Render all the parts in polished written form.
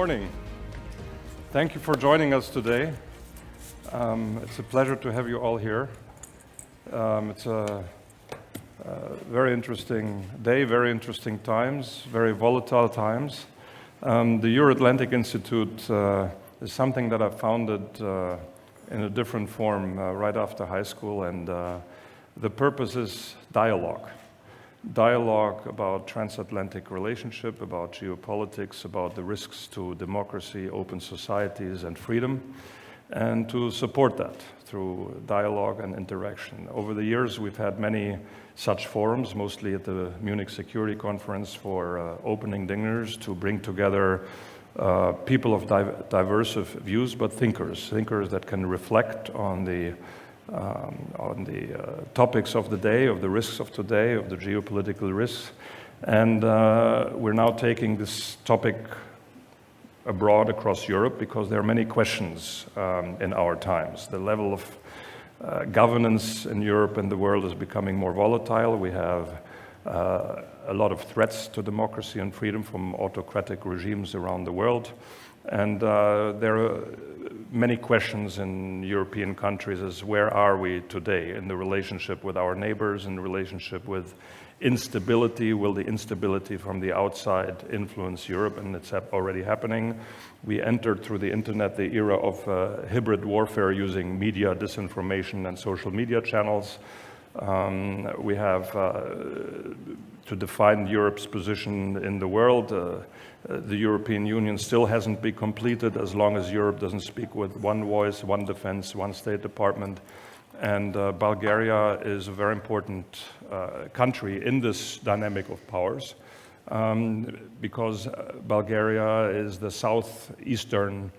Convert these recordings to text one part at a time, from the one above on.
morning. Thank you for joining us today. It's a pleasure to have you all here. It's a very interesting day, very interesting times, very volatile times. The EuroAtlantic Institute is something that I founded in a different form right after high school, and the purpose is dialogue. Dialogue about transatlantic relationship, about geopolitics, about the risks to democracy, open societies, and freedom, and to support that through dialogue and interaction. Over the years, we've had many such forums, mostly at the Munich Security Conference for opening dinners to bring together people of diverse views, but thinkers that can reflect on the topics of the day, of the risks of today, of the geopolitical risks. And we're now taking this topic abroad across Europe because there are many questions in our times. The level of governance in Europe and the world is becoming more volatile. We have a lot of threats to democracy and freedom from autocratic regimes around the world. And there are many questions in European countries as where are we today in the relationship with our neighbors, in the relationship with instability. Will the instability from the outside influence Europe? And it's already happening. We entered through the internet the era of hybrid warfare using media, disinformation, and social media channels. We have to define Europe's position in the world. The European Union still hasn't been completed as long as Europe doesn't speak with one voice, one defense, one State Department. And Bulgaria is a very important country in this dynamic of powers because Bulgaria is the southeastern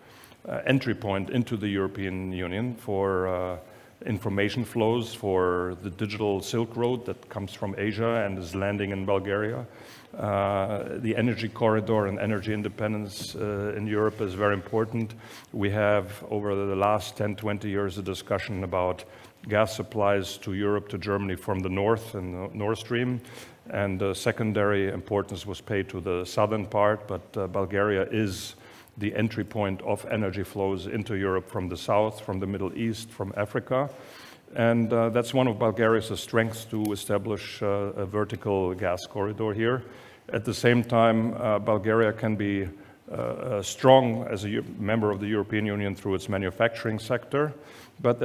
entry point into the European Union for information flows, for the digital Silk Road that comes from Asia and is landing in Bulgaria. The energy corridor and energy independence in Europe is very important. We have, over the last 10, 20 years, a discussion about gas supplies to Europe, to Germany from the north and Nord Stream. And secondary importance was paid to the southern part, but Bulgaria is the entry point of energy flows into Europe from the south, from the Middle East, from Africa. And that's one of Bulgaria's strengths, to establish a vertical gas corridor here. At the same time, Bulgaria can be strong as a member of the European Union through its manufacturing sector, but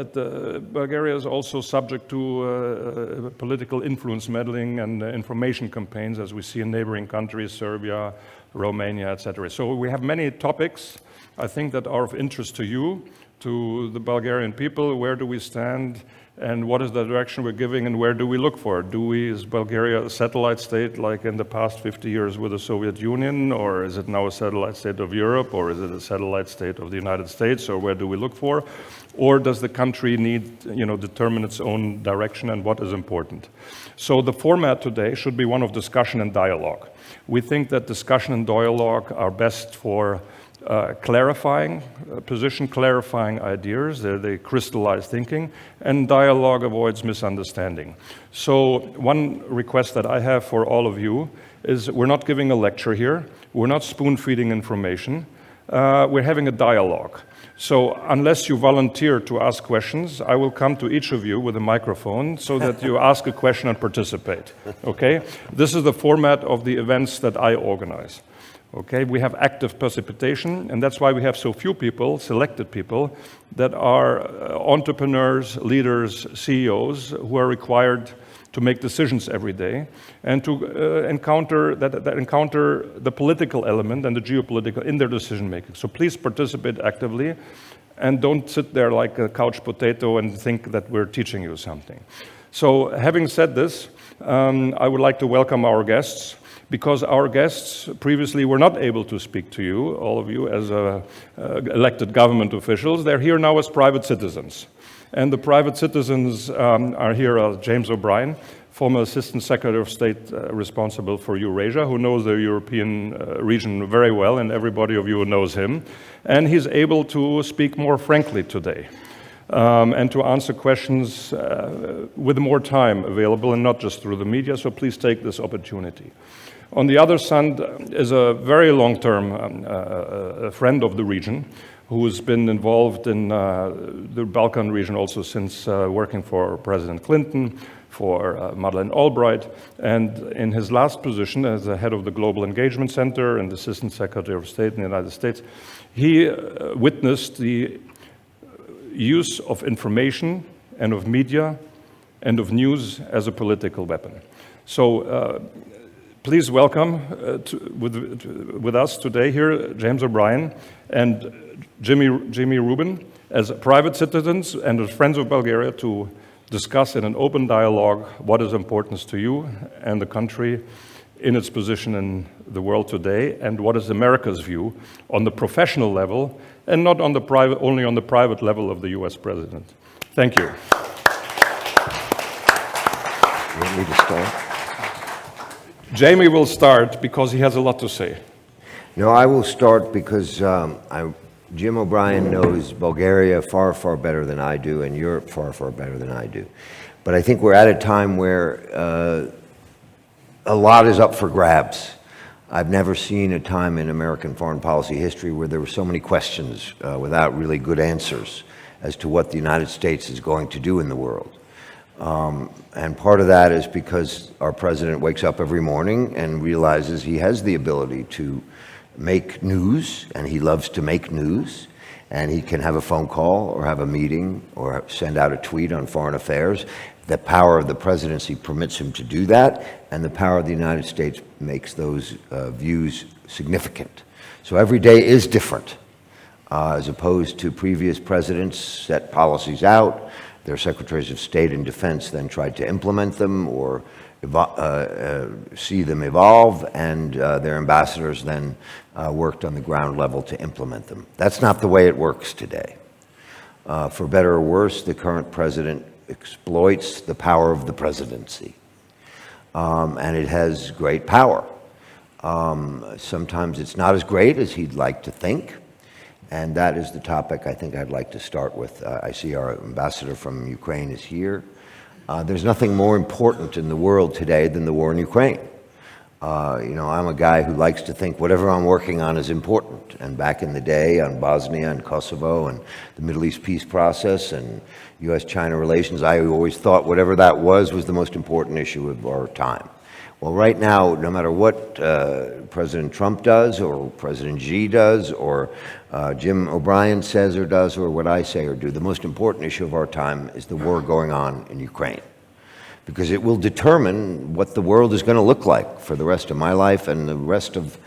Bulgaria is also subject to political influence meddling and information campaigns, as we see in neighboring countries, Serbia, Romania, etc. So we have many topics, I think, that are of interest to you, to the Bulgarian people. Where do we stand, and what is the direction we're giving, and where do we look for? Is Bulgaria a satellite state like in the past 50 years with the Soviet Union, or is it now a satellite state of Europe, or is it a satellite state of the United States, or where do we look for? Or does the country need, determine its own direction, and what is important? So the format today should be one of discussion and dialogue. We think that discussion and dialogue are best for clarifying position, clarifying ideas, they crystallize thinking, and dialogue avoids misunderstanding. So one request that I have for all of you is we're not giving a lecture here, we're not spoon-feeding information, we're having a dialogue. So unless you volunteer to ask questions, I will come to each of you with a microphone so that you ask a question and participate, okay? This is the format of the events that I organize. Okay, we have active participation, and that's why we have so few people, selected people, that are entrepreneurs, leaders, CEOs, who are required to make decisions every day and to encounter the political element and the geopolitical in their decision making. So please participate actively, and don't sit there like a couch potato and think that we're teaching you something. So having said this, I would like to welcome our guests, because our guests previously were not able to speak to you, all of you, as elected government officials. They're here now as private citizens. And the private citizens are here, James O'Brien, former Assistant Secretary of State responsible for Eurasia, who knows the European region very well, and everybody of you knows him. And he's able to speak more frankly today. And to answer questions with more time available, and not just through the media, so please take this opportunity. On the other side is a very long-term friend of the region who has been involved in the Balkan region also since working for President Clinton, for Madeleine Albright, and in his last position as the head of the Global Engagement Center and Assistant Secretary of State in the United States, he witnessed the use of information and of media and of news as a political weapon. So please welcome with us today here James O'Brien and Jimmy Rubin as private citizens and as friends of Bulgaria to discuss in an open dialogue what is important to you and the country in its position in the world today, and what is America's view on the professional level and not on the private, only on the private level of the US president. Thank you. You want me to start? Jamie will start because he has a lot to say. No, I will start because Jim O'Brien knows Bulgaria far, far better than I do, and Europe far, far better than I do. But I think we're at a time where a lot is up for grabs. I've never seen a time in American foreign policy history where there were so many questions without really good answers as to what the United States is going to do in the world. And part of that is because our president wakes up every morning and realizes he has the ability to make news, and he loves to make news, and he can have a phone call or have a meeting or send out a tweet on foreign affairs. The power of the presidency permits him to do that, and the power of the United States makes those views significant. So every day is different, as opposed to previous presidents set policies out, their secretaries of state and defense then tried to implement them or see them evolve, and their ambassadors then worked on the ground level to implement them. That's not the way it works today. For better or worse, the current president exploits the power of the presidency, and it has great power. Sometimes it's not as great as he'd like to think, and that is the topic I think I'd like to start with. I see our ambassador from Ukraine is here. There's nothing more important in the world today than the war in Ukraine. You know, I'm a guy who likes to think whatever I'm working on is important. And back in the day on Bosnia and Kosovo and the Middle East peace process and US-China relations, I always thought whatever that was the most important issue of our time. Well, right now, no matter what President Trump does or President Xi does or Jim O'Brien says or does or what I say or do, the most important issue of our time is the war going on in Ukraine. Because it will determine what the world is going to look like for the rest of my life and the rest of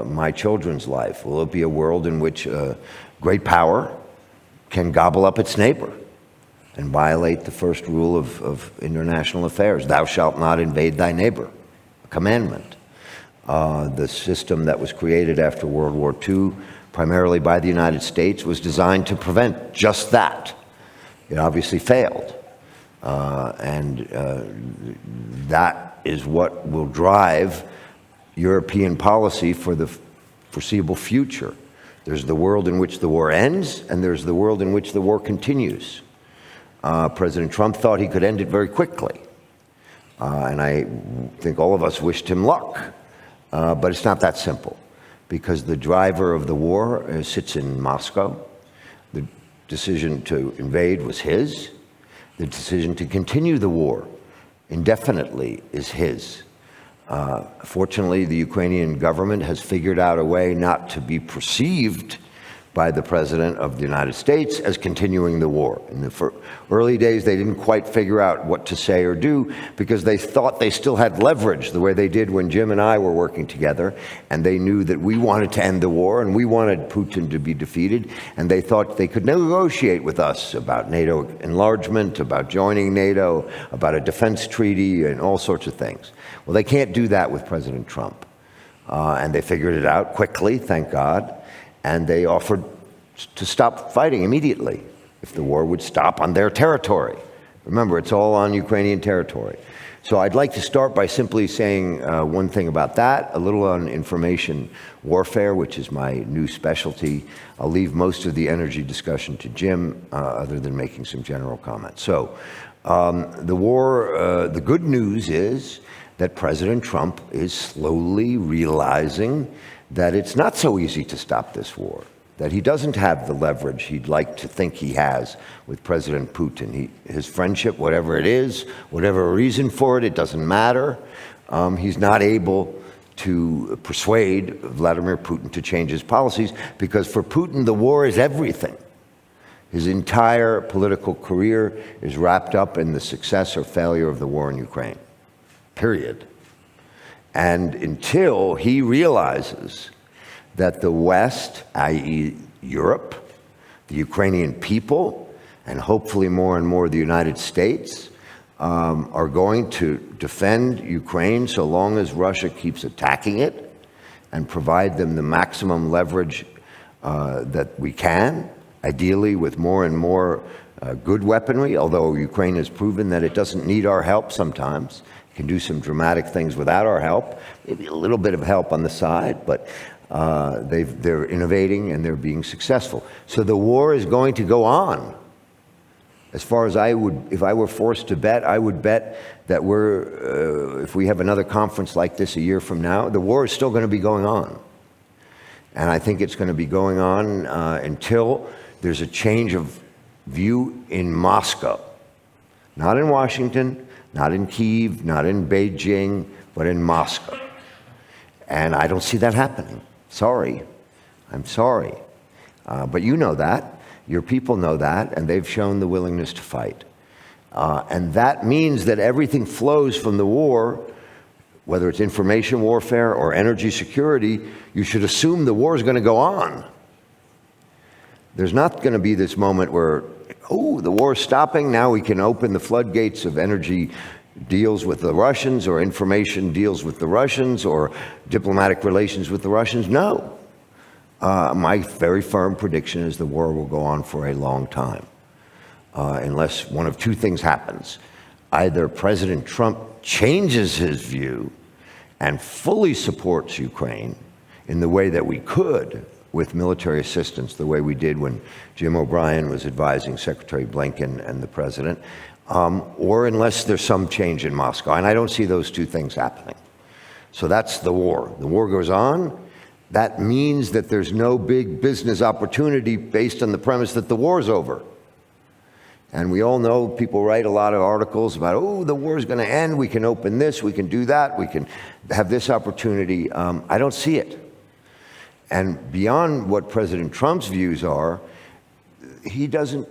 my children's life. Will it be a world in which great power can gobble up its neighbor and violate the first rule of international affairs? Thou shalt not invade thy neighbor, a commandment. The system that was created after World War II, primarily by the United States, was designed to prevent just that. It obviously failed. That is what will drive European policy for the foreseeable future. There's the world in which the war ends, and there's the world in which the war continues. President Trump thought he could end it very quickly. And I think all of us wished him luck. But it's not that simple, because the driver of the war sits in Moscow. The decision to invade was his. The decision to continue the war indefinitely is his. Fortunately, the Ukrainian government has figured out a way not to be perceived by the President of the United States as continuing the war. In the early days, they didn't quite figure out what to say or do because they thought they still had leverage the way they did when Jim and I were working together, and they knew that we wanted to end the war and we wanted Putin to be defeated, and they thought they could negotiate with us about NATO enlargement, about joining NATO, about a defense treaty, and all sorts of things. Well, they can't do that with President Trump. And they figured it out quickly, thank God. And they offered to stop fighting immediately if the war would stop on their territory. Remember, it's all on Ukrainian territory. So I'd like to start by simply saying one thing about that, a little on information warfare, which is my new specialty. I'll leave most of the energy discussion to Jim, other than making some general comments. So the war, the good news is that President Trump is slowly realizing that it's not so easy to stop this war, that he doesn't have the leverage he'd like to think he has with President Putin. His friendship, whatever it is, whatever reason for it, it doesn't matter. He's not able to persuade Vladimir Putin to change his policies, because for Putin, the war is everything. His entire political career is wrapped up in the success or failure of the war in Ukraine, period. And until he realizes that the West, i.e. Europe, the Ukrainian people, and hopefully more and more the United States, are going to defend Ukraine so long as Russia keeps attacking it and provide them the maximum leverage that we can, ideally with more and more good weaponry, although Ukraine has proven that it doesn't need our help sometimes. It can do some dramatic things without our help, maybe a little bit of help on the side, but they're innovating and they're being successful. So the war is going to go on. As far as if I were forced to bet, I would bet that if we have another conference like this a year from now, the war is still going to be going on. And I think it's going to be going on until there's a change of view in Moscow. Not in Washington, not in Kyiv, not in Beijing, but in Moscow. And I don't see that happening. Sorry. I'm sorry. But you know that. Your people know that, and they've shown the willingness to fight. And that means that everything flows from the war, whether it's information warfare or energy security. You should assume the war is going to go on. There's not going to be this moment where, oh, the war is stopping, now we can open the floodgates of energy deals with the Russians, or information deals with the Russians, or diplomatic relations with the Russians. No. My very firm prediction is the war will go on for a long time, unless one of two things happens. Either President Trump changes his view and fully supports Ukraine in the way that we could with military assistance, the way we did when Jim O'Brien was advising Secretary Blinken and the president, or unless there's some change in Moscow. And I don't see those two things happening. So that's the war. The war goes on. That means that there's no big business opportunity based on the premise that the war's over. And we all know, people write a lot of articles about, oh, the war's going to end, we can open this, we can do that, we can have this opportunity. I don't see it. And beyond what President Trump's views are, he doesn't,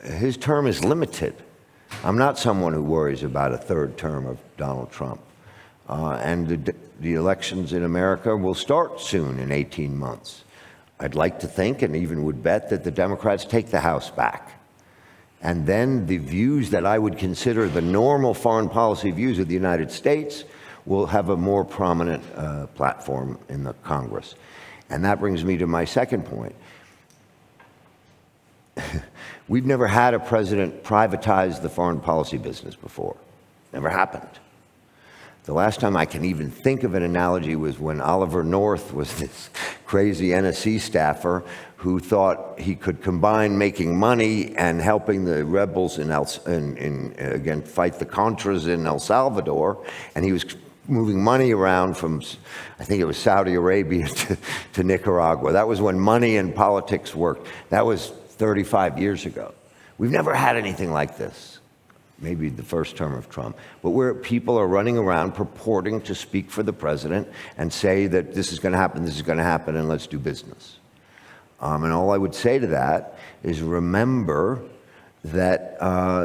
his term is limited. I'm not someone who worries about a third term of Donald Trump. And the elections in America will start soon, in 18 months. I'd like to think, and even would bet, that the Democrats take the House back. And then the views that I would consider the normal foreign policy views of the United States will have a more prominent platform in the Congress. And that brings me to my second point. We've never had a president privatize the foreign policy business before. Never happened. The last time I can even think of an analogy was when Oliver North was this crazy NSC staffer who thought he could combine making money and helping the rebels again fight the Contras in El Salvador, and he was moving money around from, I think it was Saudi Arabia to Nicaragua. That was when money and politics worked. That was 35 years ago. We've never had anything like this. Maybe the first term of Trump, but where people are running around purporting to speak for the president and say that this is going to happen, and let's do business. And all I would say to that is remember that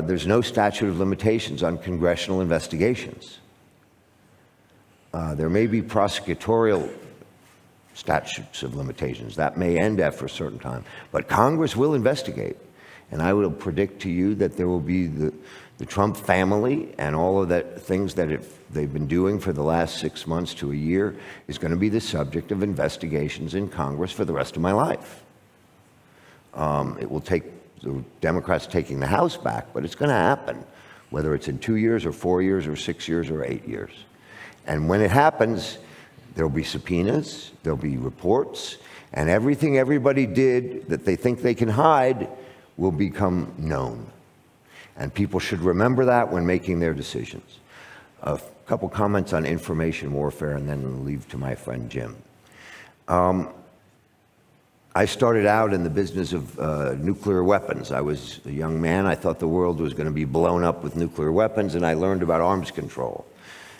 there's no statute of limitations on congressional investigations. There may be prosecutorial statutes of limitations. That may end after a certain time, but Congress will investigate. And I will predict to you that there will be the Trump family and all of that things that they've been doing for the last 6 months to a year is going to be the subject of investigations in Congress for the rest of my life. It will take the Democrats taking the House back, but it's going to happen, whether it's in 2 years or 4 years or 6 years or 8 years. And when it happens, there'll be subpoenas, there'll be reports, and everything everybody did that they think they can hide will become known. And people should remember that when making their decisions. A couple comments on information warfare and then leave to my friend Jim. I started out in the business of nuclear weapons. I was a young man. I thought the world was going to be blown up with nuclear weapons, and I learned about arms control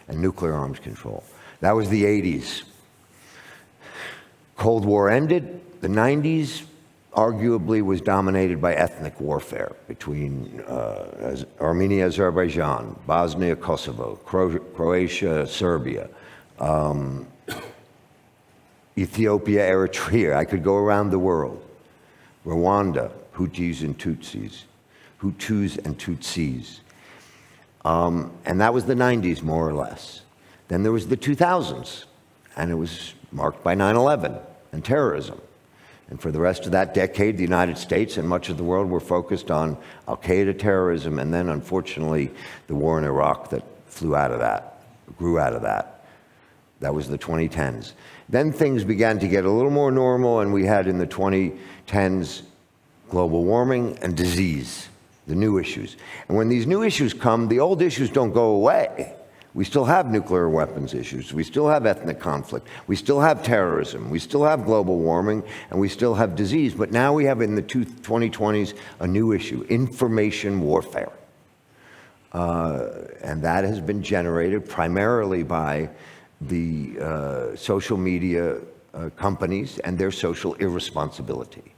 and nuclear arms control. That was the 80s. Cold War ended. The 90s arguably was dominated by ethnic warfare between Armenia, Azerbaijan, Bosnia, Kosovo, Croatia, Serbia, Ethiopia, Eritrea. I could go around the world. Rwanda, Hutus and Tutsis. And that was the 90s, more or less. Then there was the 2000s, and it was marked by 9/11 and terrorism. And for the rest of that decade, the United States and much of the world were focused on al-Qaeda terrorism, and then, unfortunately, the war in Iraq that grew out of that. That was the 2010s. Then things began to get a little more normal, and we had in the 2010s global warming and disease, the new issues. And when these new issues come, the old issues don't go away. We still have nuclear weapons issues. We still have ethnic conflict. We still have terrorism. We still have global warming, and we still have disease. But now we have in the 2020s a new issue, information warfare. And that has been generated primarily by the social media companies and their social irresponsibility.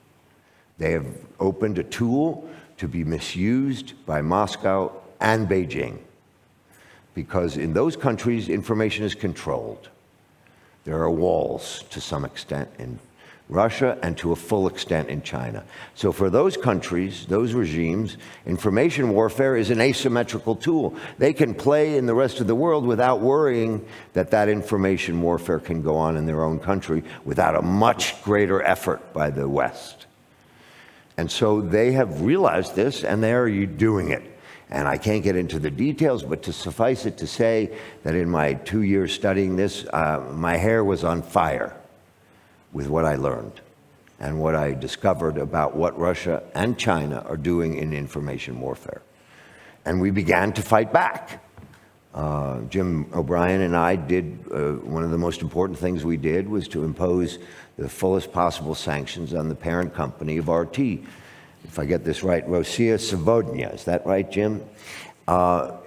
They have opened a tool to be misused by Moscow and Beijing, because in those countries, information is controlled. There are walls to some extent in Russia and to a full extent in China. So for those countries, those regimes, information warfare is an asymmetrical tool. They can play in the rest of the world without worrying that that information warfare can go on in their own country without a much greater effort by the West. And so they have realized this, and they are doing it. And I can't get into the details, but to suffice it to say that in my 2 years studying this, my hair was on fire with what I learned and what I discovered about what Russia and China are doing in information warfare. And we began to fight back. Jim O'Brien and I did, one of the most important things we did was to impose the fullest possible sanctions on the parent company of RT. If I get this right, Rossiya Savodnya, is that right, Jim?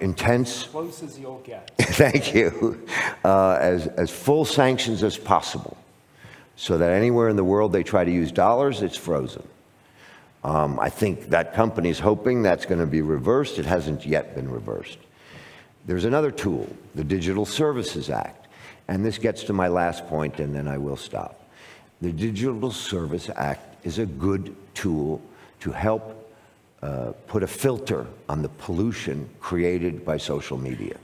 Intense. Close as you'll get. Thank you. As full sanctions as possible, so that anywhere in the world they try to use dollars, it's frozen. I think that company's hoping that's going to be reversed. It hasn't yet been reversed. There's another tool, the Digital Services Act. And this gets to my last point, and then I will stop. The Digital Service Act is a good tool to help put a filter on the pollution created by social media.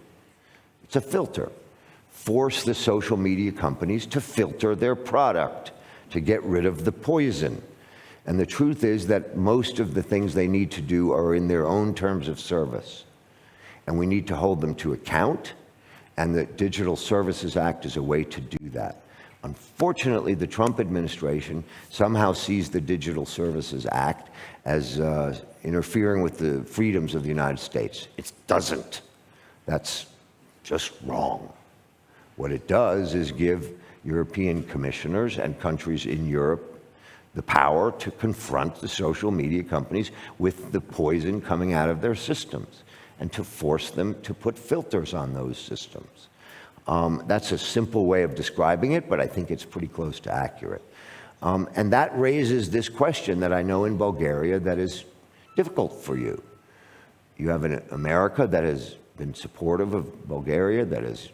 It's a filter. Force the social media companies to filter their product, to get rid of the poison. And the truth is that most of the things they need to do are in their own terms of service. And we need to hold them to account, and the Digital Services Act is a way to do that. Unfortunately, the Trump administration somehow sees the Digital Services Act as interfering with the freedoms of the United States. It doesn't. That's just wrong. What it does is give European commissioners and countries in Europe the power to confront the social media companies with the poison coming out of their systems and to force them to put filters on those systems. That's a simple way of describing it, but I think it's pretty close to accurate. And that raises this question that I know in Bulgaria that is difficult for you. You have an America that has been supportive of Bulgaria, that is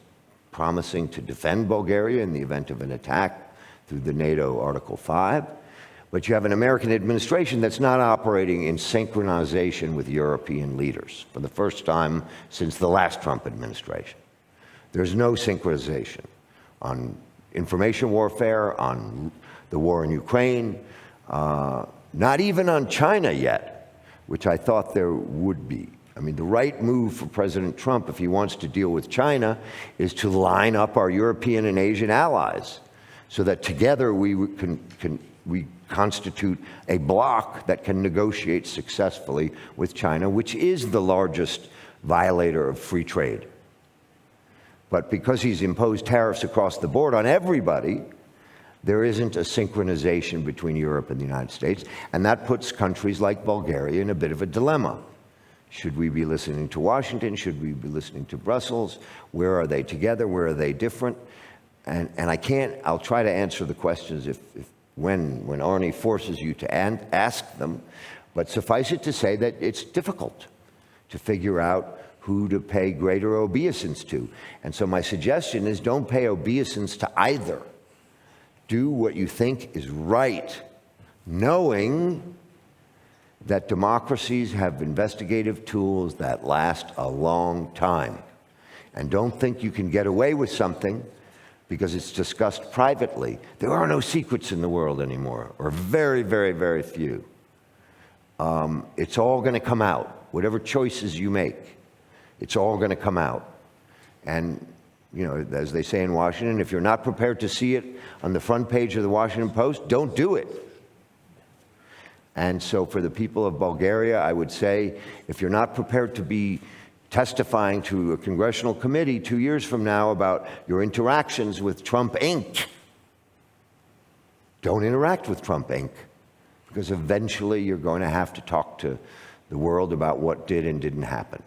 promising to defend Bulgaria in the event of an attack through the NATO Article 5. But you have an American administration that's not operating in synchronization with European leaders for the first time since the last Trump administration. There's no synchronization on information warfare, on the war in Ukraine, not even on China yet, which I thought there would be. I mean, the right move for President Trump, if he wants to deal with China, is to line up our European and Asian allies so that together we constitute a bloc that can negotiate successfully with China, which is the largest violator of free trade. But because he's imposed tariffs across the board on everybody, there isn't a synchronization between Europe and the United States, and that puts countries like Bulgaria in a bit of a dilemma. Should we be listening to Washington? Should we be listening to Brussels? Where are they together? Where are they different? And I'll try to answer the questions when Arnie forces you to ask them, but suffice it to say that it's difficult to figure out who to pay greater obeisance to. And so my suggestion is don't pay obeisance to either. Do what you think is right, knowing that democracies have investigative tools that last a long time. And don't think you can get away with something because it's discussed privately. There are no secrets in the world anymore, or very, very, very few. It's all going to come out. Whatever choices you make, it's all going to come out. And, you know, as they say in Washington, if you're not prepared to see it on the front page of the Washington Post, don't do it. And so for the people of Bulgaria, I would say, if you're not prepared to be testifying to a congressional committee 2 years from now about your interactions with Trump Inc., don't interact with Trump Inc., because eventually you're going to have to talk to the world about what did and didn't happen.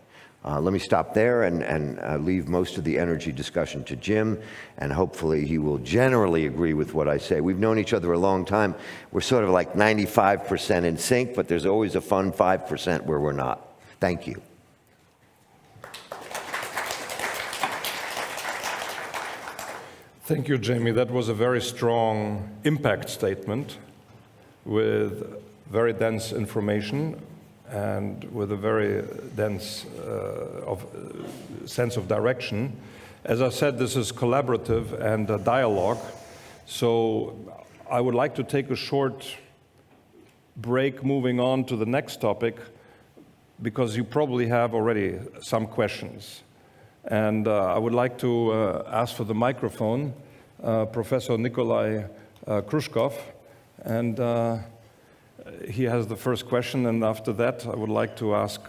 Let me stop there and leave most of the energy discussion to Jim, and hopefully he will generally agree with what I say. We've known each other a long time. We're sort of like 95% in sync, but there's always a fun 5% where we're not. Thank you. Thank you, Jamie. That was a very strong impact statement with very dense information and with a very dense sense of direction. As I said, this is collaborative and a dialogue. So I would like to take a short break moving on to the next topic, because you probably have already some questions. And I would like to ask for the microphone Professor Nikolai Khrushchev, and he has the first question, and after that I would like to ask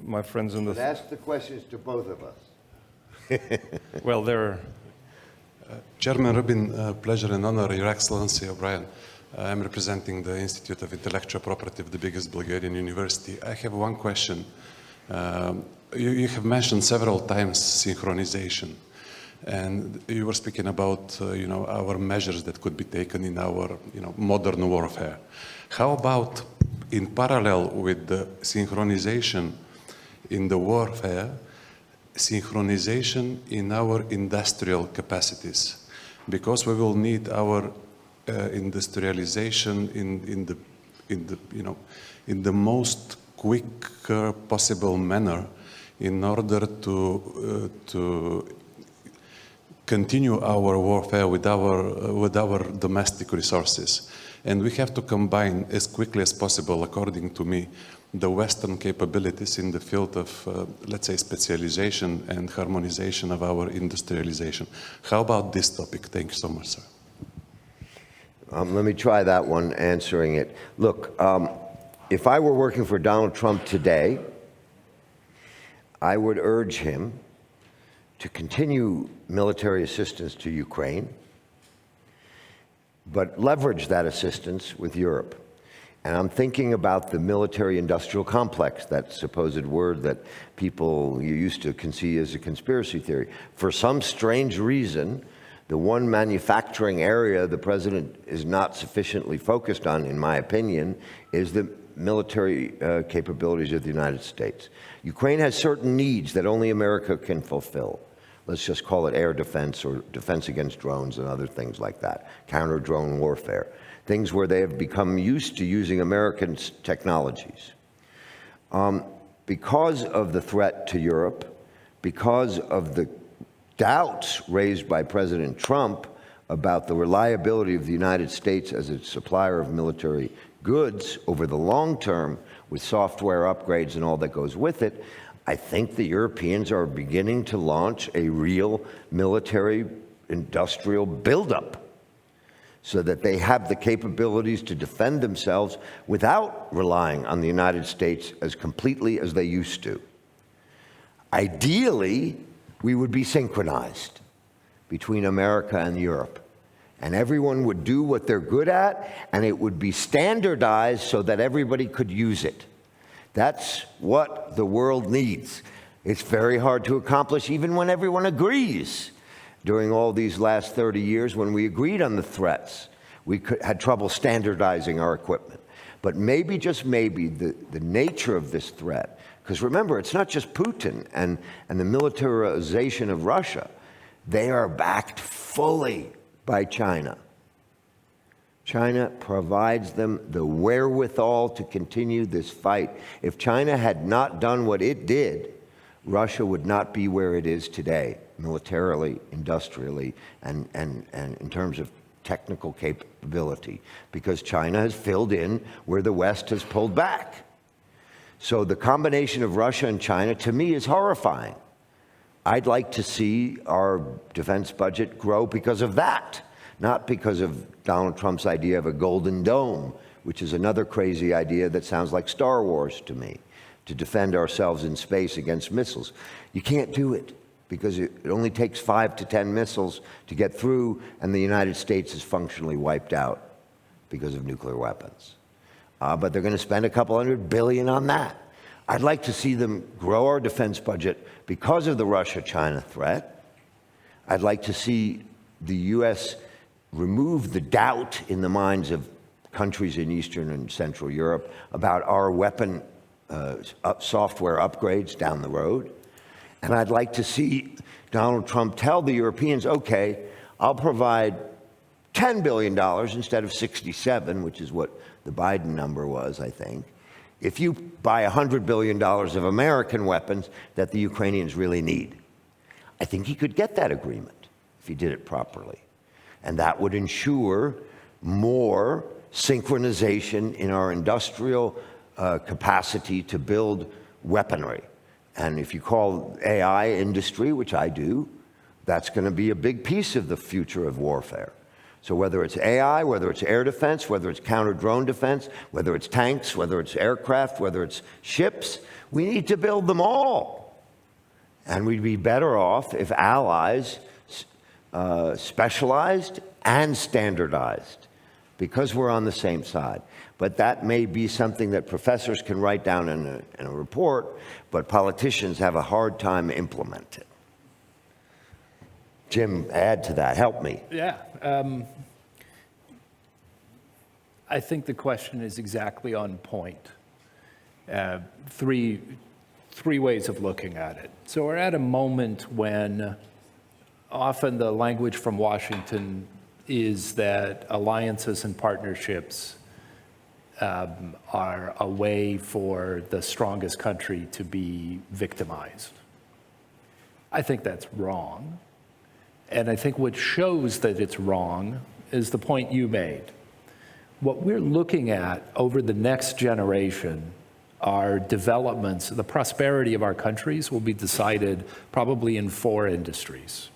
my friends in the... But ask the questions to both of us. Well, they're... Chairman Rubin, pleasure and honor, Your Excellency O'Brien. I'm representing the Institute of Intellectual Property of the biggest Bulgarian university. I have one question. You have mentioned several times synchronization, and you were speaking about our measures that could be taken in our modern warfare. How about in parallel with the synchronization in the warfare, synchronization in our industrial capacities? Because we will need our industrialization in the most quicker possible manner in order to continue our warfare with our domestic resources. And we have to combine as quickly as possible, according to me, the Western capabilities in the field of, let's say, specialization and harmonization of our industrialization. How about this topic? Thank you so much, sir. Let me try that one, answering it. Look, if I were working for Donald Trump today, I would urge him to continue military assistance to Ukraine, but leverage that assistance with Europe. And I'm thinking about the military-industrial complex, that supposed word that people used to conceive as a conspiracy theory. For some strange reason, the one manufacturing area the president is not sufficiently focused on, in my opinion, is the military capabilities of the United States. Ukraine has certain needs that only America can fulfill. Let's just call it air defense or defense against drones and other things like that, counter-drone warfare, things where they have become used to using American technologies. Because of the threat to Europe, because of the doubts raised by President Trump about the reliability of the United States as a supplier of military goods over the long term, with software upgrades and all that goes with it, I think the Europeans are beginning to launch a real military industrial buildup so that they have the capabilities to defend themselves without relying on the United States as completely as they used to. Ideally, we would be synchronized between America and Europe. And everyone would do what they're good at, and it would be standardized so that everybody could use it. That's what the world needs. It's very hard to accomplish even when everyone agrees. During all these last 30 years, when we agreed on the threats, we had trouble standardizing our equipment. But maybe, just maybe, the nature of this threat, because remember, it's not just Putin and the militarization of Russia. They are backed fully by China. China provides them the wherewithal to continue this fight. If China had not done what it did, Russia would not be where it is today, militarily, industrially, and in terms of technical capability, because China has filled in where the West has pulled back. So the combination of Russia and China, to me, is horrifying. I'd like to see our defense budget grow because of that, not because of Donald Trump's idea of a golden dome, which is another crazy idea that sounds like Star Wars to me, to defend ourselves in space against missiles. You can't do it because it only takes 5 to 10 missiles to get through, and the United States is functionally wiped out because of nuclear weapons. But they're going to spend a couple $100 billion on that. I'd like to see them grow our defense budget because of the Russia-China threat. I'd like to see the U.S. remove the doubt in the minds of countries in Eastern and Central Europe about our weapon software upgrades down the road. And I'd like to see Donald Trump tell the Europeans, okay, I'll provide $10 billion instead of 67, which is what the Biden number was, I think, if you buy $100 billion of American weapons that the Ukrainians really need. I think he could get that agreement if he did it properly. And that would ensure more synchronization in our industrial capacity to build weaponry. And if you call AI industry, which I do, that's going to be a big piece of the future of warfare. So whether it's AI, whether it's air defense, whether it's counter-drone defense, whether it's tanks, whether it's aircraft, whether it's ships, we need to build them all. And we'd be better off if allies specialized and standardized, because we're on the same side. But that may be something that professors can write down in a report, but politicians have a hard time implementing. Jim, add to that. Help me. Yeah. I think the question is exactly on point. Three ways of looking at it. So we're at a moment when often the language from Washington is that alliances and partnerships are a way for the strongest country to be victimized. I think that's wrong. And I think what shows that it's wrong is the point you made. What we're looking at over the next generation are developments. The prosperity of our countries will be decided probably in 4 industries.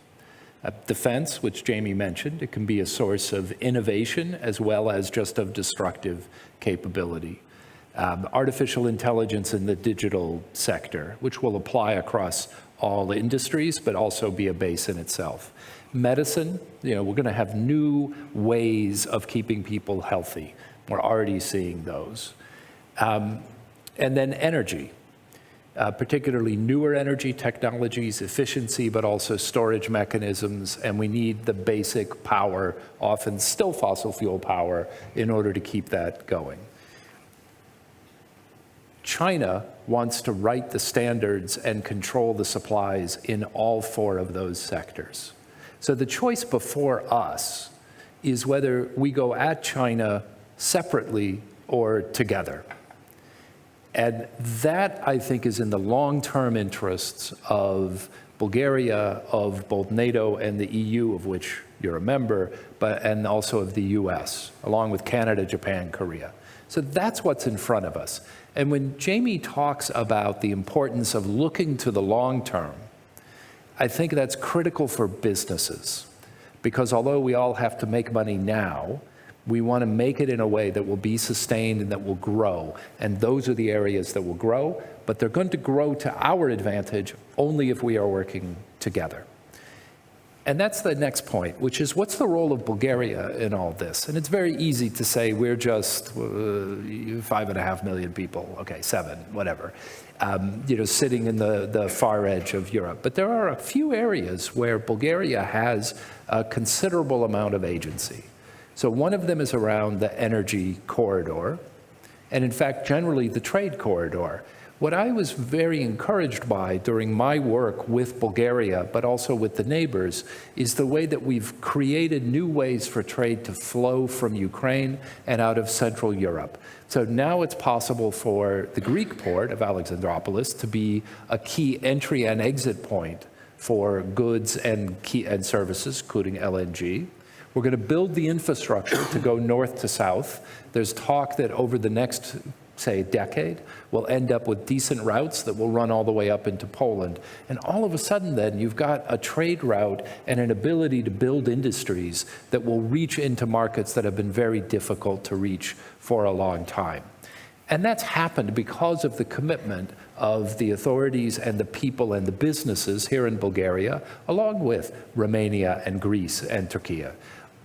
Defense, which Jamie mentioned, it can be a source of innovation as well as just of destructive capability. Artificial intelligence in the digital sector, which will apply across all industries, but also be a base in itself. Medicine, we're going to have new ways of keeping people healthy. We're already seeing those. And then energy, particularly newer energy technologies, efficiency, but also storage mechanisms, and we need the basic power, often still fossil fuel power, in order to keep that going. China wants to write the standards and control the supplies in all 4 of those sectors. So the choice before us is whether we go at China separately or together. And that, I think, is in the long-term interests of Bulgaria, of both NATO and the EU, of which you're a member, and also of the US, along with Canada, Japan, Korea. So that's what's in front of us. And when Jamie talks about the importance of looking to the long term, I think that's critical for businesses. Because although we all have to make money now, We want to make it in a way that will be sustained and that will grow. And those are the areas that will grow, but they're going to grow to our advantage only if we are working together. And that's the next point, which is what's the role of Bulgaria in all this? And it's very easy to say we're just 5.5 million people, okay, 7, whatever, sitting in the far edge of Europe. But there are a few areas where Bulgaria has a considerable amount of agency. So one of them is around the energy corridor, and in fact, generally the trade corridor. What I was very encouraged by during my work with Bulgaria, but also with the neighbors, is the way that we've created new ways for trade to flow from Ukraine and out of Central Europe. So now it's possible for the Greek port of Alexandroupolis to be a key entry and exit point for goods and services, including LNG. We're going to build the infrastructure to go north to south. There's talk that over the next, say, decade, we'll end up with decent routes that will run all the way up into Poland. And all of a sudden then, you've got a trade route and an ability to build industries that will reach into markets that have been very difficult to reach for a long time. And that's happened because of the commitment of the authorities and the people and the businesses here in Bulgaria, along with Romania and Greece and Turkey.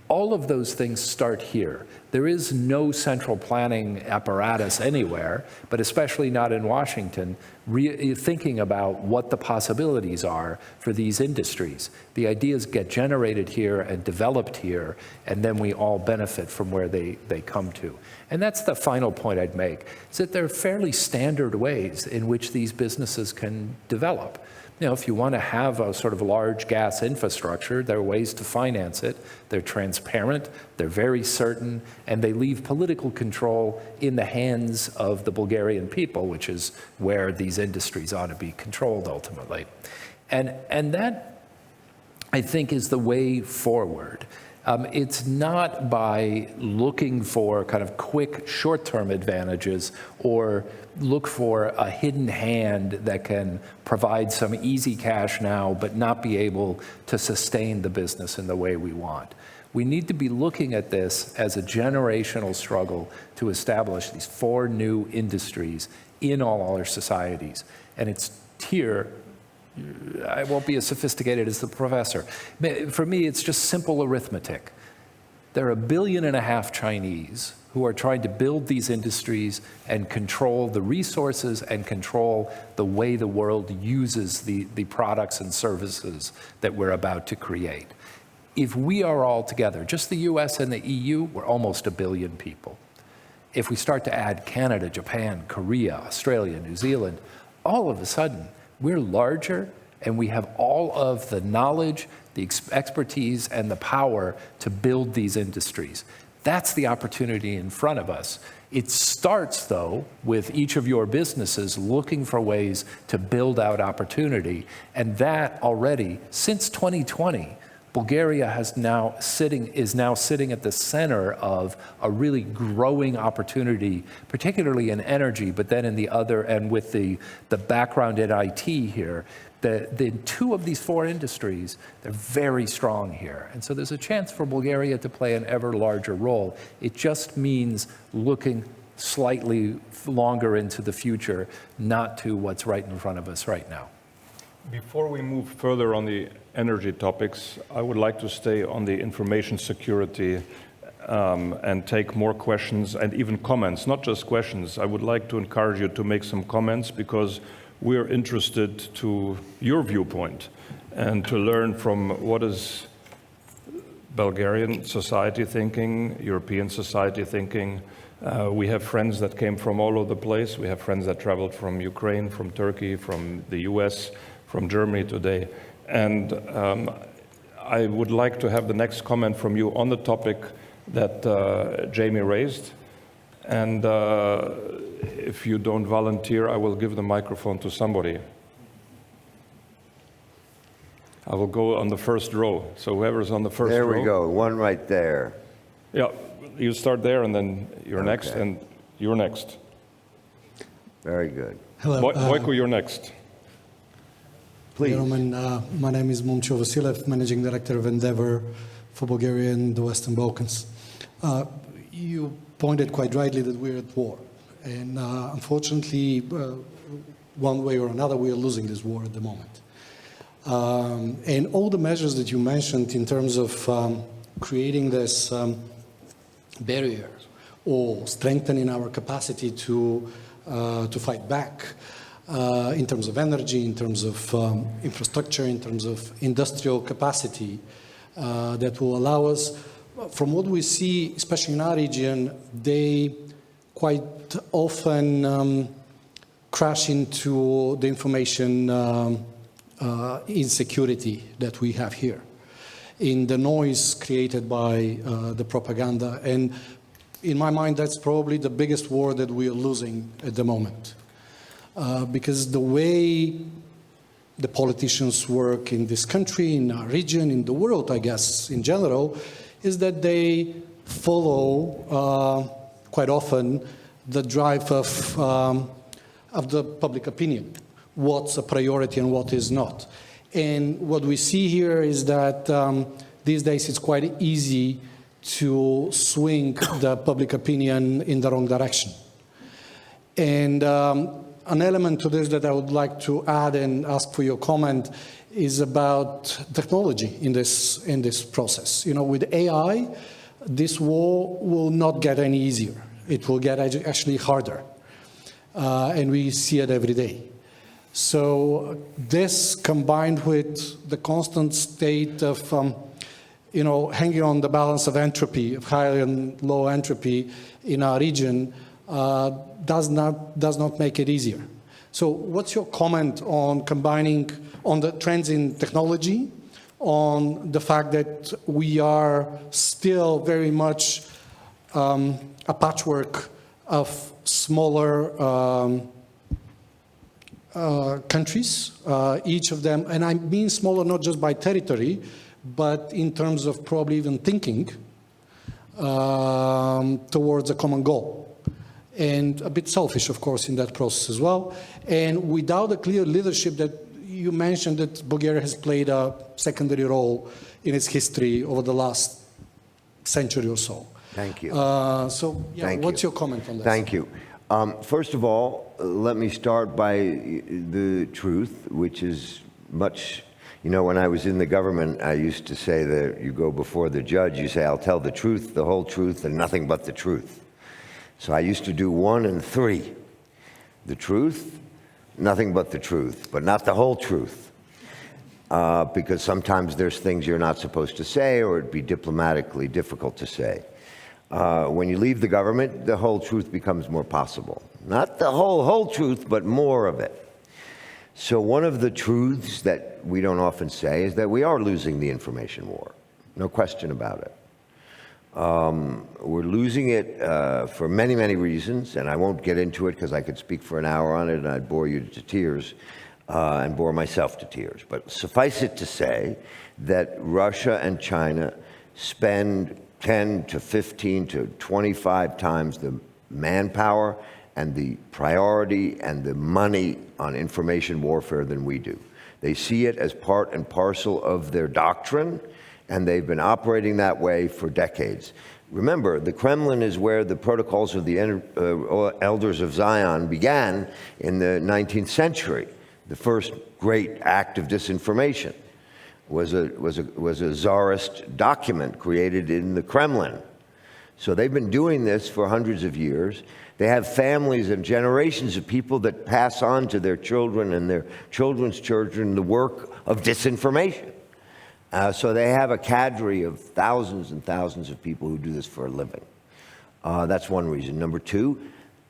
All of those things start here. There is no central planning apparatus anywhere, but especially not in Washington, thinking about what the possibilities are for these industries. The ideas get generated here and developed here, and then we all benefit from where they come to. And that's the final point I'd make, is that there are fairly standard ways in which these businesses can develop. If you want to have a sort of large gas infrastructure, there are ways to finance it. They're transparent, they're very certain, and they leave political control in the hands of the Bulgarian people, which is where these industries ought to be controlled ultimately. And that, I think, is the way forward. It's not by looking for kind of quick short-term advantages or look for a hidden hand that can provide some easy cash now but not be able to sustain the business in the way we want. We need to be looking at this as a generational struggle to establish these 4 new industries in all our societies. And it's here. I won't be as sophisticated as the professor. For me, it's just simple arithmetic. There are 1.5 billion Chinese who are trying to build these industries and control the resources and control the way the world uses the products and services that we're about to create. If we are all together, just the US and the EU, we're almost 1 billion people. If we start to add Canada, Japan, Korea, Australia, New Zealand, all of a sudden, we're larger, and we have all of the knowledge, the expertise, and the power to build these industries. That's the opportunity in front of us. It starts, though, with each of your businesses looking for ways to build out opportunity, and that already, since 2020, Bulgaria is now sitting at the center of a really growing opportunity, particularly in energy, but then in the other, and with the background in IT here, the 2 of these 4 industries, they're very strong here. And so there's a chance for Bulgaria to play an ever larger role. It just means looking slightly longer into the future, not to what's right in front of us right now. Before we move further on the energy topics, I would like to stay on the information security and take more questions and even comments, not just questions. I would like to encourage you to make some comments because we're interested to your viewpoint and to learn from what is Bulgarian society thinking, European society thinking. We have friends that came from all over the place. We have friends that traveled from Ukraine, from Turkey, from the US, from Germany today. And I would like to have the next comment from you on the topic that Jamie raised. And if you don't volunteer, I will give the microphone to somebody. I will go on the first row. So whoever's on the first row. There we go, one right there. Yeah, you start there and then you're next, Okay. and you're next. Very good. Hello. Boyko, you're next. Please. Gentlemen, my name is Momcho Vasilev, Managing Director of Endeavor for Bulgaria and the Western Balkans. You pointed quite rightly that we're at war. And unfortunately, one way or another, we are losing this war at the moment. And all the measures that you mentioned in terms of creating this barrier or strengthening our capacity to fight back in terms of energy, in terms of infrastructure, in terms of industrial capacity, that will allow us, from what we see, especially in our region, they quite often crash into the information insecurity that we have here, in the noise created by the propaganda. And in my mind, that's probably the biggest war that we are losing at the moment. Because the way the politicians work in this country, in our region, in the world, I guess, in general, is that they follow quite often the drive of the public opinion, what's a priority and what is not. And what we see here is that these days it's quite easy to swing the public opinion in the wrong direction. And an element to this that I would like to add and ask for your comment is about technology in this process. You know, with AI, this war will not get any easier. It will get actually harder. And we see it every day. So this, combined with the constant state of, you know, hanging on the balance of entropy, of high and low entropy in our region, does not make it easier. So what's your comment on combining, on the trends in technology, on the fact that we are still very much a patchwork of smaller countries, each of them, and I mean smaller not just by territory, but in terms of probably even thinking towards a common goal. And a bit selfish, of course, in that process as well. And without a clear leadership that you mentioned, that Bulgaria has played a secondary role in its history over the last century or so. Thank you. So, yeah, what's your comment on this? Thank you. First of all, let me start by the truth, which is much, you know, when I was in the government, I used to say that you go before the judge, you say, I'll tell the truth, the whole truth, and nothing but the truth. So I used to do 1 and 3. The truth, nothing but the truth, but not the whole truth. Because sometimes there's things you're not supposed to say, or it'd be diplomatically difficult to say. When you leave the government, the whole truth becomes more possible. Not the whole truth, but more of it. So one of the truths that we don't often say is that we are losing the information war. No question about it. We're losing it for many, many reasons, and I won't get into it because I could speak for an hour on it and I'd bore you to tears and bore myself to tears. But suffice it to say that Russia and China spend 10 to 15 to 25 times the manpower and the priority and the money on information warfare than we do. They see it as part and parcel of their doctrine, and they've been operating that way for decades. Remember, the Kremlin is where the protocols of the Elders of Zion began in the 19th century. The first great act of disinformation was a czarist document created in the Kremlin. So they've been doing this for hundreds of years. They have families and generations of people that pass on to their children and their children's children the work of disinformation. So they have a cadre of thousands and thousands of people who do this for a living. That's one reason. Number two,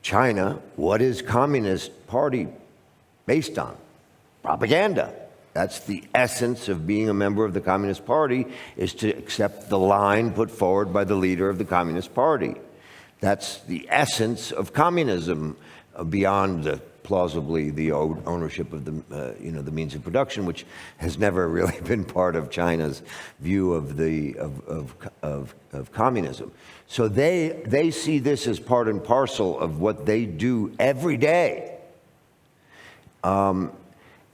China, what is Communist Party based on? Propaganda. That's the essence of being a member of the Communist Party, is to accept the line put forward by the leader of the Communist Party. That's the essence of communism, beyond plausibly the ownership of the the means of production, which has never really been part of China's view of communism. So they see this as part and parcel of what they do every day.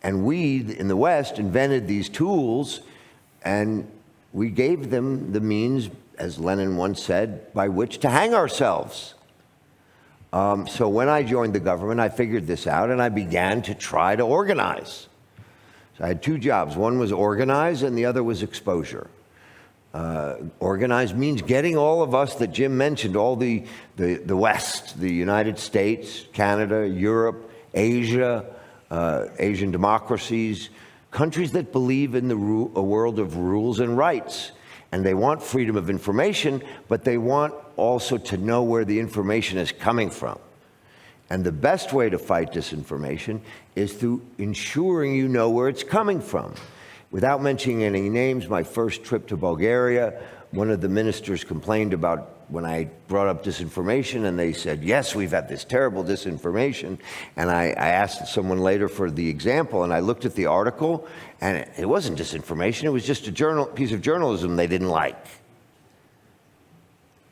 And we in the West invented these tools, and we gave them the means as Lenin once said, by which to hang ourselves. So when I joined the government, I figured this out, and I began to try to organize. So I had two jobs. One was organize, and the other was exposure. Organize means getting all of us that Jim mentioned, all the West, the United States, Canada, Europe, Asia, Asian democracies, countries that believe in a world of rules and rights. And they want freedom of information, but they want also to know where the information is coming from. And the best way to fight disinformation is through ensuring you know where it's coming from. Without mentioning any names, my first trip to Bulgaria, one of the ministers complained about when I brought up disinformation, and they said, yes, we've had this terrible disinformation. And I asked someone later for the example, and I looked at the article, and it wasn't disinformation, it was just a piece of journalism they didn't like.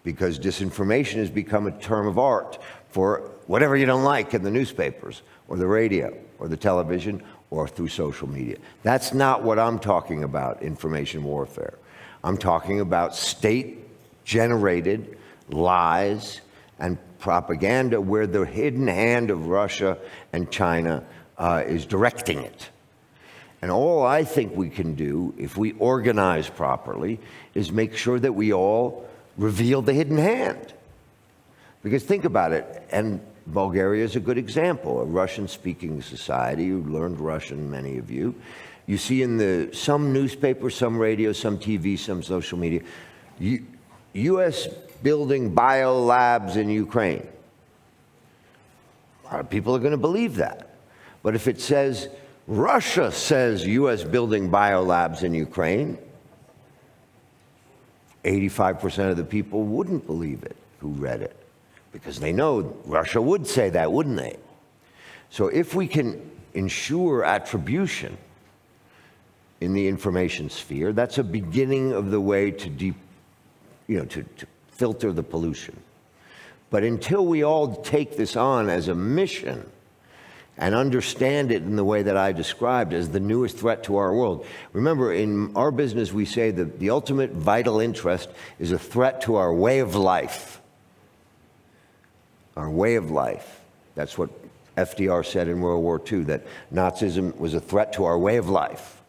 Because disinformation has become a term of art for whatever you don't like in the newspapers, or the radio, or the television, or through social media. That's not what I'm talking about, information warfare. I'm talking about state-generated lies and propaganda where the hidden hand of Russia and China is directing it. And all I think we can do, if we organize properly, is make sure that we all reveal the hidden hand. Because think about it, and Bulgaria is a good example, a Russian-speaking society. You learned Russian, many of you. You see in some newspapers, some radio, some TV, some social media, U.S. building biolabs in Ukraine. A lot of people are going to believe that. But if it says, Russia says U.S. building biolabs in Ukraine, 85% of the people wouldn't believe it who read it, because they know Russia would say that, wouldn't they? So if we can ensure attribution in the information sphere, that's a beginning of the way to filter the pollution. But until we all take this on as a mission and understand it in the way that I described as the newest threat to our world. Remember, in our business, we say that the ultimate vital interest is a threat to our way of life. Our way of life. That's what FDR said in World War II, that Nazism was a threat to our way of life.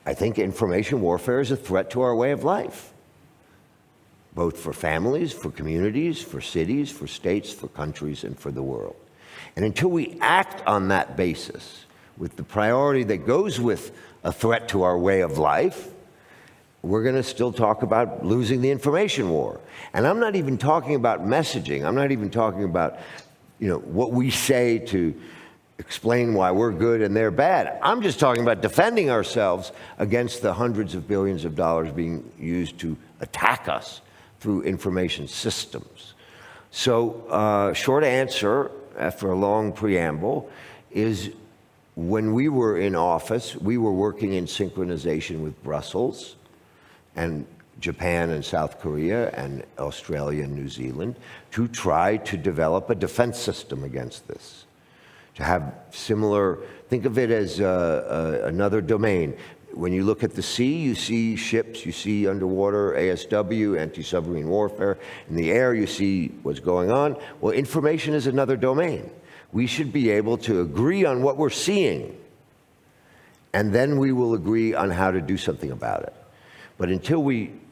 I think information warfare is a threat to our way of life, both for families, for communities, for cities, for states, for countries, and for the world. And until we act on that basis, with the priority that goes with a threat to our way of life, we're going to still talk about losing the information war. And I'm not even talking about messaging. I'm not even talking about, what we say to explain why we're good and they're bad. I'm just talking about defending ourselves against the hundreds of billions of dollars being used to attack us through information systems. So, short answer, after a long preamble, is when we were in office, we were working in synchronization with Brussels and Japan and South Korea and Australia and New Zealand to try to develop a defense system against this. To have similar, think of it as another domain. When you look at the sea, you see ships, you see underwater ASW, anti-submarine warfare. In the air, you see what's going on. Well, information is another domain. We should be able to agree on what we're seeing, and then we will agree on how to do something about it. But until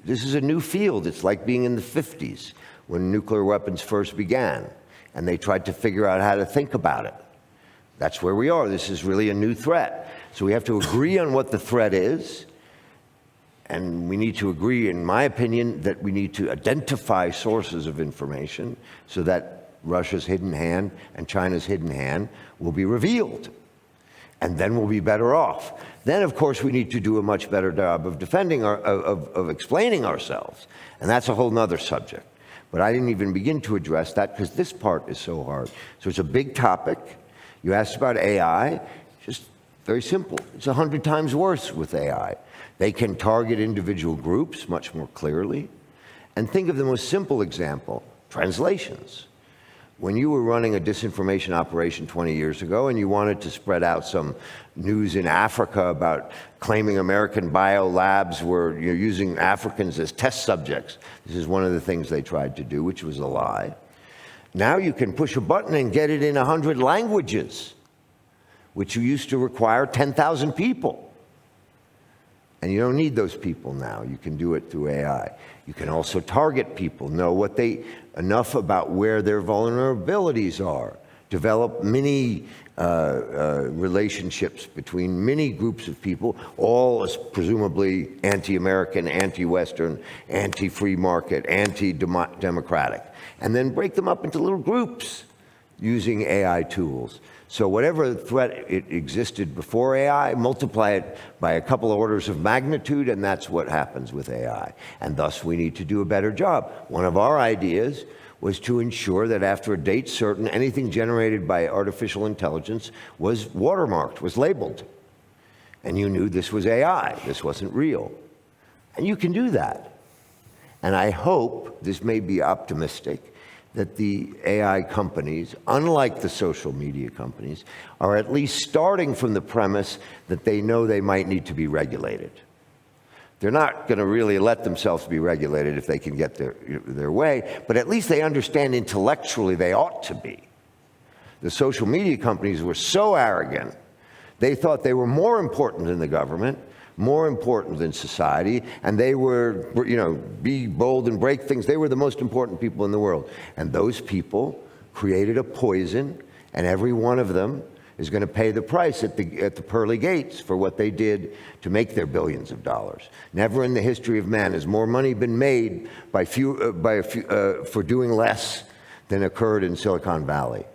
this is a new field. It's like being in the 50s when nuclear weapons first began, and they tried to figure out how to think about it. That's where we are. This is really a new threat. So we have to agree on what the threat is, and we need to agree, in my opinion, that we need to identify sources of information so that Russia's hidden hand and China's hidden hand will be revealed, and then we'll be better off. Then, of course, we need to do a much better job of of explaining ourselves, and that's a whole nother subject. But I didn't even begin to address that because this part is so hard. So it's a big topic. You asked about AI, just very simple. It's 100 times worse with AI. They can target individual groups much more clearly. And think of the most simple example, translations. when you were running a disinformation operation 20 years ago and you wanted to spread out some news in Africa about claiming American biolabs were using Africans as test subjects, this is one of the things they tried to do, which was a lie. Now you can push a button and get it in 100 languages, which used to require 10,000 people. And you don't need those people now. You can do it through AI. You can also target people, know enough about where their vulnerabilities are, develop mini relationships between many groups of people, all as presumably anti-American, anti-Western, anti-free market, anti-democratic, and then break them up into little groups using AI tools. So whatever threat it existed before AI, multiply it by a couple of orders of magnitude, and that's what happens with AI. And thus, we need to do a better job. One of our ideas was to ensure that after a date certain, anything generated by artificial intelligence was watermarked, was labeled. And you knew this was AI, this wasn't real. And you can do that. And I hope, this may be optimistic, that the AI companies, unlike the social media companies, are at least starting from the premise that they know they might need to be regulated. They're not going to really let themselves be regulated if they can get their way, but at least they understand intellectually they ought to be. The social media companies were so arrogant, they thought they were more important than the government, more important than society, and they were, be bold and break things. They were the most important people in the world. And those people created a poison, and every one of them is going to pay the price at the pearly gates for what they did to make their billions of dollars. Never in the history of man has more money been made for doing less than occurred in Silicon Valley.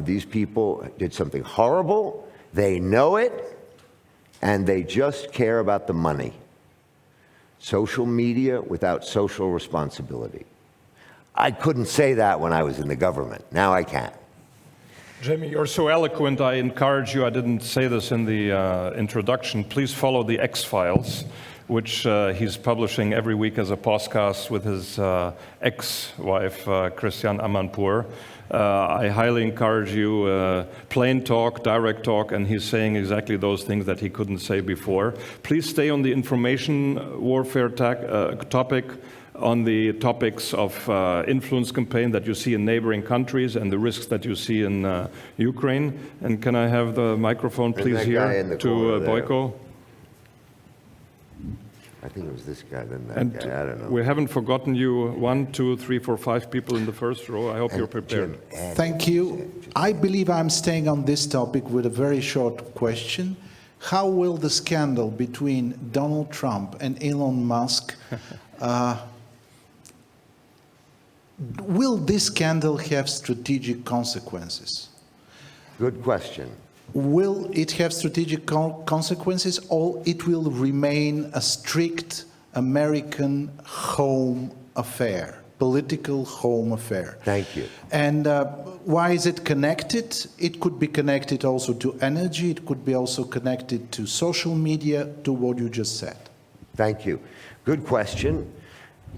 These people did something horrible. They know it. And they just care about the money. Social media without social responsibility. I couldn't say that when I was in the government. Now I can. Jamie, you're so eloquent. I encourage you, I didn't say this in the introduction, please follow the X-Files, which he's publishing every week as a podcast with his ex-wife, Christiane Amanpour. I highly encourage you, plain talk, direct talk, and he's saying exactly those things that he couldn't say before. Please stay on the information warfare topic, on the topics of influence campaign that you see in neighboring countries and the risks that you see in Ukraine. And can I have the microphone, please, here to Boyko? I think it was this guy, then that guy, I don't know. We haven't forgotten you. 1, 2, 3, 4, 5 people in the first row. I hope you're prepared. Thank you. I believe I'm staying on this topic with a very short question. How will the scandal between Donald Trump and Elon Musk, will this scandal have strategic consequences? Good question. Will it have strategic consequences, or it will remain a strict American home affair, political home affair? Thank you. And why is it connected? It could be connected also to energy. It could be also connected to social media, to what you just said. Thank you. Good question.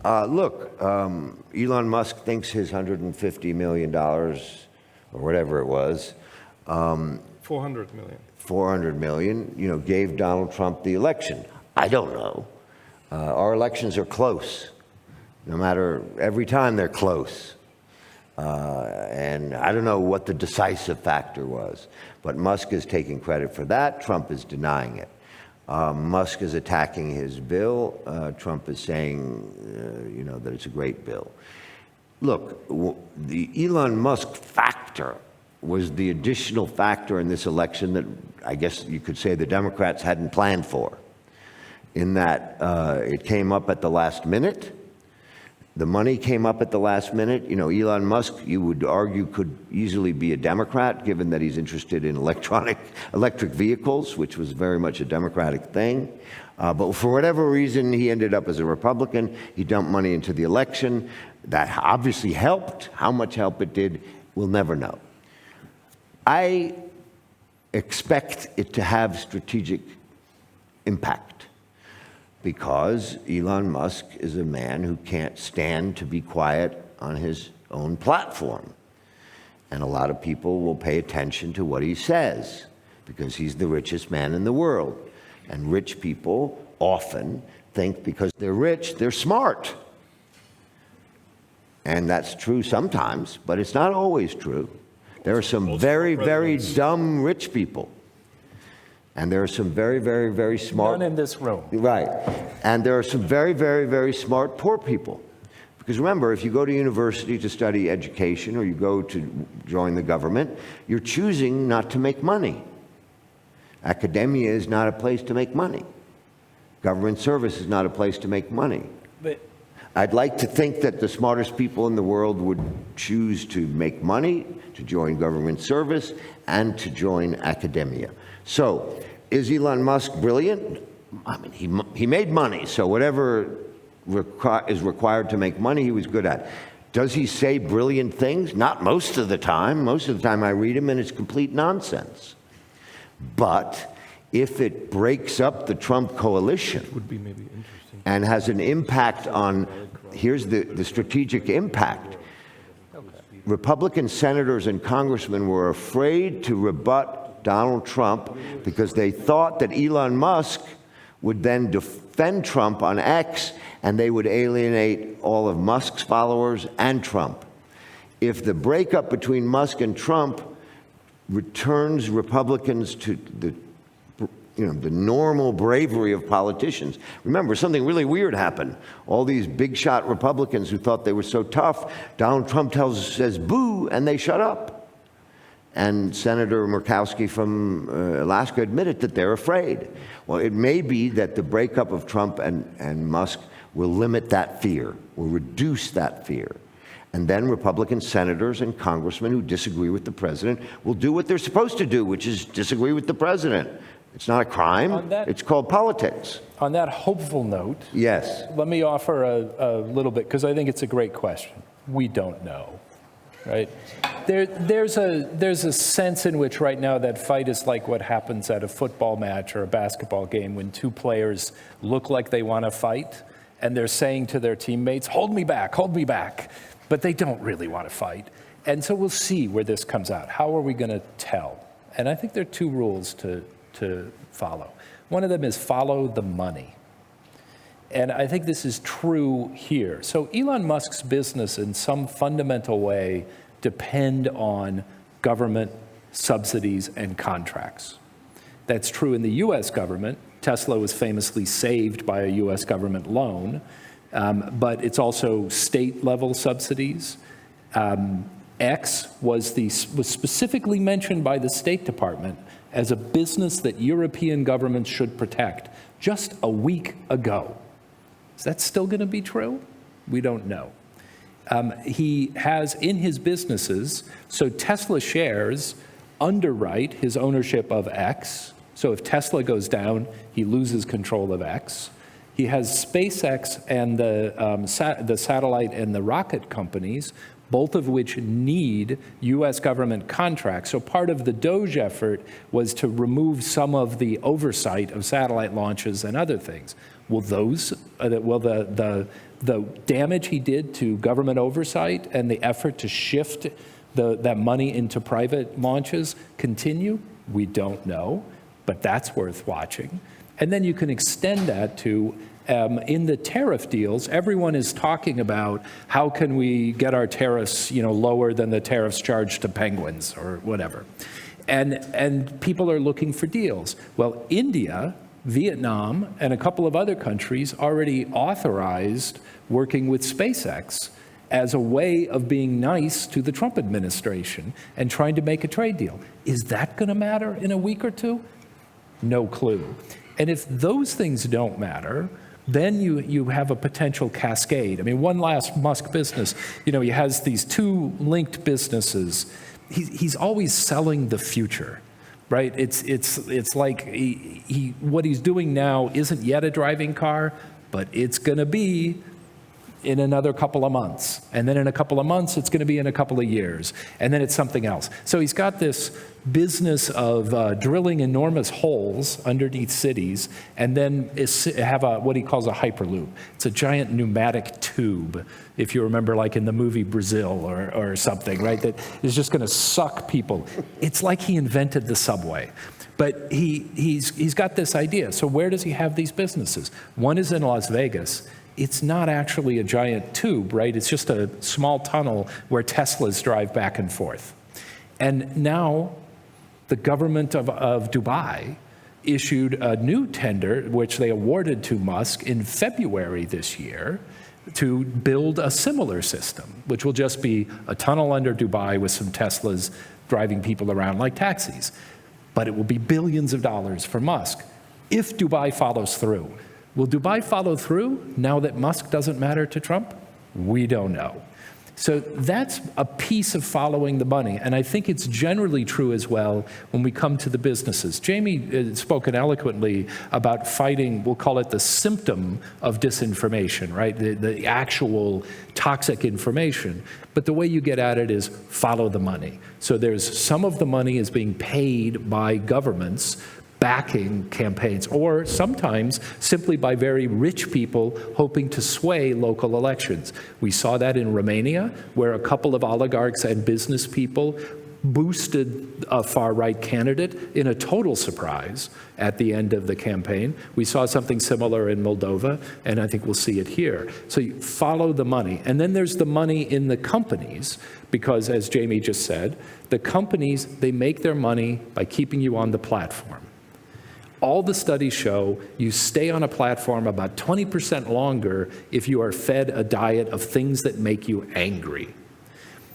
Look, Elon Musk thinks his $150 million, or whatever it was, 400 million. 400 million, gave Donald Trump the election. I don't know. Our elections are close. No matter, every time they're close. And I don't know what the decisive factor was, but Musk is taking credit for that. Trump is denying it. Musk is attacking his bill. Trump is saying, that it's a great bill. Look, the Elon Musk factor was the additional factor in this election that I guess you could say the Democrats hadn't planned for, in that it came up at the last minute. The money came up at the last minute. Elon Musk, you would argue, could easily be a Democrat, given that he's interested in electric vehicles, which was very much a Democratic thing. But for whatever reason, he ended up as a Republican. He dumped money into the election. That obviously helped. How much help it did, we'll never know. I expect it to have strategic impact, because Elon Musk is a man who can't stand to be quiet on his own platform. And a lot of people will pay attention to what he says because he's the richest man in the world. And rich people often think because they're rich, they're smart. And that's true sometimes, but it's not always true. There are some very, very dumb rich people. And there are some very, very, very smart... None in this room. Right. And there are some very, very, very smart poor people. Because remember, if you go to university to study education or you go to join the government, you're choosing not to make money. Academia is not a place to make money. Government service is not a place to make money. But I'd like to think that the smartest people in the world would choose to make money, to join government service, and to join academia. So, is Elon Musk brilliant? I mean, he made money, so whatever is required to make money, he was good at. Does he say brilliant things? Not most of the time. Most of the time I read him and it's complete nonsense. But if it breaks up the Trump coalition and has an impact on, here's the strategic impact. Republican senators and congressmen were afraid to rebut Donald Trump because they thought that Elon Musk would then defend Trump on X and they would alienate all of Musk's followers and Trump. If the breakup between Musk and Trump returns Republicans to the normal bravery of politicians. Remember, something really weird happened. All these big shot Republicans who thought they were so tough, Donald Trump says boo, and they shut up. And Senator Murkowski from Alaska admitted that they're afraid. Well, it may be that the breakup of Trump and Musk will limit that fear, will reduce that fear. And then Republican senators and congressmen who disagree with the president will do what they're supposed to do, which is disagree with the president. It's not a crime. It's called politics. On that hopeful note, yes, let me offer a little bit, because I think it's a great question. We don't know, right? There's a sense in which right now that fight is like what happens at a football match or a basketball game when two players look like they want to fight, and they're saying to their teammates, hold me back, but they don't really want to fight. And so we'll see where this comes out. How are we going to tell? And I think there are two rules to follow. One of them is follow the money. And I think this is true here. So Elon Musk's business in some fundamental way depend on government subsidies and contracts. That's true in the US government. Tesla was famously saved by a US government loan, but it's also state-level subsidies. X was specifically mentioned by the State Department as a business that European governments should protect just a week ago. Is that still going to be true? We don't know. He has in his businesses, so Tesla shares underwrite his ownership of X. So if Tesla goes down, he loses control of X. He has SpaceX and the satellite and the rocket companies, both of which need US government contracts. So part of the DOGE effort was to remove some of the oversight of satellite launches and other things. Will the damage he did to government oversight and the effort to shift that money into private launches continue? We don't know, but that's worth watching. And then you can extend that to in the tariff deals, everyone is talking about how can we get our tariffs, lower than the tariffs charged to penguins or whatever. And people are looking for deals. Well, India, Vietnam, and a couple of other countries already authorized working with SpaceX as a way of being nice to the Trump administration and trying to make a trade deal. Is that going to matter in a week or two? No clue. And if those things don't matter, then you have a potential cascade. I mean, one last Musk business, he has these two linked businesses. He's always selling the future, right? It's like what he's doing now isn't yet a driving car, but it's going to be in another couple of months. And then in a couple of months, it's going to be in a couple of years. And then it's something else. So he's got this business of drilling enormous holes underneath cities and then have what he calls a hyperloop. It's a giant pneumatic tube, if you remember, like in the movie Brazil or something, right, that is just going to suck people. It's like he invented the subway. But he's got this idea. So where does he have these businesses? One is in Las Vegas. It's not actually a giant tube, right? It's just a small tunnel where Teslas drive back and forth. And now the government of Dubai issued a new tender, which they awarded to Musk in February this year, to build a similar system, which will just be a tunnel under Dubai with some Teslas driving people around like taxis. But it will be billions of dollars for Musk if Dubai follows through. Will Dubai follow through now that Musk doesn't matter to Trump? We don't know. So that's a piece of following the money. And I think it's generally true as well when we come to the businesses. Jamie has spoken eloquently about fighting, we'll call it the symptom of disinformation, right? The actual toxic information. But the way you get at it is follow the money. So there's some of the money is being paid by governments backing campaigns, or sometimes simply by very rich people hoping to sway local elections. We saw that in Romania, where a couple of oligarchs and business people boosted a far-right candidate in a total surprise at the end of the campaign. We saw something similar in Moldova, and I think we'll see it here. So you follow the money. And then there's the money in the companies, because as Jamie just said, the companies, they make their money by keeping you on the platform. All the studies show you stay on a platform about 20% longer if you are fed a diet of things that make you angry.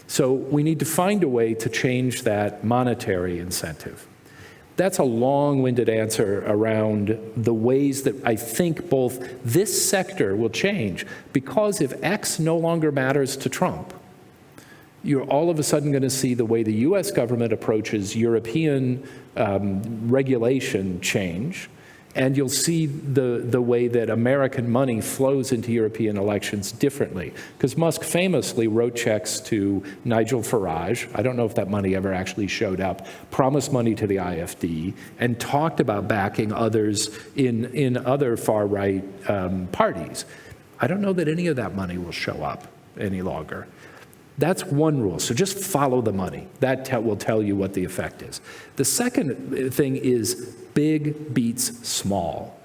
So we need to find a way to change that monetary incentive. That's a long-winded answer around the ways that I think both this sector will change, because if X no longer matters to Trump, you're all of a sudden going to see the way the US government approaches European regulation change, and you'll see the way that American money flows into European elections differently. Because Musk famously wrote checks to Nigel Farage, I don't know if that money ever actually showed up, promised money to the IFD, and talked about backing others in other far-right parties. I don't know that any of that money will show up any longer. That's one rule. So just follow the money. That will tell you what the effect is. The second thing is big beats small.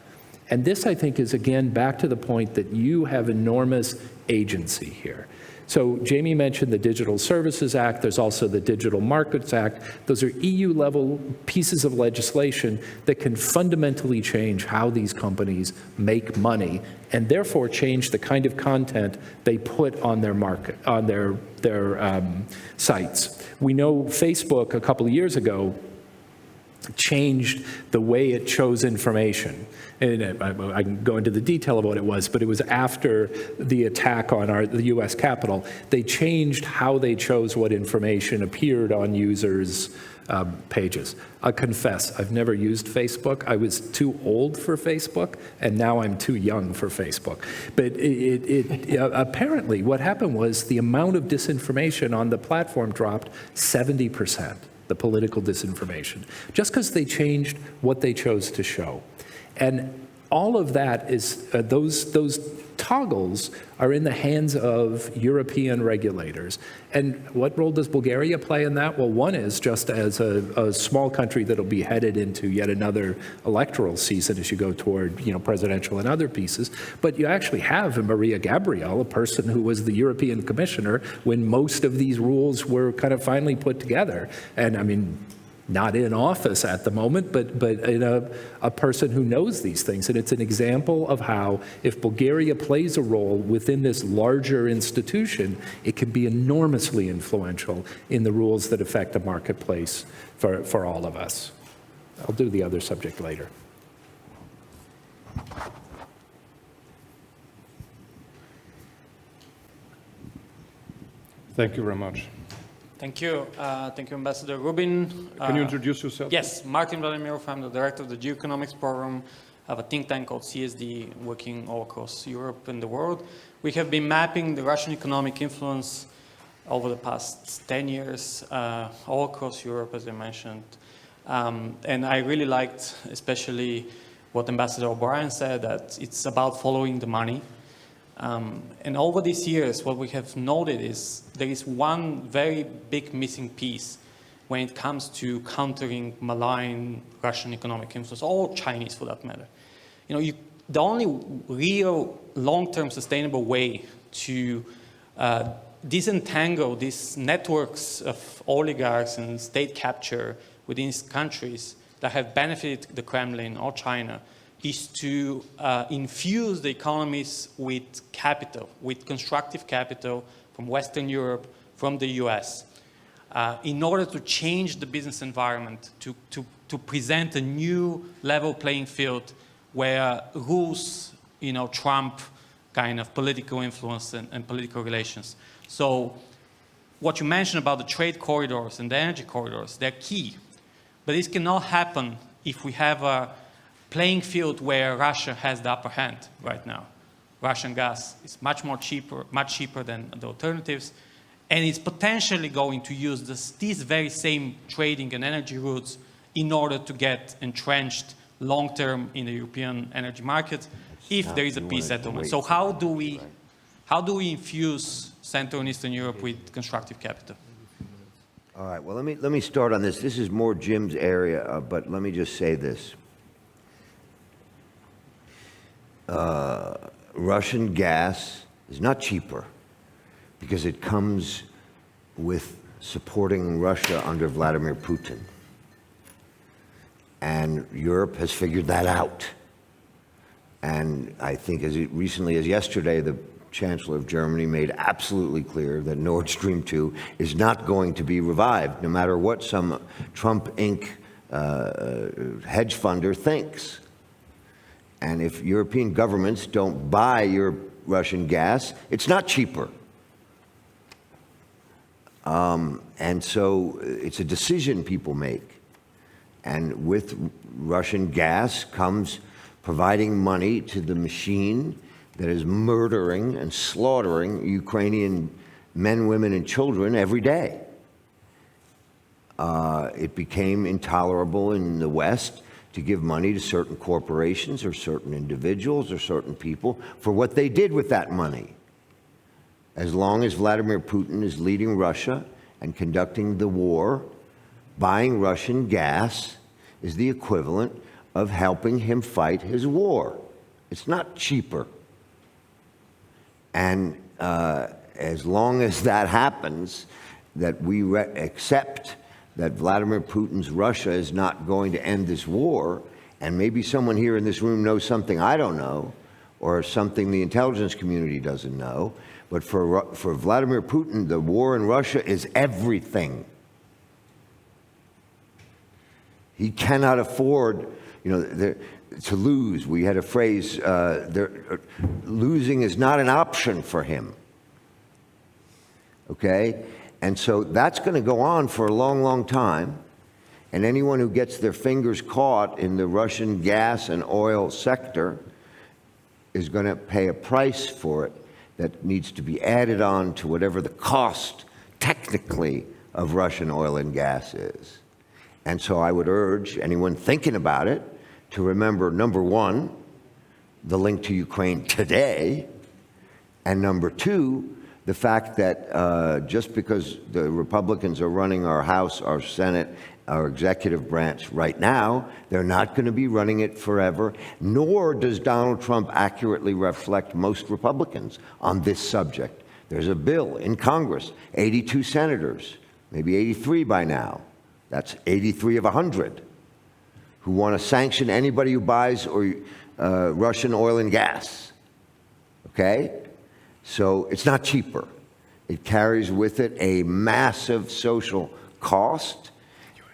And this, I think, is, again, back to the point that you have enormous agency here. So Jamie mentioned the Digital Services Act. There's also the Digital Markets Act. Those are EU-level pieces of legislation that can fundamentally change how these companies make money, and therefore change the kind of content they put on their market, on their sites. We know Facebook a couple of years ago changed the way it chose information. And I can go into the detail of what it was, but it was after the attack on the US Capitol. They changed how they chose what information appeared on users' pages. I'll confess, I've never used Facebook. I was too old for Facebook, and now I'm too young for Facebook. But apparently what happened was the amount of disinformation on the platform dropped 70%. The political disinformation, just because they changed what they chose to show. And all of that is, those toggles are in the hands of European regulators. And what role does Bulgaria play in that? Well, one is just as a small country that'll be headed into yet another electoral season as you go toward, presidential and other pieces. But you actually have Maria Gabriel, a person who was the European commissioner when most of these rules were kind of finally put together. And I mean, not in office at the moment, but in a person who knows these things. And it's an example of how, if Bulgaria plays a role within this larger institution, it can be enormously influential in the rules that affect the marketplace for all of us. I'll do the other subject later. Thank you very much. Thank you. Thank you, Ambassador Rubin. Can you introduce yourself? Yes, Martin Vladimir. I'm the director of the Geoeconomics Program have a think tank called CSD working all across Europe and the world. We have been mapping the Russian economic influence over the past 10 years, all across Europe, as I mentioned. And I really liked, especially what Ambassador O'Brien said, that it's about following the money. And over these years, what we have noted is there is one very big missing piece when it comes to countering malign Russian economic influence, or Chinese for that matter. The only real long-term sustainable way to disentangle these networks of oligarchs and state capture within these countries that have benefited the Kremlin or China is to infuse the economies with capital, with constructive capital from Western Europe, from the US, in order to change the business environment, to present a new level playing field where rules, trump kind of political influence and political relations. So what you mentioned about the trade corridors and the energy corridors, they're key. But this cannot happen if we have a playing field where Russia has the upper hand right now. Russian gas is much cheaper than the alternatives, and it's potentially going to use these very same trading and energy routes in order to get entrenched long-term in the European energy market if there is a peace settlement. So how do we infuse Central and Eastern Europe with constructive capital? All right, well, let me start on this. This is more Jim's area, but let me just say this. Russian gas is not cheaper because it comes with supporting Russia under Vladimir Putin. And Europe has figured that out. And I think as recently as yesterday, the Chancellor of Germany made absolutely clear that Nord Stream 2 is not going to be revived, no matter what some Trump Inc. Hedge funder thinks. And if European governments don't buy your Russian gas, it's not cheaper. And so it's a decision people make. And with Russian gas comes providing money to the machine that is murdering and slaughtering Ukrainian men, women, and children every day. It became intolerable in the West to give money to certain corporations or certain individuals or certain people for what they did with that money. As long as Vladimir Putin is leading Russia and conducting the war, buying Russian gas is the equivalent of helping him fight his war. It's not cheaper. And as long as that happens, that we accept that Vladimir Putin's Russia is not going to end this war, and maybe someone here in this room knows something I don't know, or something the intelligence community doesn't know, but for Vladimir Putin, the war in Russia is everything. He cannot afford, to lose. We had a phrase, losing is not an option for him. Okay? And so that's going to go on for a long, long time. And anyone who gets their fingers caught in the Russian gas and oil sector is going to pay a price for it that needs to be added on to whatever the cost, technically, of Russian oil and gas is. And so I would urge anyone thinking about it to remember, number one, the link to Ukraine today, and number two, the fact that just because the Republicans are running our House, our Senate, our executive branch right now, they're not going to be running it forever, nor does Donald Trump accurately reflect most Republicans on this subject. There's a bill in Congress, 82 senators, maybe 83 by now. That's 83 of 100 who want to sanction anybody who buys Russian oil and gas. Okay? So it's not cheaper. It carries with it a massive social cost,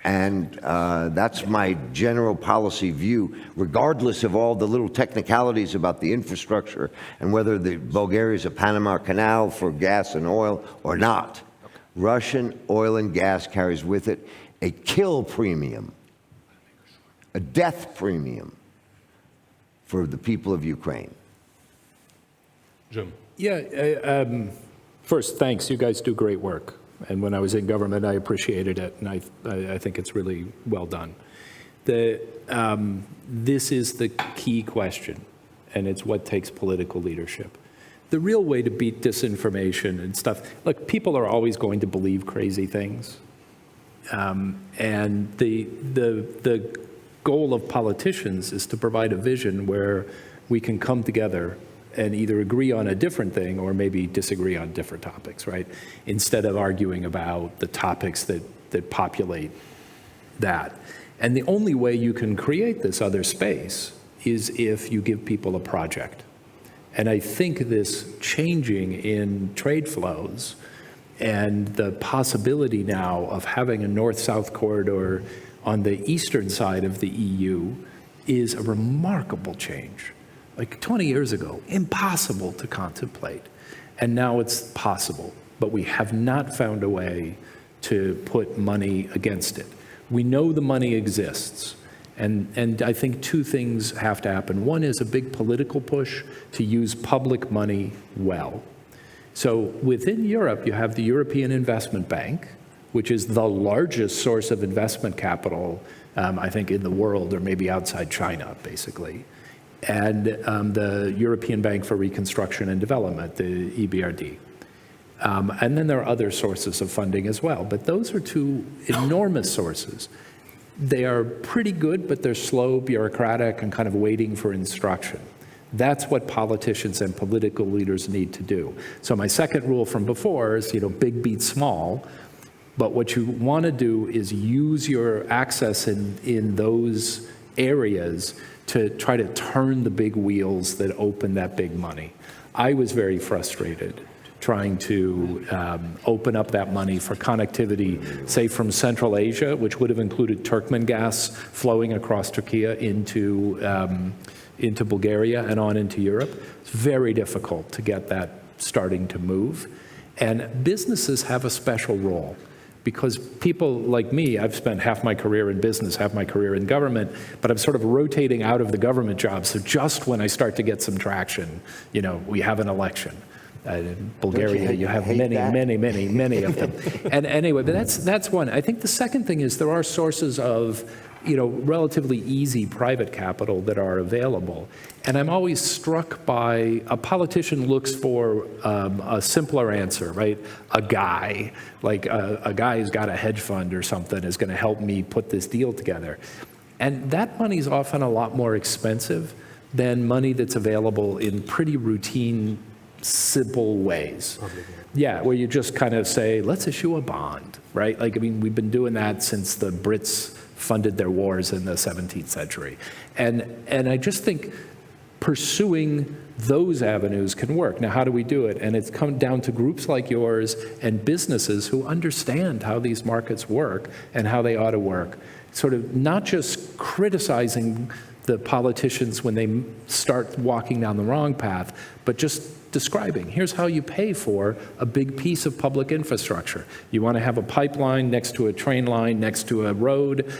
and that's my general policy view, regardless of all the little technicalities about the infrastructure and whether the Bulgaria is a Panama Canal for gas and oil or not. Russian oil and gas carries with it a kill premium, a death premium. for the people of Ukraine? Jim. Yeah, first, thanks. You guys do great work. And when I was in government, I appreciated it, and I think it's really well done. This is the key question, and it's what takes political leadership. The real way to beat disinformation and stuff, look, people are always going to believe crazy things. And the goal of politicians is to provide a vision where we can come together and either agree on a different thing or maybe disagree on different topics, right? Instead of arguing about the topics that populate that. And the only way you can create this other space is if you give people a project. And I think this changing in trade flows and the possibility now of having a north-south corridor on the eastern side of the EU is a remarkable change. Like 20 years ago, impossible to contemplate. And now it's possible, but we have not found a way to put money against it. We know the money exists. And I think two things have to happen. One is a big political push to use public money well. So within Europe, you have the European Investment Bank, which is the largest source of investment capital, I think, in the world, or maybe outside China, basically. And the European Bank for Reconstruction and Development, the EBRD. And then there are other sources of funding as well. But those are two enormous sources. They are pretty good, but they're slow, bureaucratic, and kind of waiting for instruction. That's what politicians and political leaders need to do. So my second rule from before is, big beats small. But what you want to do is use your access in those areas to try to turn the big wheels that open that big money. I was very frustrated trying to open up that money for connectivity, say from Central Asia, which would have included Turkmen gas flowing across Turkey into Bulgaria and on into Europe. It's very difficult to get that starting to move. And businesses have a special role. Because people like me, I've spent half my career in business, half my career in government, but I'm sort of rotating out of the government job. So just when I start to get some traction, we have an election. In Bulgaria, you have many of them. And anyway, but that's one. I think the second thing is there are sources of relatively easy private capital that are available. And I'm always struck by a politician looks for a simpler answer, right? A guy, like a guy who's got a hedge fund or something is going to help me put this deal together. And that money is often a lot more expensive than money that's available in pretty routine, simple ways. Yeah, where you just kind of say, let's issue a bond, right? We've been doing that since the Brits funded their wars in the 17th century. And I just think pursuing those avenues can work. Now, how do we do it? And it's come down to groups like yours and businesses who understand how these markets work and how they ought to work. Sort of not just criticizing the politicians when they start walking down the wrong path, but just describing, here's how you pay for a big piece of public infrastructure. You want to have a pipeline next to a train line, next to a road.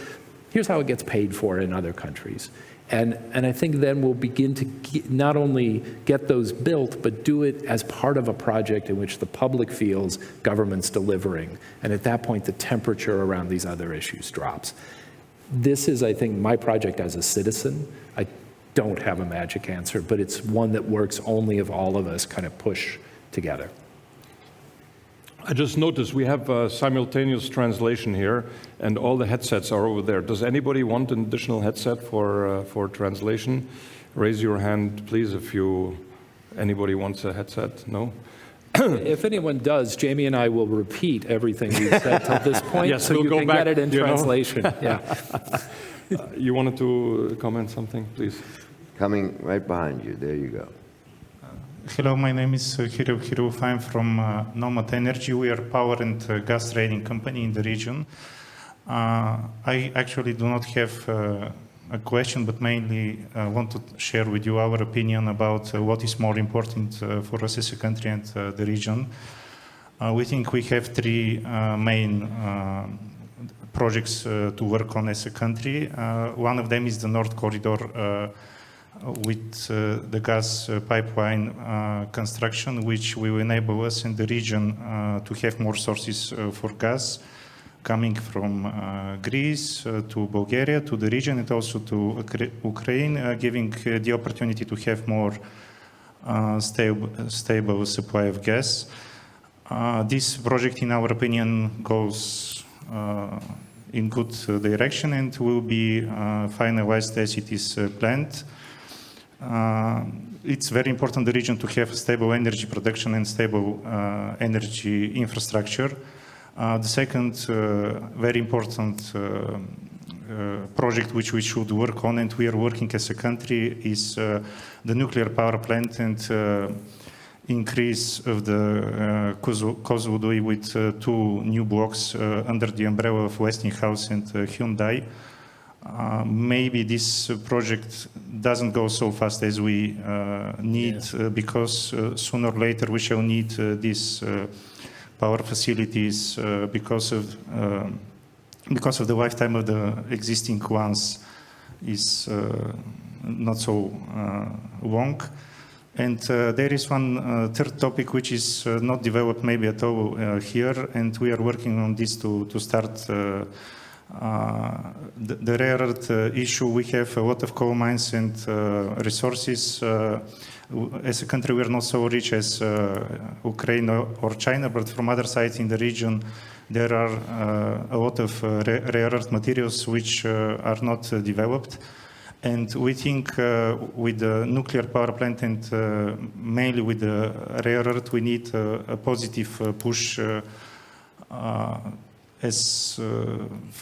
Here's how it gets paid for in other countries. And I think then we'll begin to not only get those built, but do it as part of a project in which the public feels government's delivering. And at that point, the temperature around these other issues drops. This is, I think, my project as a citizen. I don't have a magic answer, but it's one that works only if all of us kind of push together. I just noticed we have simultaneous translation here, and all the headsets are over there. Does anybody want an additional headset for translation? Raise your hand, please, if anybody wants a headset. No? If anyone does, Jamie and I will repeat everything we've said till this point, yes, so we'll you go can back, get it in translation. Yeah. You wanted to comment something, please? Coming right behind you. There you go. Hello, my name is Hiruf. I'm from Nomad Energy. We are a power and gas trading company in the region. I actually do not have a question, but mainly want to share with you our opinion about what is more important for us as a country and the region. We think we have three main projects to work on as a country. One of them is the North Corridor with the gas pipeline construction, which will enable us in the region to have more sources for gas coming from Greece to Bulgaria, to the region, and also to Ukraine, giving the opportunity to have more stable supply of gas. This project, in our opinion, goes in good direction and will be finalized as it is planned. It's very important the region to have stable energy production and stable energy infrastructure. The second very important project which we should work on, and we are working as a country, is the nuclear power plant and increase of the Kozloduy with 2 new blocks under the umbrella of Westinghouse and Hyundai. Maybe this project doesn't go so fast as we need, because sooner or later we shall need these power facilities because of the lifetime of the existing ones is not so long. And there is one third topic which is not developed maybe at all here, and we are working on this to start the rare earth issue. We have a lot of coal mines and resources. As a country, we are not so rich as Ukraine or China, but from other sides in the region, there are a lot of rare earth materials which are not developed. And we think with the nuclear power plant and mainly with the rare earth, we need a positive push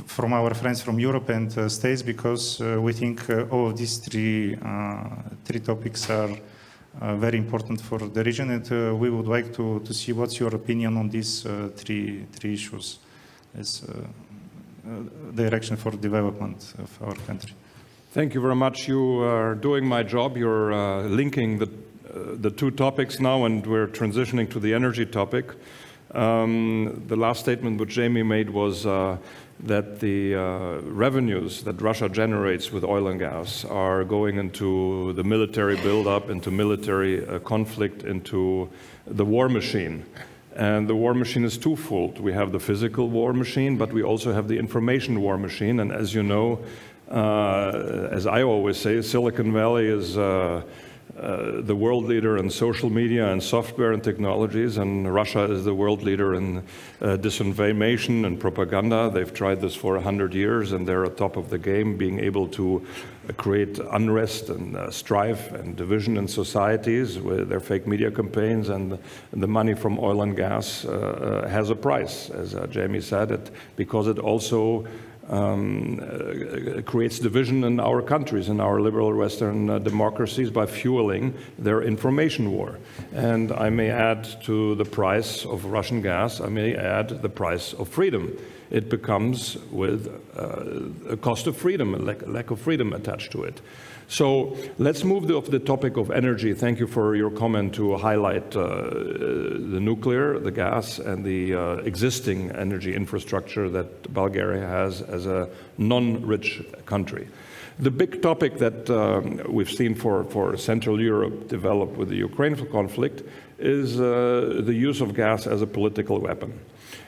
from our friends from Europe and States, because we think all of these three topics are very important for the region, and we would like to see what's your opinion on these three issues as direction for development of our country. Thank you very much. You are doing my job. You're linking the 2 topics now, and we're transitioning to the energy topic. The last statement which Jamie made was that the revenues that Russia generates with oil and gas are going into the military buildup, into military conflict, into the war machine. And the war machine is twofold. We have the physical war machine, but we also have the information war machine. And as you know, as I always say, Silicon Valley is the world leader in social media and software and technologies, and Russia is the world leader in disinformation and propaganda. They've tried this for 100 years, and they're at top of the game, being able to create unrest and strife and division in societies with their fake media campaigns. And the money from oil and gas has a price, as Jamie said, because it also creates division in our countries, in our liberal Western democracies, by fueling their information war. And I may add to the price of Russian gas, I may add the price of freedom. It becomes with a cost of freedom, a lack of freedom attached to it. So let's move to the topic of energy. Thank you for your comment to highlight the nuclear, the gas, and the existing energy infrastructure that Bulgaria has as a non-rich country. The big topic that we've seen for Central Europe develop with the Ukraine conflict is the use of gas as a political weapon.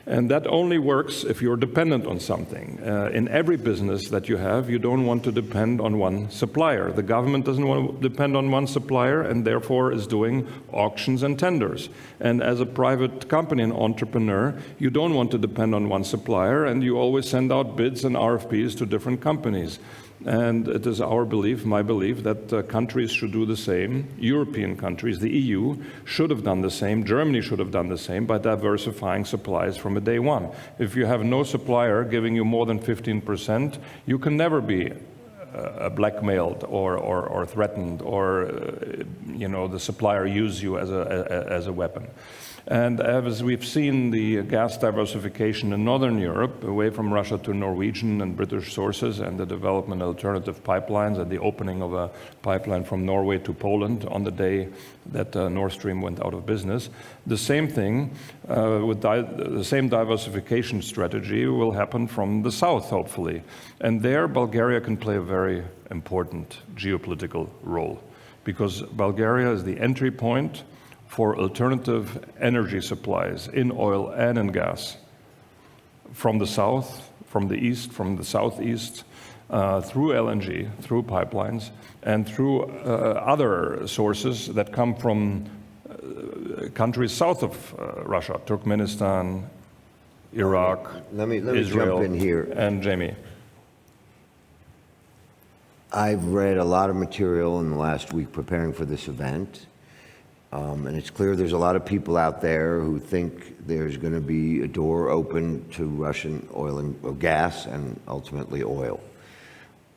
And that only works if you're dependent on something. In every business that you have, you don't want to depend on one supplier. The government doesn't want to depend on one supplier, and therefore is doing auctions and tenders. And as a private company and entrepreneur, you don't want to depend on one supplier, and you always send out bids and RFPs to different companies. And it is our belief, my belief, that countries should do the same. European countries, the EU, should have done the same. Germany should have done the same by diversifying supplies from day one. If you have no supplier giving you more than 15%, you can never be blackmailed or threatened, or the supplier use you as a weapon. And as we've seen the gas diversification in Northern Europe, away from Russia to Norwegian and British sources, and the development of alternative pipelines, and the opening of a pipeline from Norway to Poland on the day that Nord Stream went out of business, the same thing with the same diversification strategy will happen from the south, hopefully. And there, Bulgaria can play a very important geopolitical role, because Bulgaria is the entry point for alternative energy supplies in oil and in gas from the south, from the east, from the southeast, through LNG, through pipelines, and through other sources that come from countries south of Russia, Turkmenistan, Iraq, Let me Israel, jump in here. and Jamie. I've read a lot of material in the last week preparing for this event. And it's clear there's a lot of people out there who think there's going to be a door open to Russian oil and gas and ultimately oil.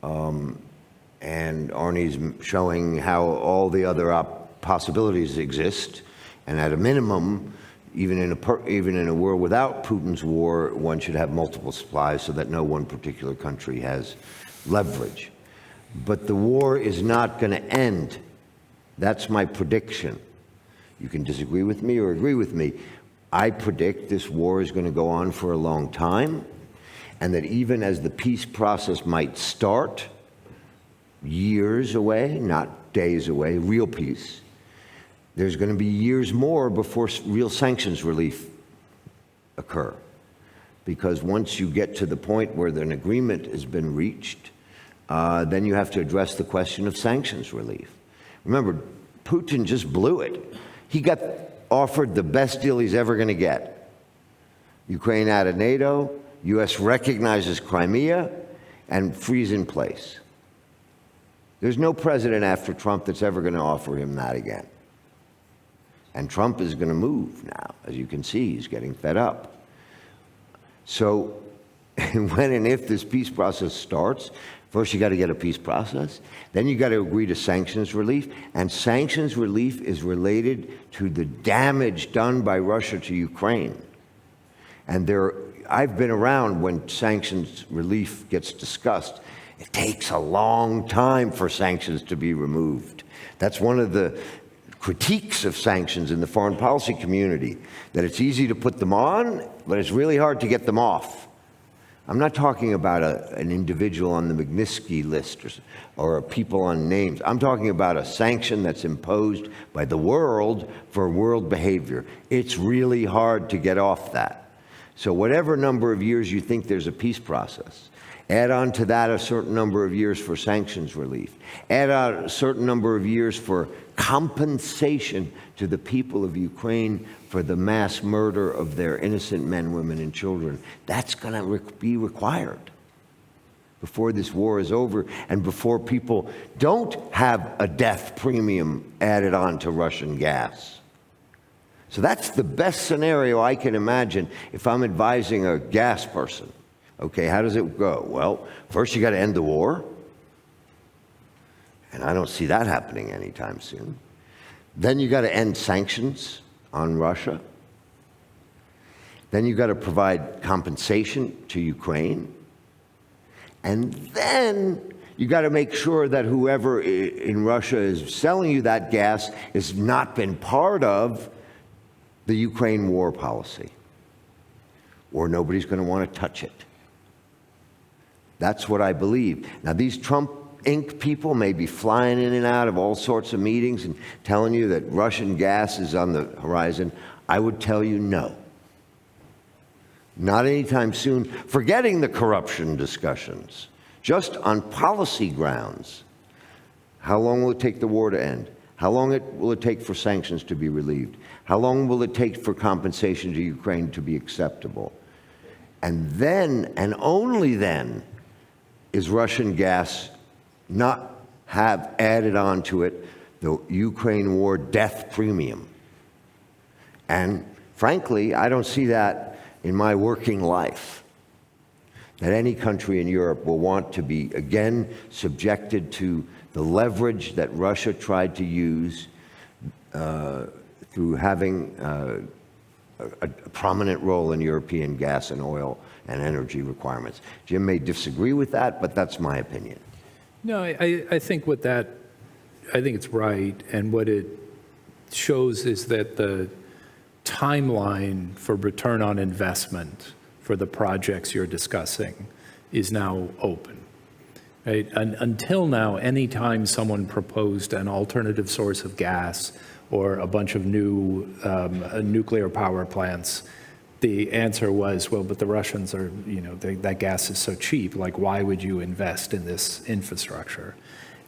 And Arnie's showing how all the other possibilities exist. And at a minimum, even in a world without Putin's war, one should have multiple supplies so that no one particular country has leverage. But the war is not going to end. That's my prediction. You can disagree with me or agree with me. I predict this war is going to go on for a long time, and that even as the peace process might start, years away, not days away, real peace, there's going to be years more before real sanctions relief occur. Because once you get to the point where an agreement has been reached, then you have to address the question of sanctions relief. Remember, Putin just blew it. He got offered the best deal he's ever going to get. Ukraine out of NATO, U.S. recognizes Crimea, and freeze in place. There's no president after Trump that's ever going to offer him that again. And Trump is going to move now. As you can see, he's getting fed up. So when and if this peace process starts, first you got to get a peace process, then you got to agree to sanctions relief, and sanctions relief is related to the damage done by Russia to Ukraine. And I've been around when sanctions relief gets discussed. It takes a long time for sanctions to be removed. That's one of the critiques of sanctions in the foreign policy community, that it's easy to put them on, but it's really hard to get them off. I'm not talking about an individual on the Magnitsky list or people on names. I'm talking about a sanction that's imposed by the world for world behavior. It's really hard to get off that. So whatever number of years you think there's a peace process, add on to that a certain number of years for sanctions relief, add on a certain number of years for compensation to the people of Ukraine for the mass murder of their innocent men, women, and children. That's going to be required before this war is over and before people don't have a death premium added on to Russian gas. So that's the best scenario I can imagine if I'm advising a gas person. Okay, how does it go? Well, first you got to end the war. And I don't see that happening anytime soon. Then you got to end sanctions on Russia. Then you got to provide compensation to Ukraine. And then you got to make sure that whoever in Russia is selling you that gas has not been part of the Ukraine war policy, or nobody's going to want to touch it. That's what I believe. Now, these Trump Inc. people may be flying in and out of all sorts of meetings and telling you that Russian gas is on the horizon. I would tell you no. Not anytime soon. Forgetting the corruption discussions, just on policy grounds. How long will it take the war to end? How long will it take for sanctions to be relieved? How long will it take for compensation to Ukraine to be acceptable? And then, and only then, is Russian gas not have added on to it the Ukraine war death premium. And frankly, I don't see that in my working life, that any country in Europe will want to be again subjected to the leverage that Russia tried to use through having a prominent role in European gas and oil and energy requirements. Jim may disagree with that, but that's my opinion. No, I think I think it's right, and what it shows is that the timeline for return on investment for the projects you're discussing is now open. Right? Until now, anytime someone proposed an alternative source of gas or a bunch of new nuclear power plants, the answer was, well, but the Russians are, that gas is so cheap, like why would you invest in this infrastructure?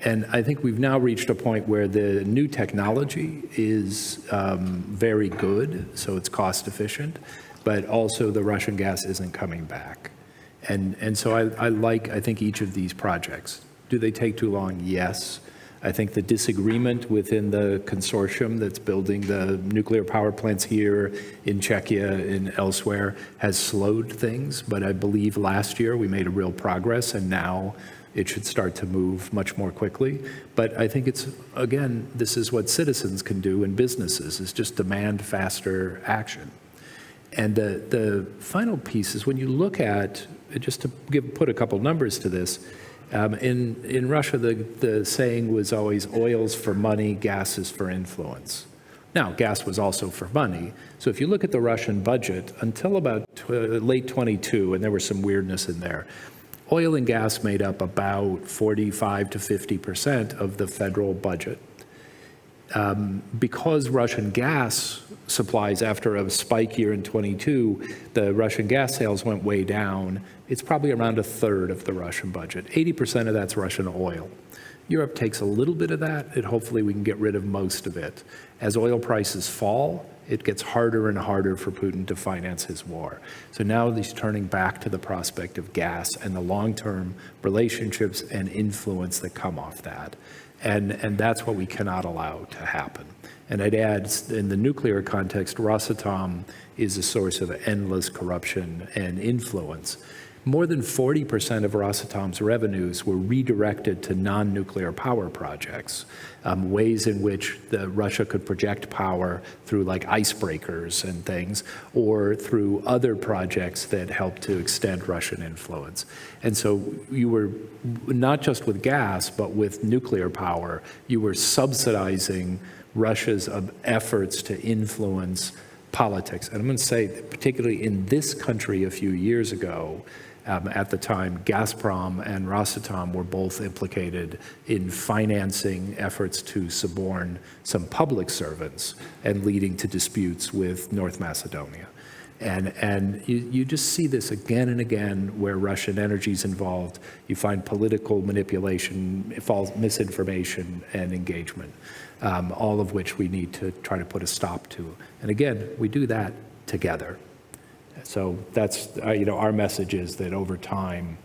And I think we've now reached a point where the new technology is very good, so it's cost efficient, but also the Russian gas isn't coming back. And so I think each of these projects. Do they take too long? Yes. I think the disagreement within the consortium that's building the nuclear power plants here in Czechia and elsewhere has slowed things, but I believe last year we made a real progress, and now it should start to move much more quickly. But I think it's, again, this is what citizens can do in businesses, is just demand faster action. And the final piece is when you look at, just to put a couple numbers to this, in Russia, the saying was always oil's for money, gas is for influence. Now, gas was also for money. So if you look at the Russian budget, until about late 22, and there was some weirdness in there, oil and gas made up about 45 to 50% of the federal budget. Because Russian gas supplies, after a spike year in 22, the Russian gas sales went way down. It's probably around a third of the Russian budget. 80% of that's Russian oil. Europe takes a little bit of that, and hopefully we can get rid of most of it. As oil prices fall, it gets harder and harder for Putin to finance his war. So now he's turning back to the prospect of gas and the long-term relationships and influence that come off that. And that's what we cannot allow to happen. And I'd add, in the nuclear context, Rosatom is a source of endless corruption and influence. More than 40% of Rosatom's revenues were redirected to non-nuclear power projects, ways in which Russia could project power through like icebreakers and things, or through other projects that helped to extend Russian influence. And so you were, not just with gas, but with nuclear power, you were subsidizing Russia's efforts to influence politics. And I'm going to say, particularly in this country a few years ago, at the time, Gazprom and Rosatom were both implicated in financing efforts to suborn some public servants and leading to disputes with North Macedonia. And you just see this again and again where Russian energy is involved. You find political manipulation, false misinformation, and engagement, all of which we need to try to put a stop to. And again, we do that together. So that's, our message is that over time,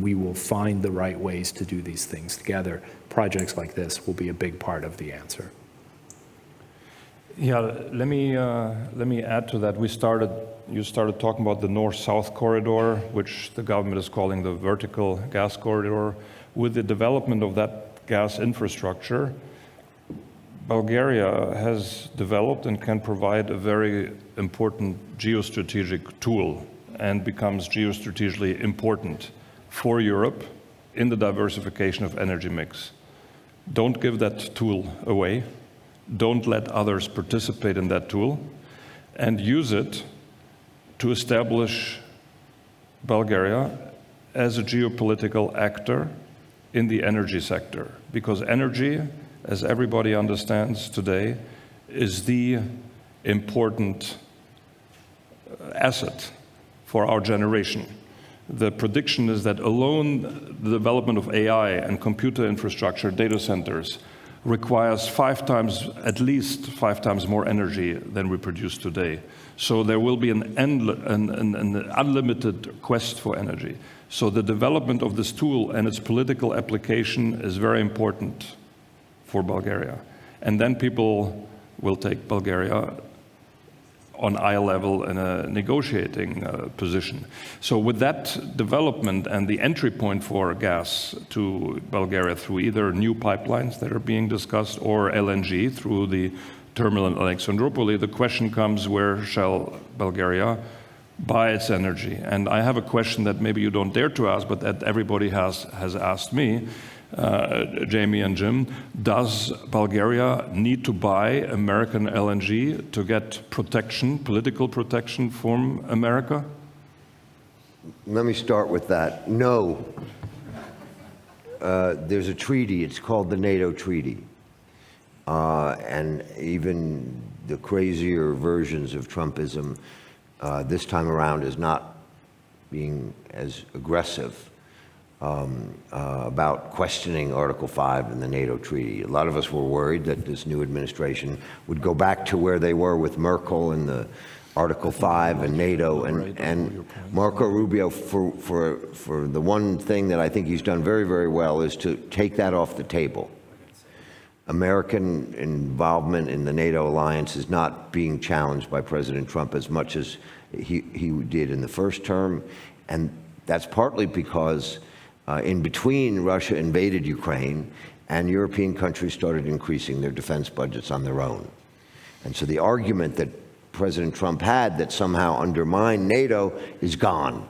we will find the right ways to do these things together. Projects like this will be a big part of the answer. Yeah, let me add to that. You started talking about the north-south corridor, which the government is calling the vertical gas corridor. With the development of that gas infrastructure, Bulgaria has developed and can provide a very important geostrategic tool and becomes geostrategically important for Europe in the diversification of energy mix. Don't give that tool away. Don't let others participate in that tool, and use it to establish Bulgaria as a geopolitical actor in the energy sector, because energy, as everybody understands today, is the important asset for our generation. The prediction is that alone the development of AI and computer infrastructure, data centers, requires at least five times more energy than we produce today. So there will be an unlimited quest for energy. So the development of this tool and its political application is very important for Bulgaria. And then people will take Bulgaria on eye level in a negotiating position. So with that development and the entry point for gas to Bulgaria through either new pipelines that are being discussed or LNG through the terminal in Alexandroupoli, the question comes, where shall Bulgaria buy its energy? And I have a question that maybe you don't dare to ask, but that everybody has asked me, Jamie and Jim. Does Bulgaria need to buy American LNG to get protection, political protection from America? Let me start with that. No. There's a treaty, it's called the NATO treaty. And even the crazier versions of Trumpism this time around is not being as aggressive about questioning Article 5 in the NATO treaty. A lot of us were worried that this new administration would go back to where they were with Merkel and the Article 5 and NATO, and Marco Rubio, for the one thing that I think he's done very, very well is to take that off the table. American involvement in the NATO alliance is not being challenged by President Trump as much as he did in the first term, and that's partly because in between Russia invaded Ukraine and European countries started increasing their defense budgets on their own. And so the argument that President Trump had that somehow undermined NATO is gone,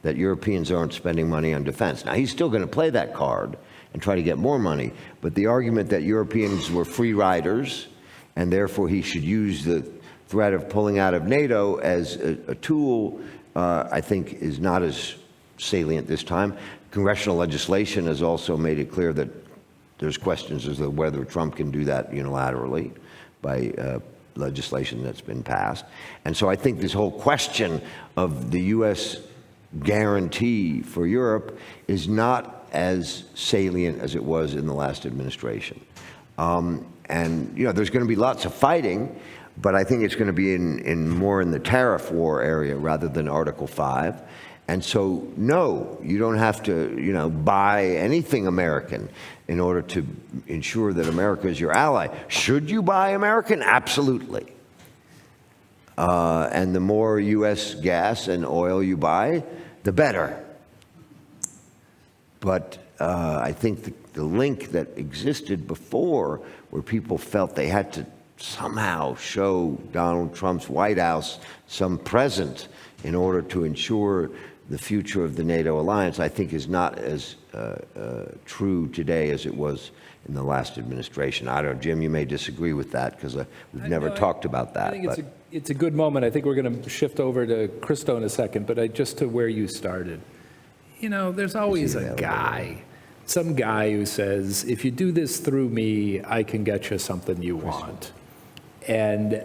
that Europeans aren't spending money on defense. Now, he's still going to play that card and try to get more money, but the argument that Europeans were free riders and therefore he should use the threat of pulling out of NATO as a tool, I think is not as salient this time. Congressional legislation has also made it clear that there's questions as to whether Trump can do that unilaterally by legislation that's been passed. And so I think this whole question of the U.S. guarantee for Europe is not as salient as it was in the last administration. And, you know, there's going to be lots of fighting, but I think it's going to be more in the tariff war area rather than Article 5. And so, no, you don't have to, you know, buy anything American in order to ensure that America is your ally. Should you buy American? Absolutely. And the more U.S. gas and oil you buy, the better. But I think the link that existed before, where people felt they had to somehow show Donald Trump's White House some present in order to ensure the future of the NATO alliance, I think is not as true today as it was in the last administration. I don't know, Jim, you may disagree with that because we've never talked about that. I think it's a good moment. I think we're going to shift over to Christo in a second, but just to where you started. You know, there's always a guy, some guy who says, if you do this through me, I can get you something you want. And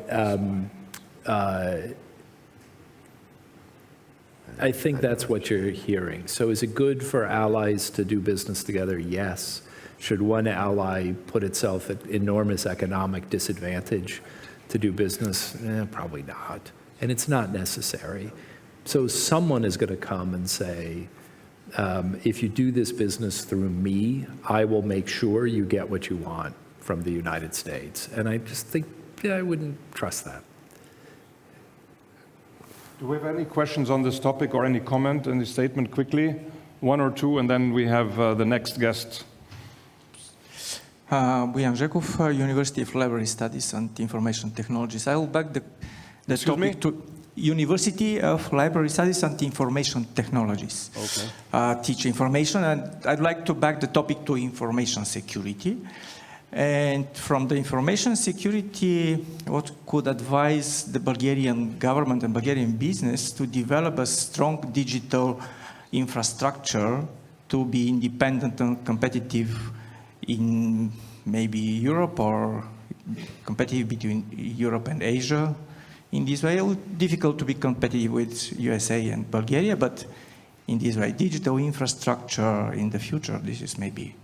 I think that's what you're hearing. So is it good for allies to do business together? Yes. Should one ally put itself at enormous economic disadvantage to do business? Probably not. And it's not necessary. So someone is going to come and say, if you do this business through me, I will make sure you get what you want from the United States. And I just think, I wouldn't trust that. Do we have any questions on this topic or any comment, any statement quickly? One or two, and then we have the next guest. Bujan Žekov, University of Library Studies and Information Technologies. I will back the topic to University of Library Studies and Information Technologies. Okay. Teach information, and I'd like to back the topic to information security. And from the information security, what could advise the Bulgarian government and Bulgarian business to develop a strong digital infrastructure to be independent and competitive in maybe Europe or competitive between Europe and Asia? In this way, it's difficult to be competitive with USA and Bulgaria, but in this way, digital infrastructure in the future, this is maybe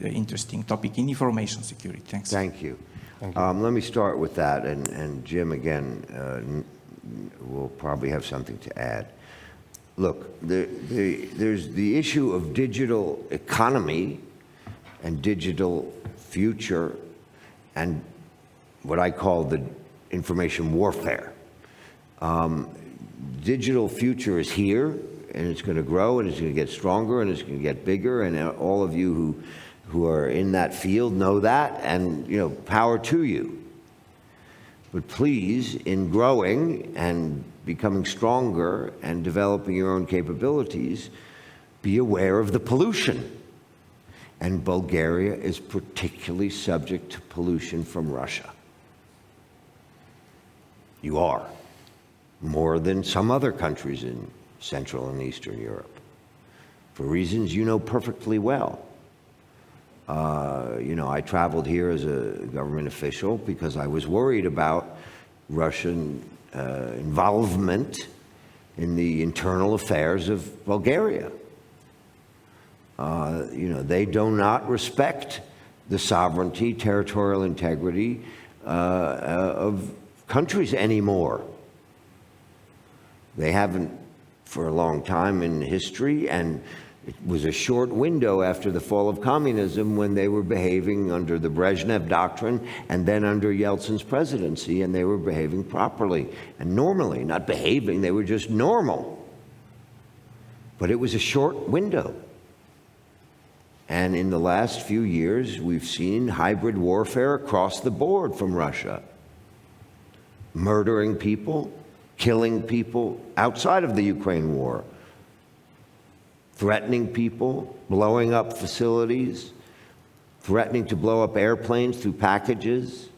the interesting topic in information security. Thanks. Thank you. Let me start with that, and Jim, again, will probably have something to add. Look, there's the issue of digital economy and digital future and what I call the information warfare. Digital future is here, and it's going to grow, and it's going to get stronger, and it's going to get bigger, and all of you who are in that field know that, and, you know, power to you. But please, in growing and becoming stronger and developing your own capabilities, be aware of the pollution. And Bulgaria is particularly subject to pollution from Russia. You are, more than some other countries in Central and Eastern Europe, for reasons you know perfectly well. I traveled here as a government official because I was worried about Russian involvement in the internal affairs of Bulgaria. They do not respect the sovereignty, territorial integrity of countries anymore. They haven't for a long time in history, and it was a short window after the fall of communism when they were behaving under the Brezhnev doctrine and then under Yeltsin's presidency, and they were behaving properly and normally, not behaving, they were just normal. But it was a short window. And in the last few years, we've seen hybrid warfare across the board from Russia. Murdering people, killing people outside of the Ukraine war, threatening people, blowing up facilities, threatening to blow up airplanes through packages.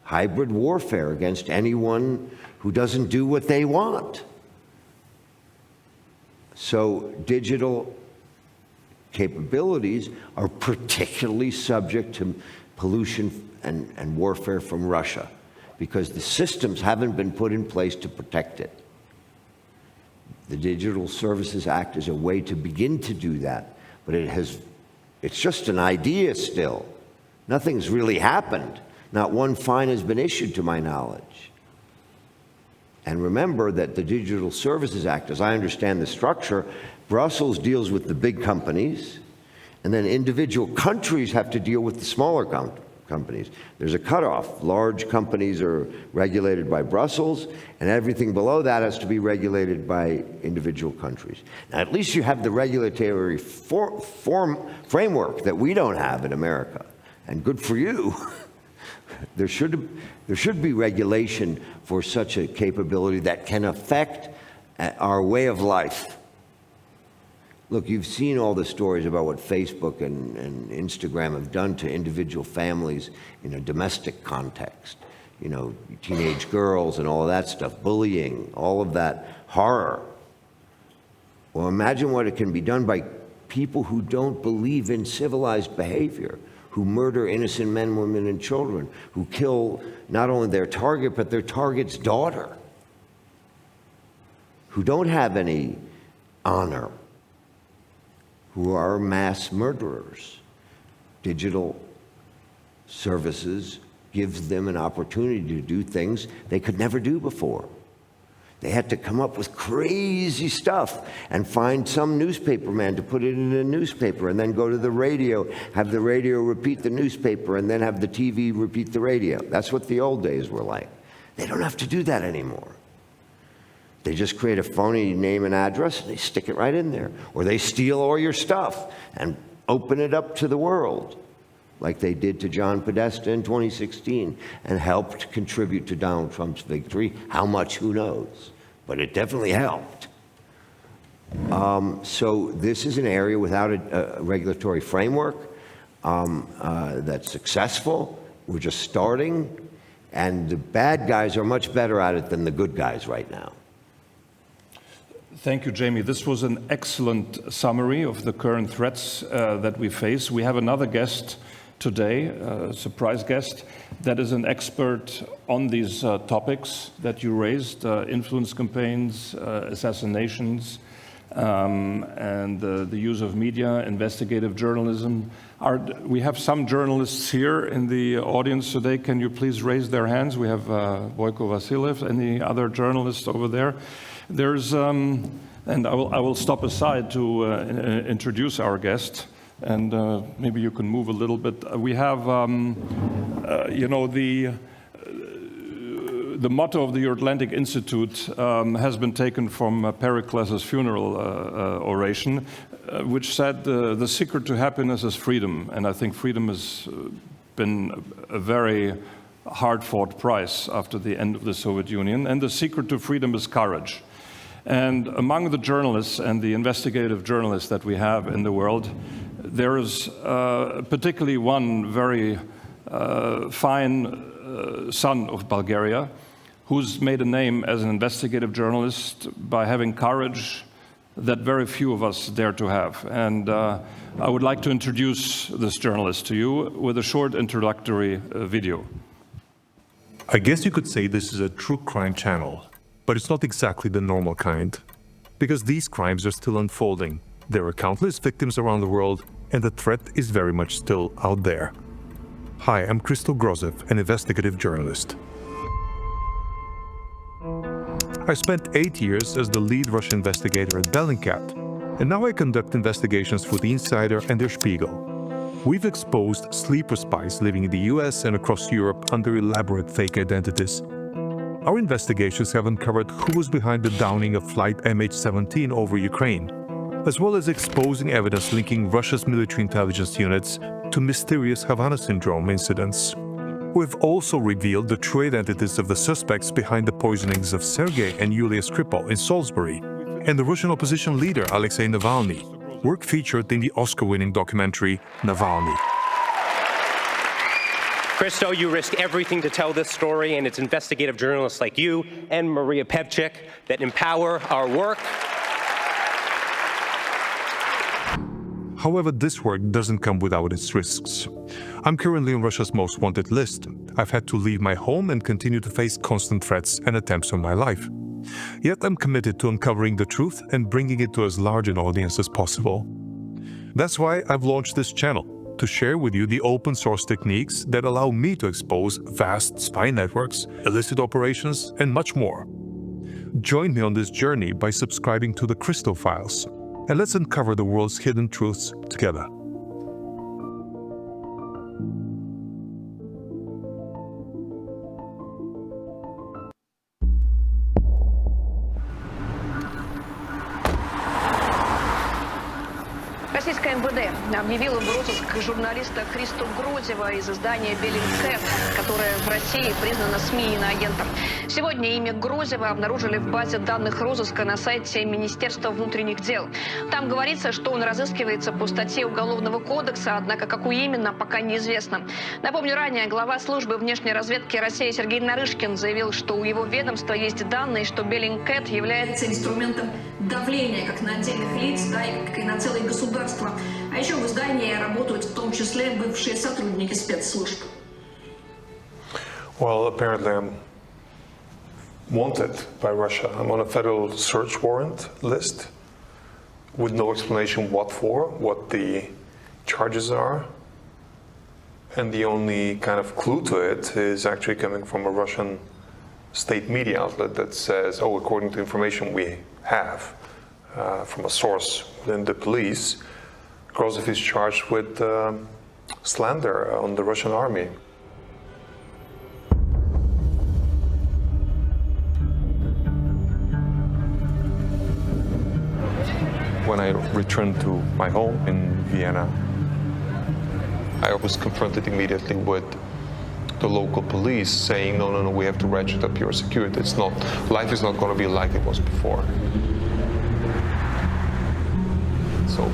Hybrid warfare against anyone who doesn't do what they want. So digital capabilities are particularly subject to pollution and warfare from Russia because the systems haven't been put in place to protect it. The Digital Services Act is a way to begin to do that, but it's just an idea still. Nothing's really happened. Not one fine has been issued to my knowledge. And remember that the Digital Services Act, as I understand the structure, Brussels deals with the big companies, and then individual countries have to deal with the smaller companies. There's a cutoff. Large companies are regulated by Brussels, and everything below that has to be regulated by individual countries. Now, at least you have the regulatory framework that we don't have in America, and good for you. There should be regulation for such a capability that can affect our way of life. Look, you've seen all the stories about what Facebook and Instagram have done to individual families in a domestic context. You know, teenage girls and all of that stuff, bullying, all of that horror. Well, imagine what it can be done by people who don't believe in civilized behavior, who murder innocent men, women, and children, who kill not only their target, but their target's daughter, who don't have any honor, who are mass murderers. Digital services gives them an opportunity to do things they could never do before. They had to come up with crazy stuff and find some newspaper man to put it in a newspaper and then go to the radio, have the radio repeat the newspaper, and then have the TV repeat the radio. That's what the old days were like. They don't have to do that anymore. They just create a phony name and address, and they stick it right in there. Or they steal all your stuff and open it up to the world, like they did to John Podesta in 2016, and helped contribute to Donald Trump's victory. How much, who knows? But it definitely helped. So this is an area without a regulatory framework that's successful. We're just starting, and the bad guys are much better at it than the good guys right now. Thank you, Jamie. This was an excellent summary of the current threats that we face. We have another guest today, a surprise guest, that is an expert on these topics that you raised, influence campaigns, assassinations, and the use of media, investigative journalism. We have some journalists here in the audience today. Can you please raise their hands? We have Boyko Vasiliev, any other journalists over there? There's, and I will stop aside to introduce our guest, and maybe you can move a little bit. We have, you know, the motto of the EuroAtlantic Institute has been taken from Pericles' funeral oration, which said, the secret to happiness is freedom. And I think freedom has been a very hard-fought price after the end of the Soviet Union. And the secret to freedom is courage. And among the journalists and the investigative journalists that we have in the world, there is particularly one very fine son of Bulgaria who's made a name as an investigative journalist by having courage that very few of us dare to have. And I would like to introduce this journalist to you with a short introductory video. I guess you could say this is a true crime channel, but it's not exactly the normal kind, because these crimes are still unfolding. There are countless victims around the world, and the threat is very much still out there. Hi, I'm Christo Grozev, an investigative journalist. I spent 8 years as the lead Russian investigator at Blinken, and now I conduct investigations for The Insider and Der Spiegel. We've exposed sleeper spies living in the US and across Europe under elaborate fake identities. Our investigations have uncovered who was behind the downing of flight MH17 over Ukraine, as well as exposing evidence linking Russia's military intelligence units to mysterious Havana syndrome incidents. We've also revealed the true identities of the suspects behind the poisonings of Sergei and Yulia Skripal in Salisbury, and the Russian opposition leader Alexei Navalny, work featured in the Oscar-winning documentary Navalny. Christo, you risk everything to tell this story, and it's investigative journalists like you and Maria Pevchik that empower our work. However, this work doesn't come without its risks. I'm currently on Russia's most wanted list. I've had to leave my home and continue to face constant threats and attempts on my life. Yet I'm committed to uncovering the truth and bringing it to as large an audience as possible. That's why I've launched this channel, to share with you the open source techniques that allow me to expose vast spy networks, illicit operations, and much more. Join me on this journey by subscribing to the Christo Files, and let's uncover the world's hidden truths together. Российская МВД объявила в розыск журналиста Христо Грозева из издания «Blinken», которое в России признано СМИ иноагентом. Сегодня имя Грозева обнаружили в базе данных розыска на сайте Министерства внутренних дел. Там говорится, что он разыскивается по статье Уголовного кодекса, однако какую именно, пока неизвестно. Напомню, ранее глава службы внешней разведки России Сергей Нарышкин заявил, что у его ведомства есть данные, что Blinken является инструментом давления как на отдельных лиц, так и на целые государства. А еще в издании работают в том числе бывшие сотрудники спецслужб. Well, apparently I'm wanted by Russia. I'm on a federal search warrant list with no explanation what for, what the charges are. And the only kind of clue to it is actually coming from a Russian state media outlet that says, oh, according to information we have from a source within the police, Grozev is charged with slander on the Russian army. When I returned to my home in Vienna, I was confronted immediately with the local police saying, no, we have to ratchet up your security. Life is not going to be like it was before. So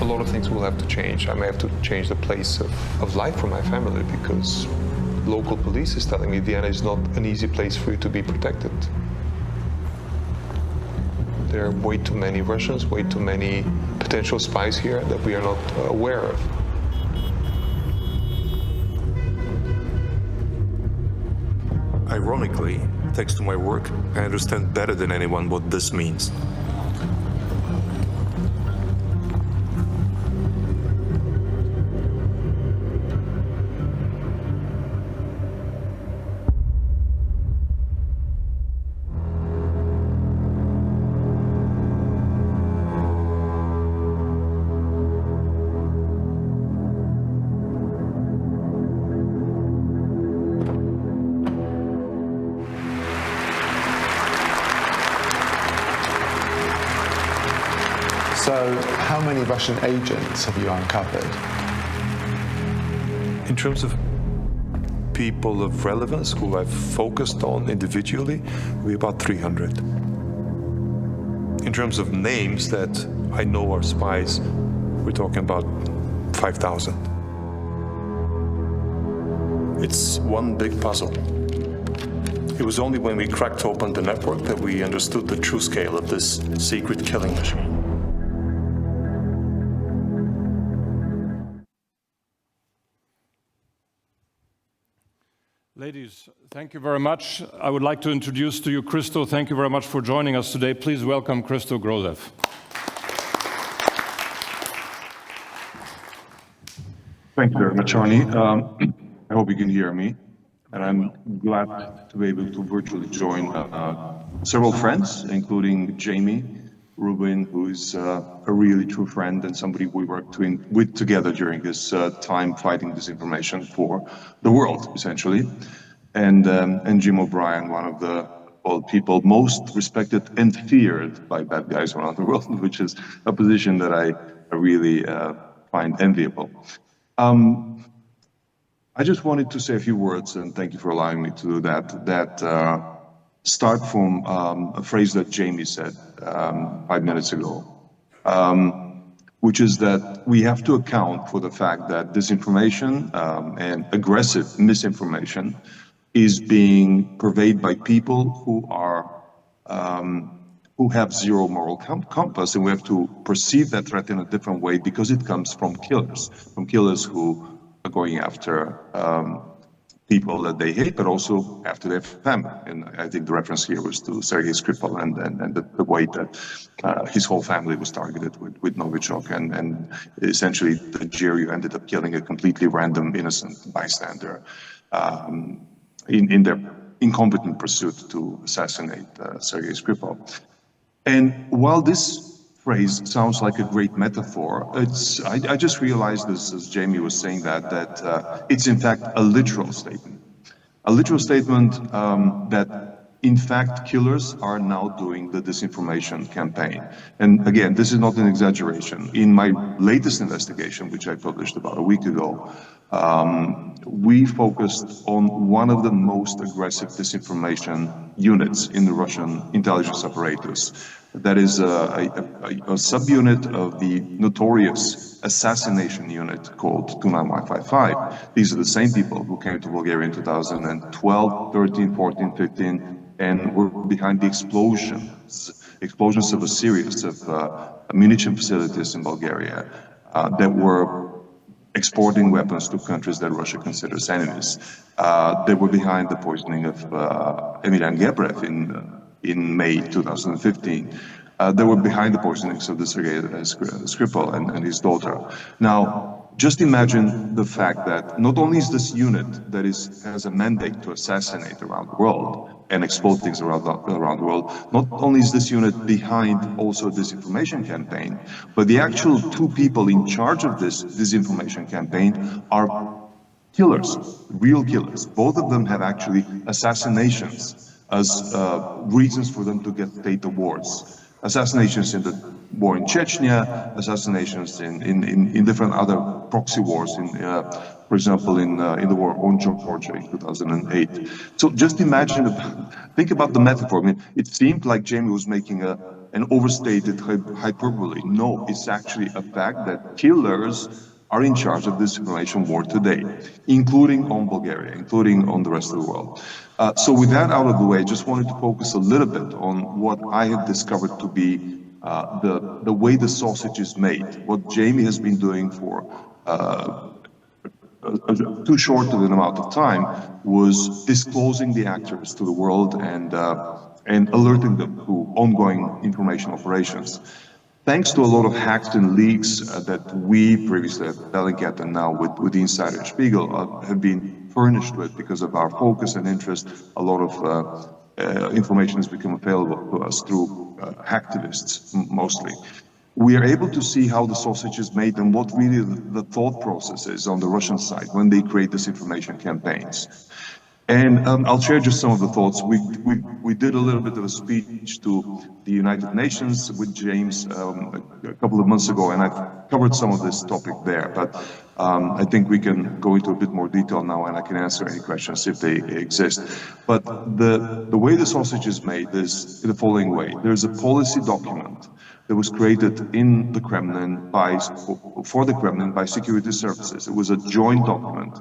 a lot of things will have to change. I may have to change the place of life for my family because local police is telling me Vienna is not an easy place for you to be protected. There are way too many Russians, way too many potential spies here that we are not aware of. Ironically, thanks to my work, I understand better than anyone what this means. So, how many Russian agents have you uncovered? In terms of people of relevance who I've focused on individually, we're about 300. In terms of names that I know are spies, we're talking about 5,000. It's one big puzzle. It was only when we cracked open the network that we understood the true scale of this secret killing machine. Ladies, thank you very much. I would like to introduce to you Christo. Thank you very much for joining us today. Please welcome Christo Grozev. Thank you very much, Arnie. I hope you can hear me. And I'm glad to be able to virtually join several friends, including Jamie, Rubin, who is a really true friend and somebody we worked with together during his time fighting disinformation for the world, essentially. And Jim O'Brien, one of the people most respected and feared by bad guys around the world, which is a position that I really find enviable. I just wanted to say a few words, and thank you for allowing me to do that, start from a phrase that Jamie said 5 minutes ago, which is that we have to account for the fact that disinformation and aggressive misinformation is being purveyed by people who have zero moral compass, and we have to perceive that threat in a different way because it comes from killers who are going after people that they hate, but also after their family. And I think the reference here was to Sergei Skripal and the way that his whole family was targeted with Novichok, and essentially the jury ended up killing a completely random innocent bystander in their incompetent pursuit to assassinate Sergei Skripal. And while this phrase sounds like a great metaphor, I just realized this as Jamie was saying that it's in fact a literal statement. A literal statement that in fact killers are now doing the disinformation campaign. And again, this is not an exaggeration. In my latest investigation, which I published about a week ago, we focused on one of the most aggressive disinformation units in the Russian intelligence apparatus. That is a subunit of the notorious assassination unit called 29155. These are the same people who came to Bulgaria in 2012, 13, 14, 15, and were behind the explosions of a series of munition facilities in Bulgaria that were exporting weapons to countries that Russia considers enemies. They were behind the poisoning of Emelian Gebrev in May 2015. They were behind the poisonings of the Sergei Skripal and his daughter. Now, just imagine the fact that not only is this unit that has a mandate to assassinate around the world and explode things around the world, not only is this unit behind also a disinformation campaign, but the actual two people in charge of this disinformation campaign are killers, real killers. Both of them have actually assassinations as reasons for them to get state awards. Assassinations in the war in Chechnya, assassinations in different other proxy wars, for example, in the war on Georgia in 2008. So just imagine, think about the metaphor. I mean, it seemed like Jamie was making an overstated hyperbole. No, it's actually a fact that killers are in charge of this information war today, including on Bulgaria, including on the rest of the world. So with that out of the way, I just wanted to focus a little bit on what I have discovered to be the way the sausage is made. What Jamie has been doing for too short of an amount of time was disclosing the actors to the world and alerting them to ongoing information operations. Thanks to a lot of hacks and leaks that we previously at Bellingcat and now with the Insider Spiegel have been furnished with because of our focus and interest, a lot of information has become available to us through hacktivists mostly. We are able to see how the sausage is made and what really the thought process is on the Russian side when they create disinformation campaigns. And I'll share just some of the thoughts. We did a little bit of a speech to the United Nations with James a couple of months ago, and I've covered some of this topic there. But I think we can go into a bit more detail now, and I can answer any questions if they exist. But the way the sausage is made is in the following way. There's a policy document that was created in the Kremlin for the Kremlin by security services. It was a joint document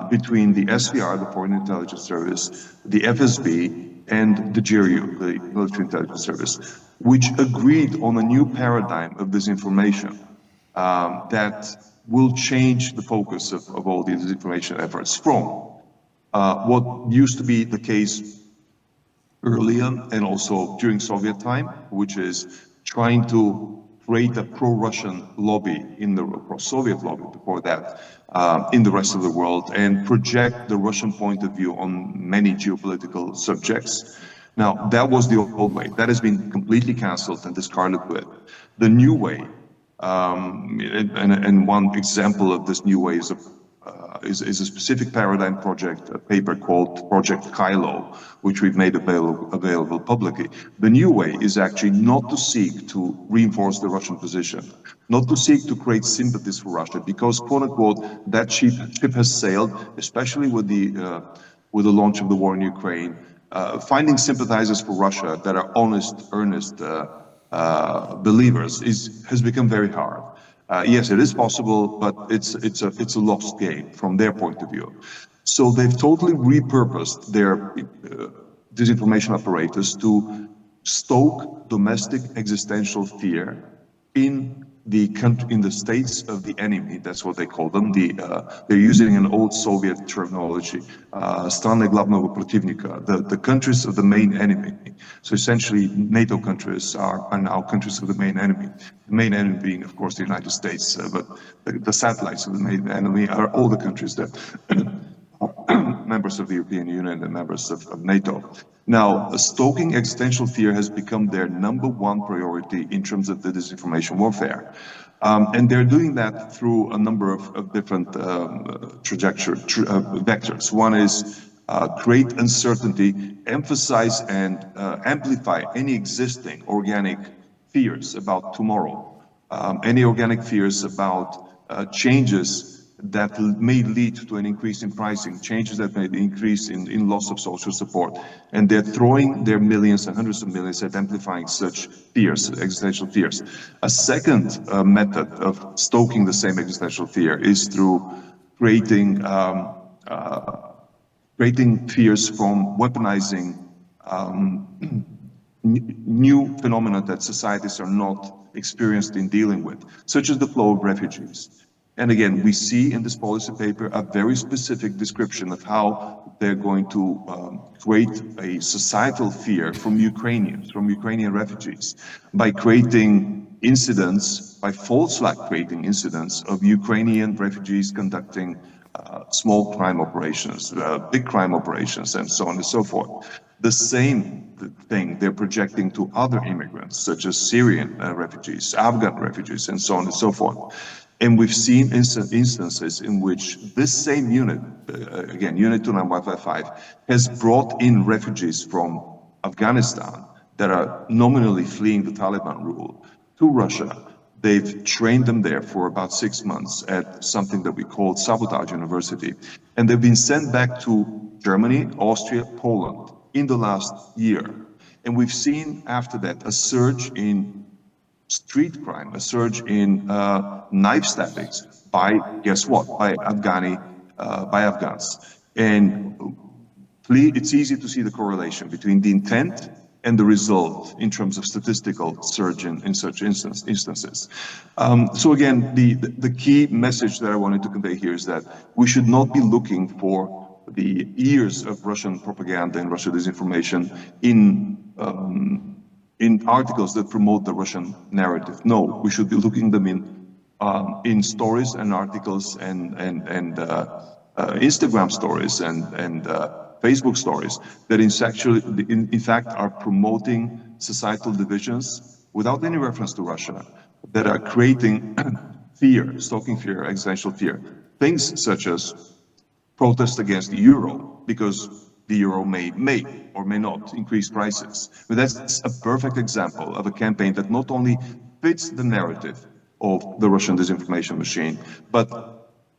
between the SVR, the Foreign Intelligence Service, the FSB, and the GRU, the Military Intelligence Service, which agreed on a new paradigm of disinformation that will change the focus of all these disinformation efforts from what used to be the case earlier and also during Soviet time, which is trying to create a pro-Russian lobby in the pro-Soviet lobby before that in the rest of the world and project the Russian point of view on many geopolitical subjects. Now, that was the old way. That has been completely cancelled and discarded with. The new way, and one example of this new way is a specific paradigm project, a paper called Project Kylo, which we've made available publicly. The new way is actually not to seek to reinforce the Russian position, not to seek to create sympathies for Russia, because, quote unquote, that ship has sailed, especially with the launch of the war in Ukraine. Finding sympathizers for Russia that are honest, earnest believers has become very hard. Yes, it is possible, but it's a lost game from their point of view. So they've totally repurposed their disinformation apparatus to stoke domestic existential fear in the states of the enemy. That's what they call them. They're using an old Soviet terminology, strany главного противника, the countries of the main enemy. So essentially, NATO countries are now countries of the main enemy. The main enemy being, of course, the United States, but the satellites of the main enemy are all the countries that are members of the European Union and members of NATO. Now, stoking existential fear has become their #1 priority in terms of the disinformation warfare. And they're doing that through a number of different vectors. One is create uncertainty, emphasize and amplify any existing organic fears about tomorrow, any organic fears about changes that may lead to an increase in pricing, changes that may increase in loss of social support. And they're throwing their millions and hundreds of millions at amplifying such fears, existential fears. A second method of stoking the same existential fear is through creating fears from weaponizing new phenomena that societies are not experienced in dealing with, such as the flow of refugees. And again, we see in this policy paper a very specific description of how they're going to create a societal fear from Ukrainians, from Ukrainian refugees, by creating incidents, by false flag creating incidents of Ukrainian refugees conducting small crime operations, big crime operations, and so on and so forth. The same thing they're projecting to other immigrants, such as Syrian refugees, Afghan refugees, and so on and so forth. And we've seen instances in which this same unit, again, Unit 29155, has brought in refugees from Afghanistan that are nominally fleeing the Taliban rule to Russia. They've trained them there for about 6 months at something that we call Sabotage University. And they've been sent back to Germany, Austria, Poland in the last year. And we've seen after that a surge in street crime, a surge in knife stabbings by, guess what, by Afghans. And it's easy to see the correlation between the intent and the result in terms of statistical surge in such instances. So again, the key message that I wanted to convey here is that we should not be looking for the years of Russian propaganda and Russian disinformation in articles that promote the Russian narrative. No, we should be looking them in stories and articles and Instagram stories and Facebook stories that in fact are promoting societal divisions without any reference to Russia, that are creating fear, stoking fear, existential fear. Things such as protest against the euro, because the euro may or may not increase prices. But that's a perfect example of a campaign that not only fits the narrative of the Russian disinformation machine, but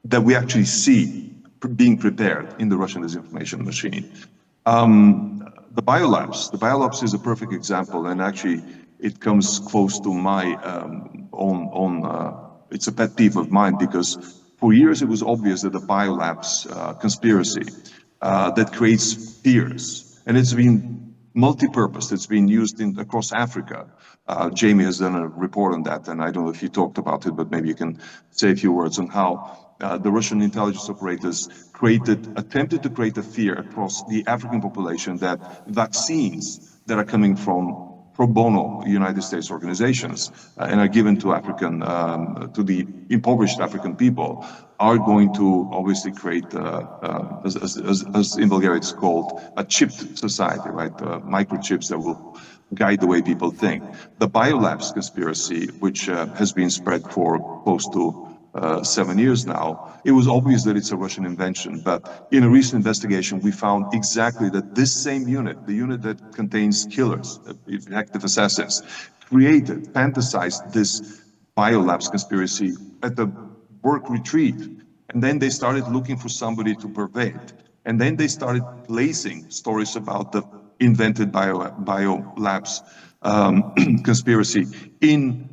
that we actually see being prepared in the Russian disinformation machine. The biolabs is a perfect example, and actually it comes close to my it's a pet peeve of mine, because for years it was obvious that the biolabs conspiracy that creates fears, and it's been multi-purpose. It's been used across Africa. Jamie has done a report on that, and I don't know if you talked about it, but maybe you can say a few words on how the Russian intelligence operators attempted to create a fear across the African population that vaccines that are coming from pro bono United States organizations and are given to to the impoverished African people are going to obviously create, as in Bulgaria it's called, a chipped society, right? Microchips that will guide the way people think. The biolabs conspiracy, which has been spread for close to 7 years now, it was obvious that it's a Russian invention, but in a recent investigation we found exactly that this same unit, the unit that contains killers, active assassins, fantasized this biolabs conspiracy at the work retreat, and then they started looking for somebody to purvey it, and then they started placing stories about the invented biolabs conspiracy in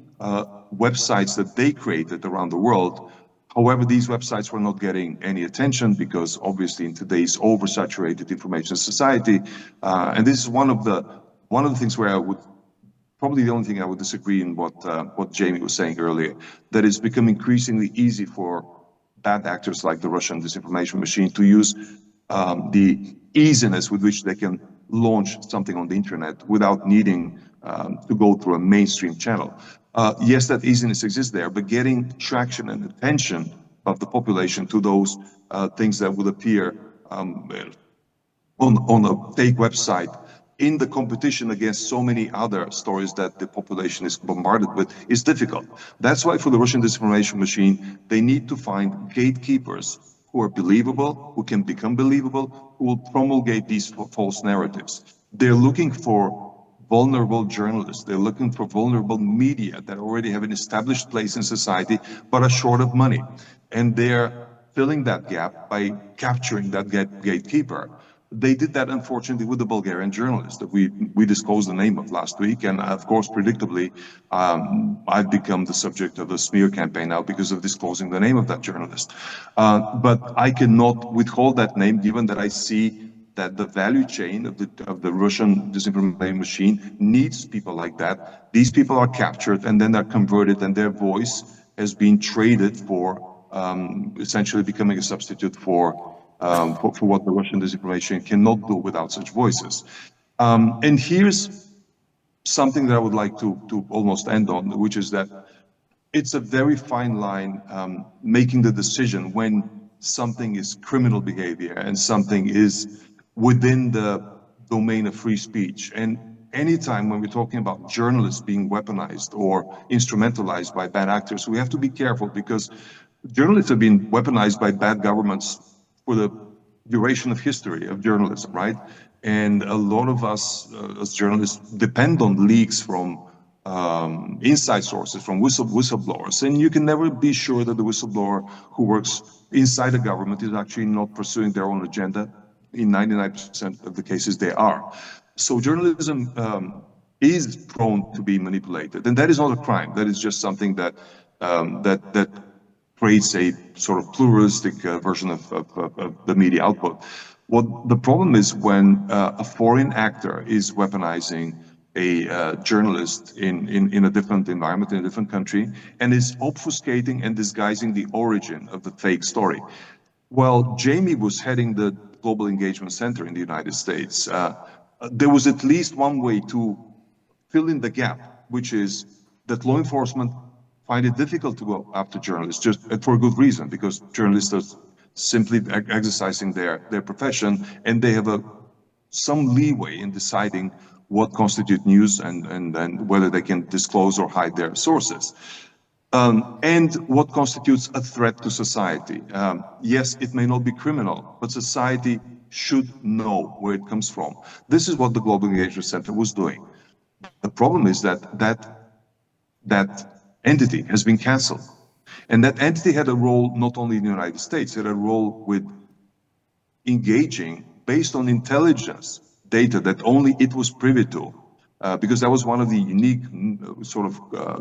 websites that they created around the world. However, these websites were not getting any attention because obviously in today's oversaturated information society, and this is one of the things where I would, probably the only thing I would disagree in what Jamie was saying earlier, that it's become increasingly easy for bad actors like the Russian disinformation machine to use the easiness with which they can launch something on the internet without needing to go through a mainstream channel. Yes, that easiness exists there, but getting traction and attention of the population to those things that would appear on a fake website in the competition against so many other stories that the population is bombarded with is difficult. That's why for the Russian disinformation machine, they need to find gatekeepers who are believable, who can become believable, who will promulgate these false narratives. They're looking for vulnerable journalists. They're looking for vulnerable media that already have an established place in society, but are short of money. And they're filling that gap by capturing that gatekeeper. They did that, unfortunately, with the Bulgarian journalist that we disclosed the name of last week. And of course, predictably, I've become the subject of a smear campaign now because of disclosing the name of that journalist. But I cannot withhold that name, given that I see that the value chain of the Russian disinformation machine needs people like that. These people are captured and then they're converted, and their voice has been traded for essentially becoming a substitute for what the Russian disinformation cannot do without such voices. And here's something that I would like to almost end on, which is that it's a very fine line making the decision when something is criminal behavior and something is within the domain of free speech. And anytime when we're talking about journalists being weaponized or instrumentalized by bad actors, we have to be careful, because journalists have been weaponized by bad governments for the duration of history of journalism, right? And a lot of us as journalists depend on leaks from inside sources, from whistleblowers. And you can never be sure that the whistleblower who works inside the government is actually not pursuing their own agenda. In 99% of the cases, they are. So journalism is prone to be manipulated, and that is not a crime. That is just something that that creates a sort of pluralistic version of the media output. What the problem is when a foreign actor is weaponizing a journalist in a different environment, in a different country, and is obfuscating and disguising the origin of the fake story. Well, Jamie was heading the Global Engagement Center in the United States. There was at least one way to fill in the gap, which is that law enforcement find it difficult to go after journalists, just for a good reason, because journalists are simply exercising their profession, and they have some leeway in deciding what constitutes news and whether they can disclose or hide their sources. And what constitutes a threat to society. Yes, it may not be criminal, but society should know where it comes from. This is what the Global Engagement Center was doing. The problem is that entity has been canceled. And that entity had a role not only in the United States, it had a role with engaging based on intelligence data that only it was privy to. Because that was one of the unique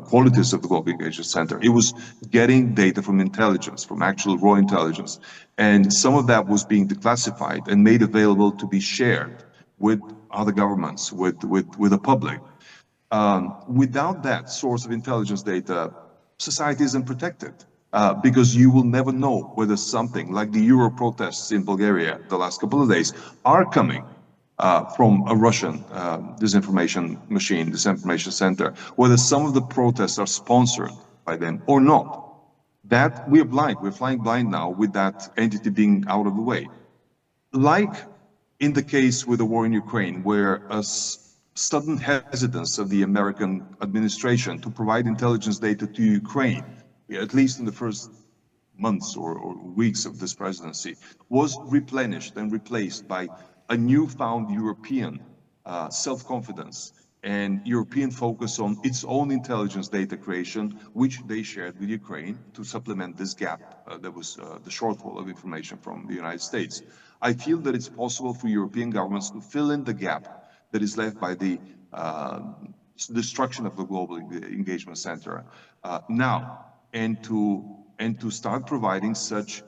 qualities of the Global Engagement Center. It was getting data from intelligence, from actual raw intelligence. And some of that was being declassified and made available to be shared with other governments, with the public. Without that source of intelligence data, society isn't protected. Because you will never know whether something like the Euro protests in Bulgaria the last couple of days are coming from a Russian disinformation machine, disinformation center, whether some of the protests are sponsored by them or not. That we're blind. We're flying blind now with that entity being out of the way. Like in the case with the war in Ukraine, where a sudden hesitance of the American administration to provide intelligence data to Ukraine, at least in the first months or weeks of this presidency, was replenished and replaced by a newfound European self-confidence and European focus on its own intelligence data creation, which they shared with Ukraine to supplement this gap that was the shortfall of information from the United States. I feel that it's possible for European governments to fill in the gap that is left by the destruction of the Global Engagement Center now, and to start providing such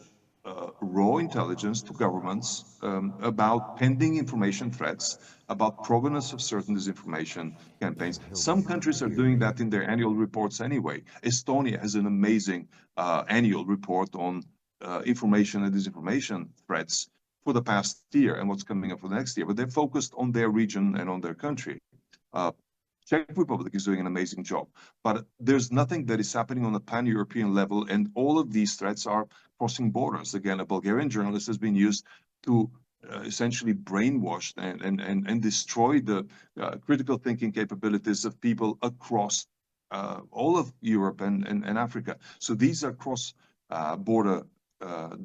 raw intelligence to governments about pending information threats, about provenance of certain disinformation campaigns. Some countries are doing that in their annual reports anyway. Estonia has an amazing annual report on information and disinformation threats for the past year and what's coming up for the next year, but they're focused on their region and on their country. Czech Republic is doing an amazing job, but there's nothing that is happening on a pan-European level, and all of these threats are crossing borders. Again, a Bulgarian journalist has been used to essentially brainwash and destroy the critical thinking capabilities of people across all of Europe and Africa. So these are cross-border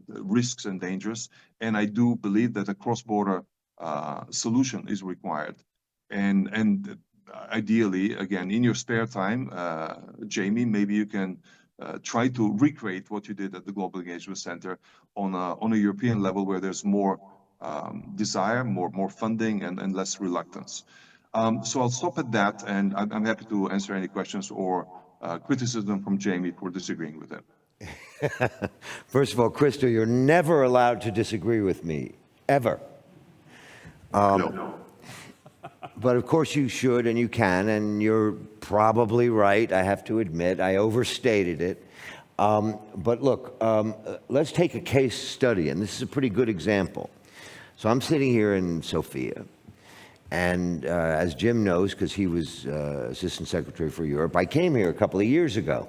risks and dangers, and I do believe that a cross-border solution is required. And ideally, again, in your spare time, Jamie, maybe you can try to recreate what you did at the Global Engagement Center on a European level where there's more desire, more funding, and less reluctance. So I'll stop at that, and I'm happy to answer any questions or criticism from Jamie for disagreeing with him. First of all, Christo, you're never allowed to disagree with me, ever. No. But of course you should and you can, and you're probably right, I have to admit. I overstated it. But look, let's take a case study, and this is a pretty good example. So I'm sitting here in Sofia, and as Jim knows, because he was Assistant Secretary for Europe, I came here a couple of years ago.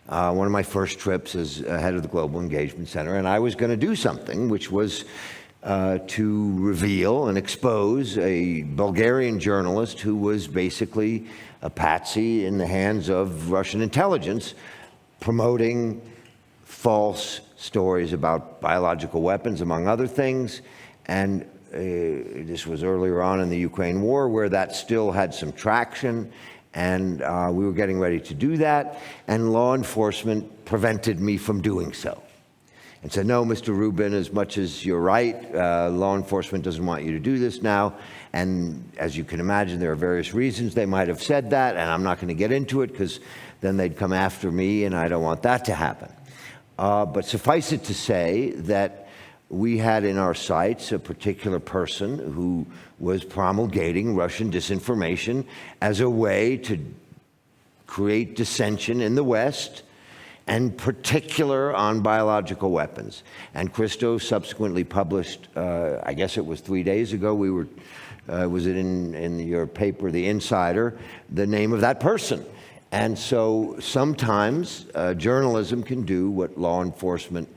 One of my first trips as head of the Global Engagement Center, and I was going to do something which was to reveal and expose a Bulgarian journalist who was basically a patsy in the hands of Russian intelligence, promoting false stories about biological weapons, among other things. And this was earlier on in the Ukraine war, where that still had some traction, and we were getting ready to do that, and law enforcement prevented me from doing so. And said, no, Mr. Rubin, as much as you're right, law enforcement doesn't want you to do this now. And as you can imagine, there are various reasons they might have said that, and I'm not going to get into it because then they'd come after me, and I don't want that to happen. But suffice it to say that we had in our sights a particular person who was promulgating Russian disinformation as a way to create dissension in the West, and particular on biological weapons. And Christo subsequently published, I guess it was 3 days ago, was it in your paper, The Insider, the name of that person. And so sometimes journalism can do what law enforcement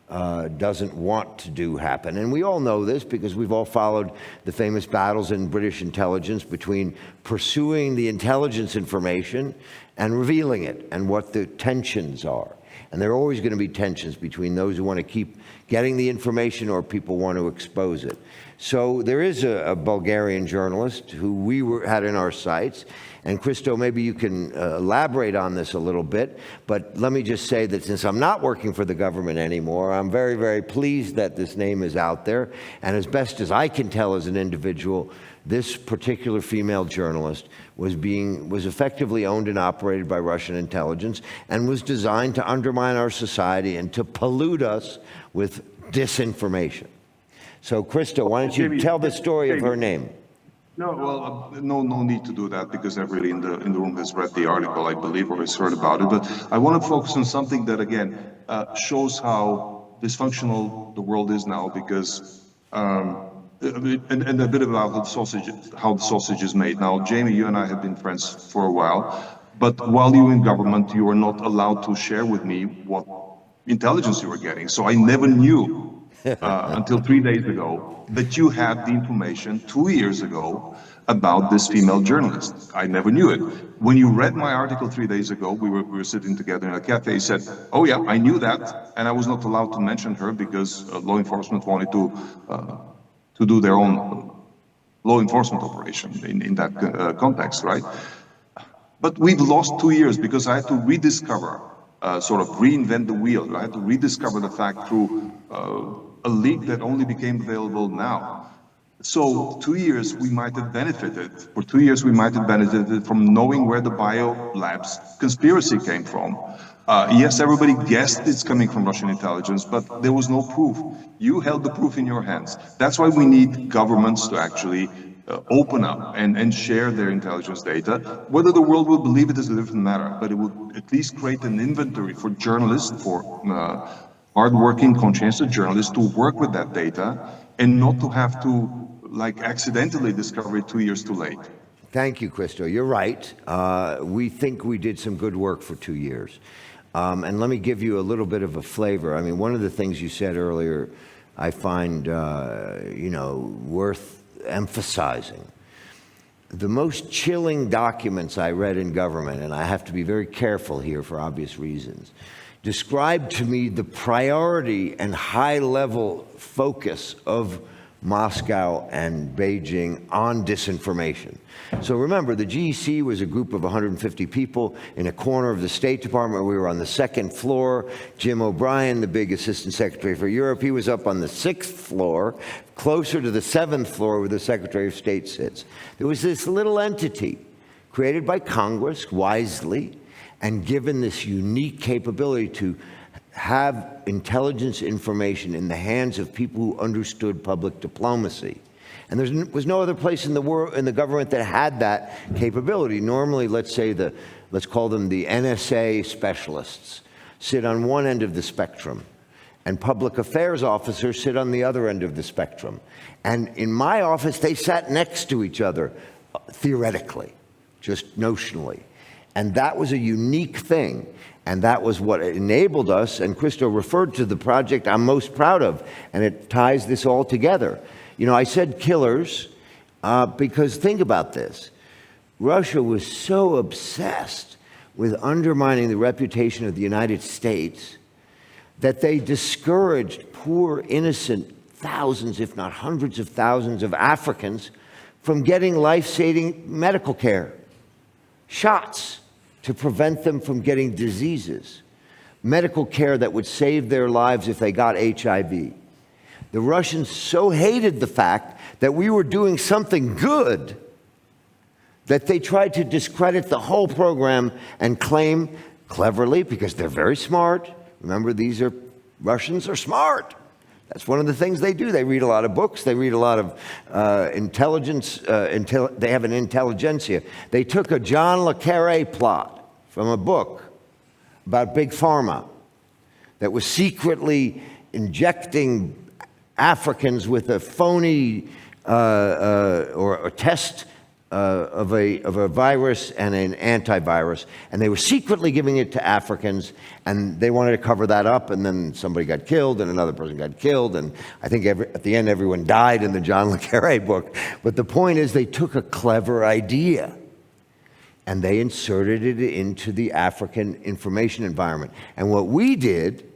doesn't want to do happen. And we all know this because we've all followed the famous battles in British intelligence between pursuing the intelligence information and revealing it, and what the tensions are. And there are always going to be tensions between those who want to keep getting the information or people want to expose it. So there is a Bulgarian journalist who we had in our sights. And Christo, maybe you can elaborate on this a little bit, but let me just say that since I'm not working for the government anymore, I'm very, very pleased that this name is out there. And as best as I can tell as an individual, this particular female journalist was effectively owned and operated by Russian intelligence and was designed to undermine our society and to pollute us with disinformation. So Christo, why don't you tell the story of her name? No, well, no need to do that because everybody in the room has read the article, I believe, or has heard about it. But I want to focus on something that, again, shows how dysfunctional the world is now. Because and a bit about how the sausage is made. Now, Jamie, you and I have been friends for a while, but while you were in government, you were not allowed to share with me what intelligence you were getting. So I never knew until 3 days ago that you had the information 2 years ago about this female journalist. I never knew it. When you read my article 3 days ago, we were sitting together in a cafe. You said, "Oh yeah, I knew that," and I was not allowed to mention her because law enforcement wanted to do their own law enforcement operation in that context, right? But we've lost 2 years because I had to rediscover, sort of reinvent the wheel. I had to rediscover the fact through a leak that only became available now. So 2 years we might have benefited. For 2 years we might have benefited from knowing where the biolabs conspiracy came from. Yes, everybody guessed it's coming from Russian intelligence, but there was no proof. You held the proof in your hands. That's why we need governments to actually open up and share their intelligence data. Whether the world will believe it is a different matter, but it will at least create an inventory for journalists, for hardworking, conscientious journalists to work with that data and not to have to accidentally discover it 2 years too late. Thank you, Christo. You're right. We think we did some good work for 2 years. And let me give you a little bit of a flavor. I mean, one of the things you said earlier I find, worth emphasizing. The most chilling documents I read in government, and I have to be very careful here for obvious reasons, described to me the priority and high-level focus of Moscow and Beijing on disinformation. So remember, the GEC was a group of 150 people in a corner of the State Department. We were on the second floor. Jim O'Brien, the big Assistant Secretary for Europe, he was up on the 6th floor, closer to the 7th floor where the Secretary of State sits. There was this little entity created by Congress, wisely, and given this unique capability to have intelligence information in the hands of people who understood public diplomacy. And there was no other place in the world, in the government, that had that capability. Normally, let's call them the NSA specialists, sit on one end of the spectrum, and public affairs officers sit on the other end of the spectrum. And in my office, they sat next to each other, theoretically, just notionally. And that was a unique thing. And that was what enabled us, and Christo referred to the project I'm most proud of, and it ties this all together. You know, I said killers because think about this. Russia was so obsessed with undermining the reputation of the United States that they discouraged poor, innocent thousands, if not hundreds of thousands of Africans from getting life-saving medical care, shots to prevent them from getting diseases, medical care that would save their lives if they got HIV. The Russians so hated the fact that we were doing something good that they tried to discredit the whole program and claim, cleverly, because they're very smart. Remember, Russians are smart. That's one of the things they do. They read a lot of books. They read a lot of intelligence. They have an intelligentsia. They took a John le Carré plot from a book about Big Pharma that was secretly injecting Africans with a phony or a test of a virus and an antivirus, and they were secretly giving it to Africans, and they wanted to cover that up, and then somebody got killed, and another person got killed, and I think at the end everyone died in the John le Carré book. But the point is, they took a clever idea, and they inserted it into the African information environment. And what we did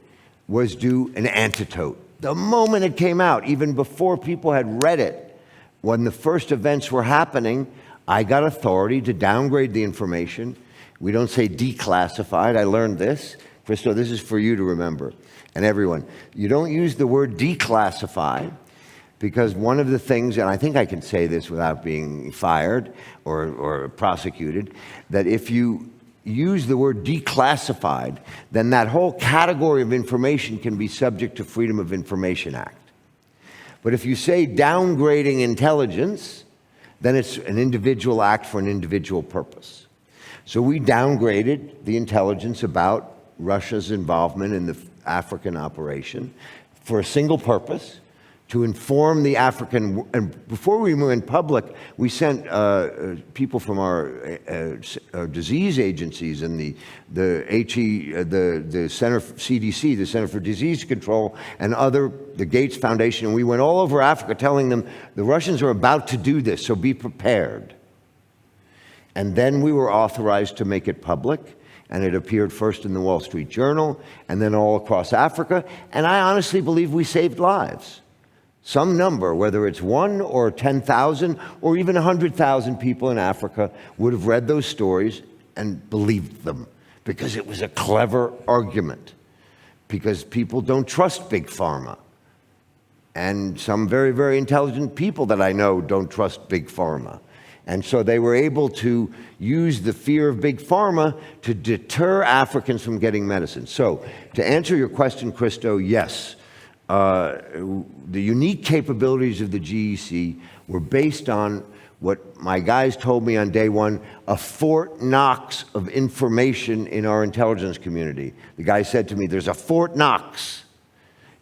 was do an antidote. The moment it came out, even before people had read it, when the first events were happening, I got authority to downgrade the information. We don't say declassified. I learned this. Christo, this is for you to remember, and everyone. You don't use the word declassified, because one of the things, and I think I can say this without being fired or prosecuted, that if you use the word declassified, then that whole category of information can be subject to Freedom of Information Act. But if you say downgrading intelligence, then it's an individual act for an individual purpose. So we downgraded the intelligence about Russia's involvement in the African operation for a single purpose, to inform the African, and before we went public, we sent people from our disease agencies and the Center for CDC, the Center for Disease Control, and the Gates Foundation, and we went all over Africa telling them the Russians are about to do this, so be prepared. And then we were authorized to make it public, and it appeared first in the Wall Street Journal, and then all across Africa, and I honestly believe we saved lives. Some number, whether it's 1 or 10,000 or even 100,000 people in Africa would have read those stories and believed them, because it was a clever argument, because people don't trust Big Pharma. And some very, very intelligent people that I know don't trust Big Pharma. And so they were able to use the fear of Big Pharma to deter Africans from getting medicine. So to answer your question, Christo, yes. The unique capabilities of the GEC were based on what my guys told me on day one, a Fort Knox of information in our intelligence community. The guy said to me, there's a Fort Knox.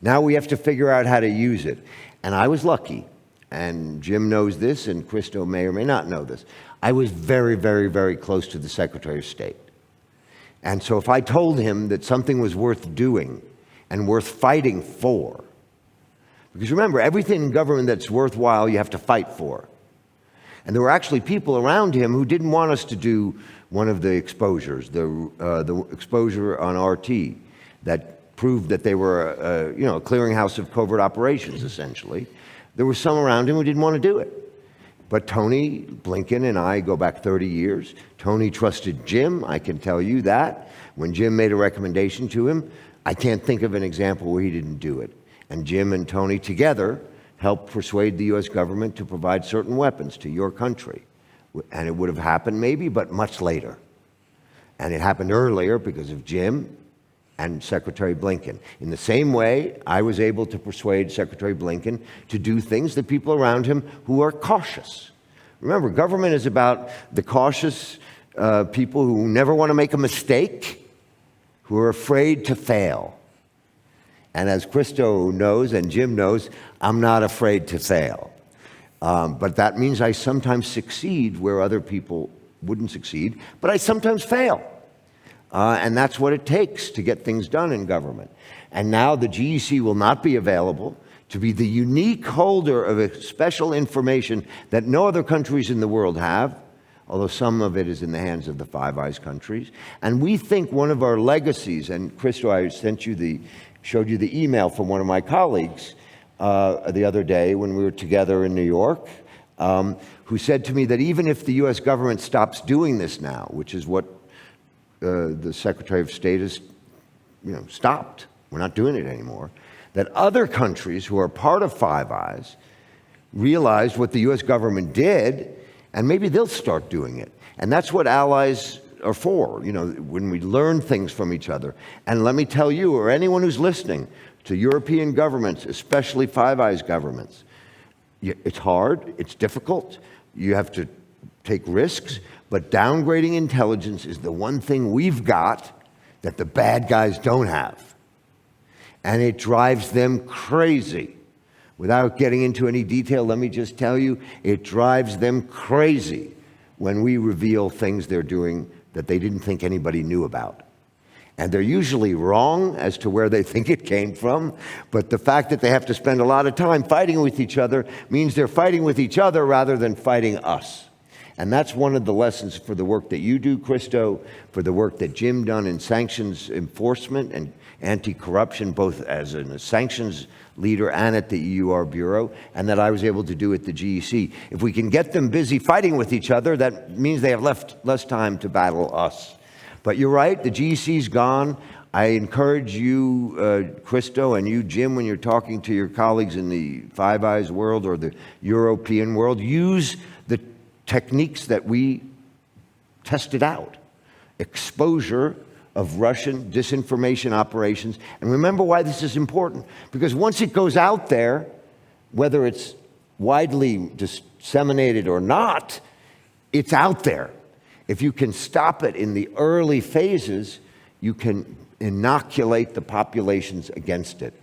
Now we have to figure out how to use it. And I was lucky, and Jim knows this, and Christo may or may not know this. I was very, very, very close to the Secretary of State. And so if I told him that something was worth doing, and worth fighting for. Because remember, everything in government that's worthwhile, you have to fight for. And there were actually people around him who didn't want us to do one of the exposures, the exposure on RT, that proved that they were a clearinghouse of covert operations, essentially. There were some around him who didn't want to do it. But Tony Blinken and I go back 30 years. Tony trusted Jim, I can tell you that. When Jim made a recommendation to him, I can't think of an example where he didn't do it. And Jim and Tony together helped persuade the U.S. government to provide certain weapons to your country. And it would have happened maybe, but much later. And it happened earlier because of Jim and Secretary Blinken. In the same way, I was able to persuade Secretary Blinken to do things that people around him who are cautious. Remember, government is about the cautious people who never want to make a mistake, who are afraid to fail. And as Christo knows and Jim knows, I'm not afraid to fail. But that means I sometimes succeed where other people wouldn't succeed, but I sometimes fail. And that's what it takes to get things done in government. And now the GEC will not be available to be the unique holder of special information that no other countries in the world have, although some of it is in the hands of the Five Eyes countries. And we think one of our legacies, and Christo, I showed you the email from one of my colleagues the other day when we were together in New York, who said to me that even if the U.S. government stops doing this now, which is what the Secretary of State has stopped, we're not doing it anymore, that other countries who are part of Five Eyes realized what the U.S. government did, and maybe they'll start doing it. And that's what allies are for, when we learn things from each other. And let me tell you, or anyone who's listening, to European governments, especially Five Eyes governments, it's hard, it's difficult, you have to take risks, but downgrading intelligence is the one thing we've got that the bad guys don't have. And it drives them crazy. Without getting into any detail, let me just tell you, it drives them crazy when we reveal things they're doing that they didn't think anybody knew about. And they're usually wrong as to where they think it came from, but the fact that they have to spend a lot of time fighting with each other means they're fighting with each other rather than fighting us. And that's one of the lessons for the work that you do, Christo, for the work that Jim done in sanctions enforcement and anti-corruption, both as a sanctions leader and at the EUR Bureau, and that I was able to do at the GEC. If we can get them busy fighting with each other, that means they have less time to battle us. But you're right, the GEC's gone. I encourage you, Christo, and you, Jim, when you're talking to your colleagues in the Five Eyes world or the European world, use the techniques that we tested out. Exposure of Russian disinformation operations. And remember why this is important. Because once it goes out there, whether it's widely disseminated or not, it's out there. If you can stop it in the early phases, you can inoculate the populations against it.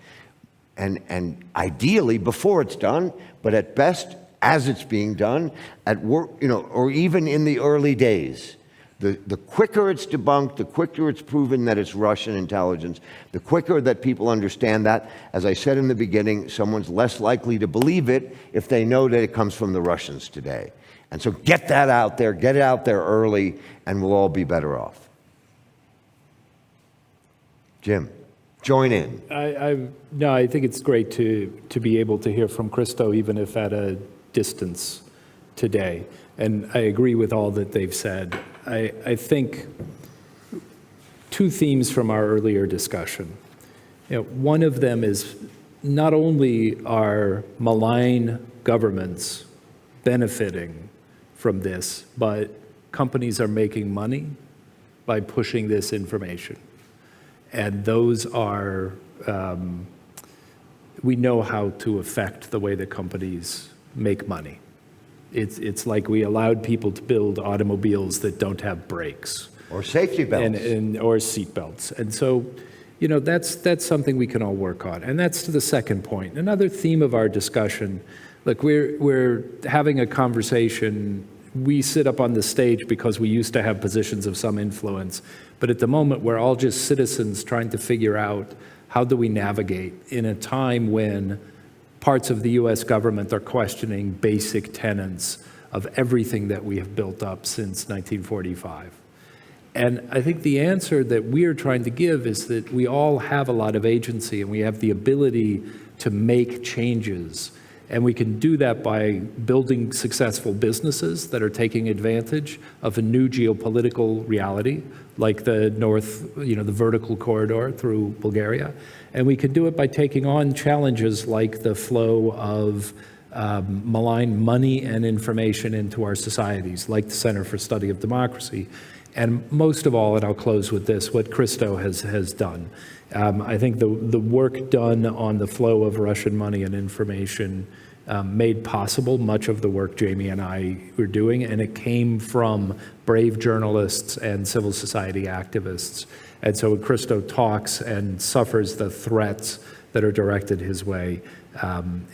And ideally before it's done, but at best as it's being done, at work, or even in the early days. The quicker it's debunked, the quicker it's proven that it's Russian intelligence, the quicker that people understand that. As I said in the beginning, someone's less likely to believe it if they know that it comes from the Russians today. And so get that out there, get it out there early, and we'll all be better off. Jim, join in. No, I think it's great to be able to hear from Christo, even if at a distance today. And I agree with all that they've said. I think two themes from our earlier discussion. One of them is not only are malign governments benefiting from this, but companies are making money by pushing this information. And those are, we know how to affect the way that companies make money. It's like we allowed people to build automobiles that don't have brakes. Or safety belts. Or seat belts. And so, that's something we can all work on. And that's to the second point. Another theme of our discussion, look, we're having a conversation. We sit up on the stage because we used to have positions of some influence. But at the moment, we're all just citizens trying to figure out how do we navigate in a time when parts of the US government are questioning basic tenets of everything that we have built up since 1945. And I think the answer that we're trying to give is that we all have a lot of agency and we have the ability to make changes. And we can do that by building successful businesses that are taking advantage of a new geopolitical reality, like the the vertical corridor through Bulgaria. And we can do it by taking on challenges like the flow of malign money and information into our societies, like the Center for Study of Democracy. And most of all, and I'll close with this, what Christo has done. I think the work done on the flow of Russian money and information made possible much of the work Jamie and I were doing, and it came from brave journalists and civil society activists. And so when Christo talks and suffers the threats that are directed his way,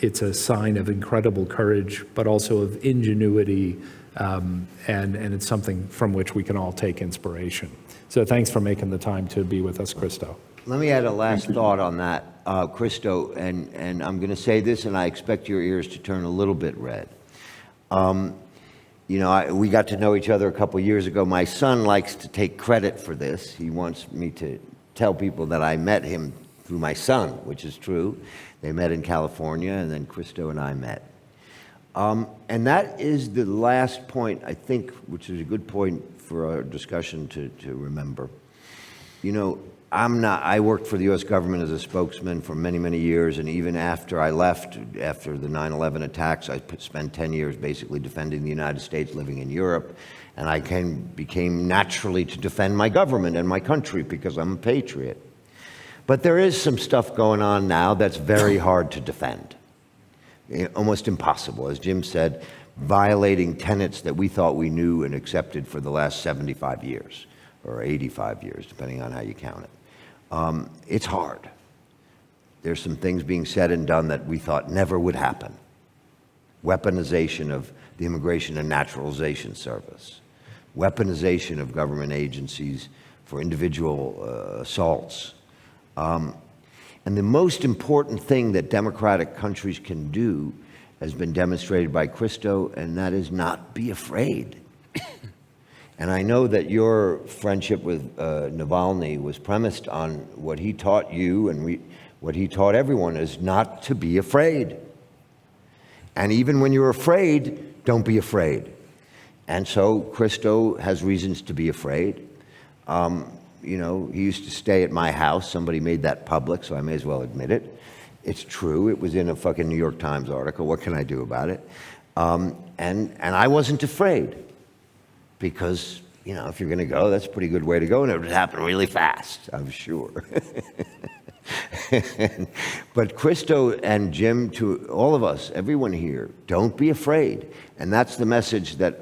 it's a sign of incredible courage, but also of ingenuity, and it's something from which we can all take inspiration. So thanks for making the time to be with us, Christo. Let me add a last thought on that, Christo, and I'm going to say this, and I expect your ears to turn a little bit red. We got to know each other a couple years ago. My son likes to take credit for this. He wants me to tell people that I met him through my son, which is true. They met in California, and then Christo and I met. And that is the last point, I think, which is a good point for our discussion to remember. I worked for the U.S. government as a spokesman for many, many years, and even after I left, after the 9/11 attacks, I spent 10 years basically defending the United States, living in Europe, and I became naturally to defend my government and my country because I'm a patriot. But there is some stuff going on now that's very hard to defend, almost impossible, as Jim said, violating tenets that we thought we knew and accepted for the last 75 years, or 85 years, depending on how you count it. It's hard. There's some things being said and done that we thought never would happen. Weaponization of the Immigration and Naturalization Service. Weaponization of government agencies for individual assaults. And the most important thing that democratic countries can do has been demonstrated by Christo, and that is not be afraid. And I know that your friendship with Navalny was premised on what he taught you and what he taught everyone is not to be afraid. And even when you're afraid, don't be afraid. And so Christo has reasons to be afraid. You know, he used to stay at my house. Somebody made that public, so I may as well admit it. It's true. It was in a fucking New York Times article. What can I do about it? And I wasn't afraid because, you know, if you're going to go, that's a pretty good way to go, and it would happen really fast, I'm sure. But Christo and Jim, to all of us, everyone here, don't be afraid. And that's the message that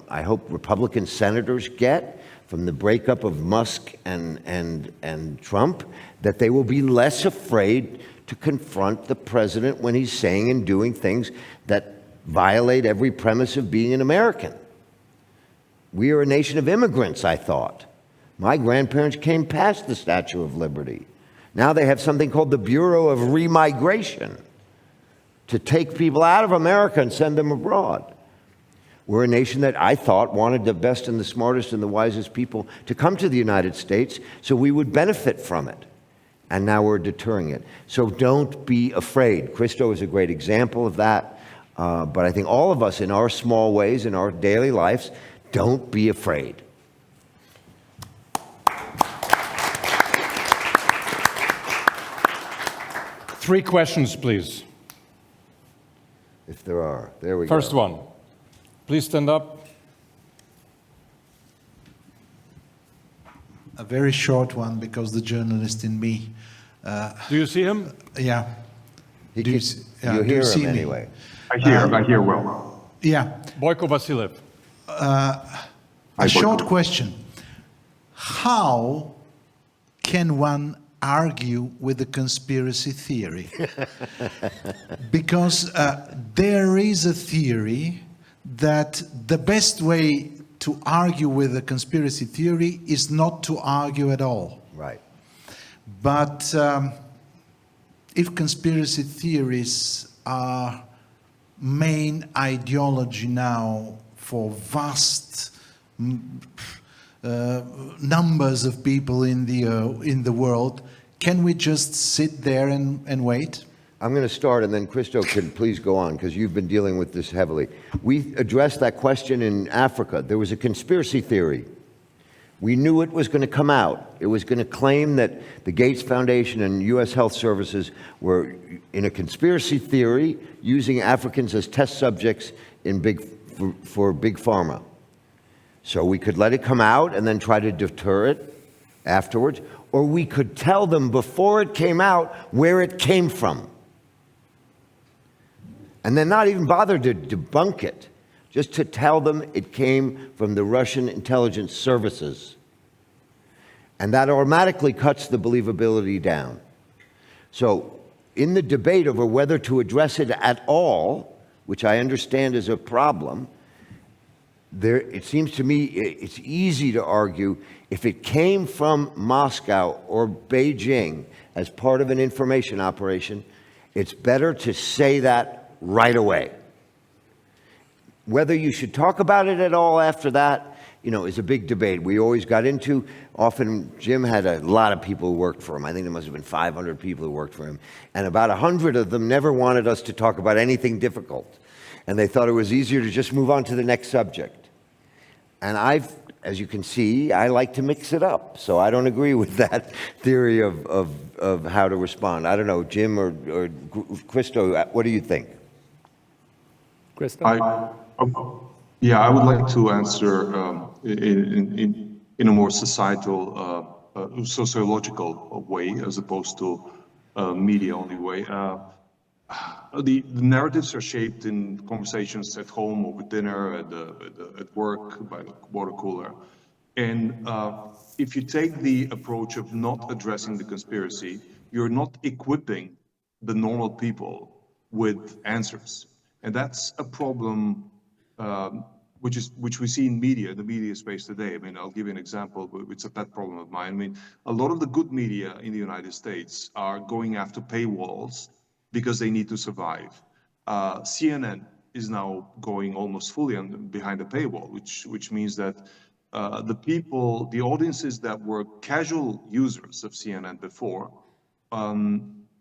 I hope Republican senators get from the breakup of Musk and Trump, that they will be less afraid to confront the president when he's saying and doing things that violate every premise of being an American. We are a nation of immigrants, I thought. My grandparents came past the Statue of Liberty. Now they have something called the Bureau of Remigration to take people out of America and send them abroad. We're a nation that I thought wanted the best and the smartest and the wisest people to come to the United States so we would benefit from it. And now we're deterring it. So don't be afraid. Christo is a great example of that. But I think all of us in our small ways, in our daily lives, don't be afraid. Three questions, please. If there are. There we go. First one. Please stand up. A very short one, because the journalist in me. Do you see him? Yeah. You hear him anyway. I hear well. Yeah. Boyko Vasilev. A short question. How can one argue with the conspiracy theory? Because there is a theory that the best way to argue with a conspiracy theory is not to argue at all. Right. But if conspiracy theories are main ideology now for vast numbers of people in the world, can we just sit there and wait? I'm going to start, and then Christo can please go on, because you've been dealing with this heavily. We addressed that question in Africa. There was a conspiracy theory. We knew it was going to come out. It was going to claim that the Gates Foundation and U.S. Health Services were in a conspiracy theory using Africans as test subjects for Big Pharma. So we could let it come out and then try to deter it afterwards, or we could tell them before it came out where it came from. And then not even bother to debunk it, just to tell them it came from the Russian intelligence services. And that automatically cuts the believability down. So in the debate over whether to address it at all, which I understand is a problem, it seems to me it's easy to argue if it came from Moscow or Beijing as part of an information operation, it's better to say that right away. Whether you should talk about it at all after that, is a big debate. We always got into, often Jim had a lot of people who worked for him. I think there must have been 500 people who worked for him. And about 100 of them never wanted us to talk about anything difficult. And they thought it was easier to just move on to the next subject. And as you can see, I like to mix it up. So I don't agree with that theory of how to respond. I don't know, Jim or Christo, what do you think? I would like to answer in a more societal, sociological way, as opposed to media-only way. The narratives are shaped in conversations at home, over dinner, at work, by the water cooler. And if you take the approach of not addressing the conspiracy, you're not equipping the normal people with answers. And that's a problem which we see in the media space today. I mean, I'll give you an example. It's a pet problem of mine. I mean, a lot of the good media in the United States are going after paywalls because they need to survive. CNN is now going almost fully behind a paywall, which means that the people, the audiences that were casual users of CNN before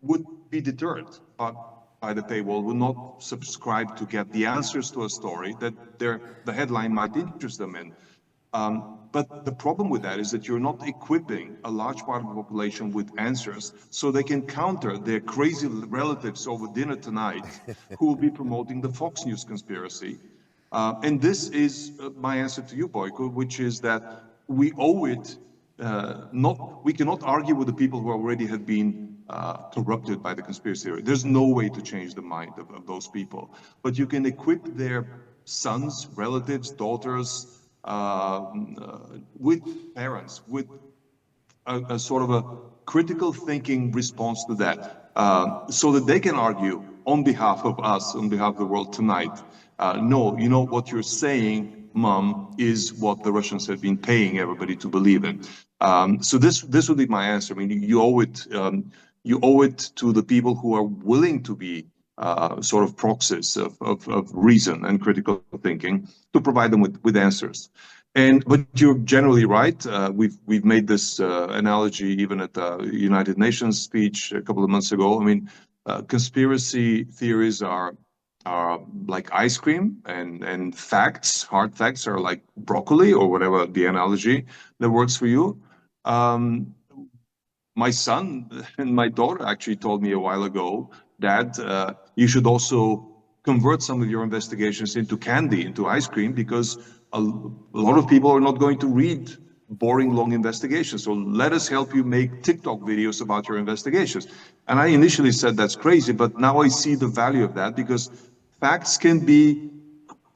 would be deterred by the paywall, would not subscribe to get the answers to a story that the headline might interest them in. But the problem with that is that you're not equipping a large part of the population with answers so they can counter their crazy relatives over dinner tonight who will be promoting the Fox News conspiracy. And this is my answer to you, Boyko, which is that we owe it, we cannot argue with the people who already have been corrupted by the conspiracy theory. There's no way to change the mind of those people. But you can equip their sons, relatives, daughters, with parents, with a sort of a critical thinking response to that, so that they can argue on behalf of us, on behalf of the world tonight, no, you know what you're saying, Mom, is what the Russians have been paying everybody to believe in. So this would be my answer. I mean, you owe it to the people who are willing to be sort of proxies of reason and critical thinking to provide them with answers. But you're generally right. We've made this analogy even at the United Nations speech a couple of months ago. I mean, conspiracy theories are like ice cream, and facts, hard facts, are like broccoli, or whatever the analogy that works for you. My son and my daughter actually told me a while ago, Dad, you should also convert some of your investigations into candy, into ice cream, because a lot of people are not going to read boring, long investigations. So let us help you make TikTok videos about your investigations. And I initially said that's crazy, but now I see the value of that, because facts can be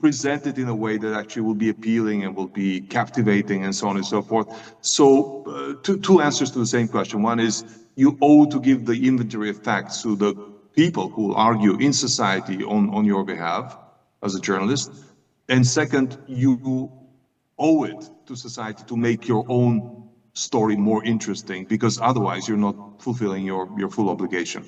presented in a way that actually will be appealing and will be captivating and so on and so forth. So two answers to the same question. One is you owe to give the inventory of facts to the people who will argue in society on your behalf as a journalist. And second, you owe it to society to make your own story more interesting, because otherwise you're not fulfilling your full obligation.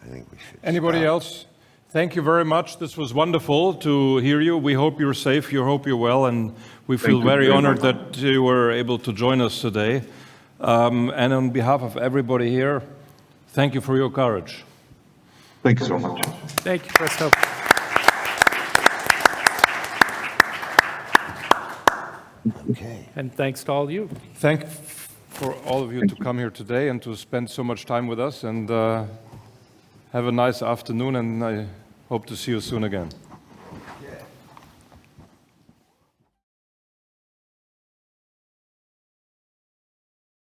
I think we should. Anybody else? Thank you very much. This was wonderful to hear you. We hope you're safe. We hope you're well, and we feel very honored that you were able to join us today. And on behalf of everybody here, thank you for your courage. Thank you so much. Thank you, Christoph. Okay. And thanks to all of you. Thank for all of you to come here today and to spend so much time with us. And have a nice afternoon, and I hope to see you soon again.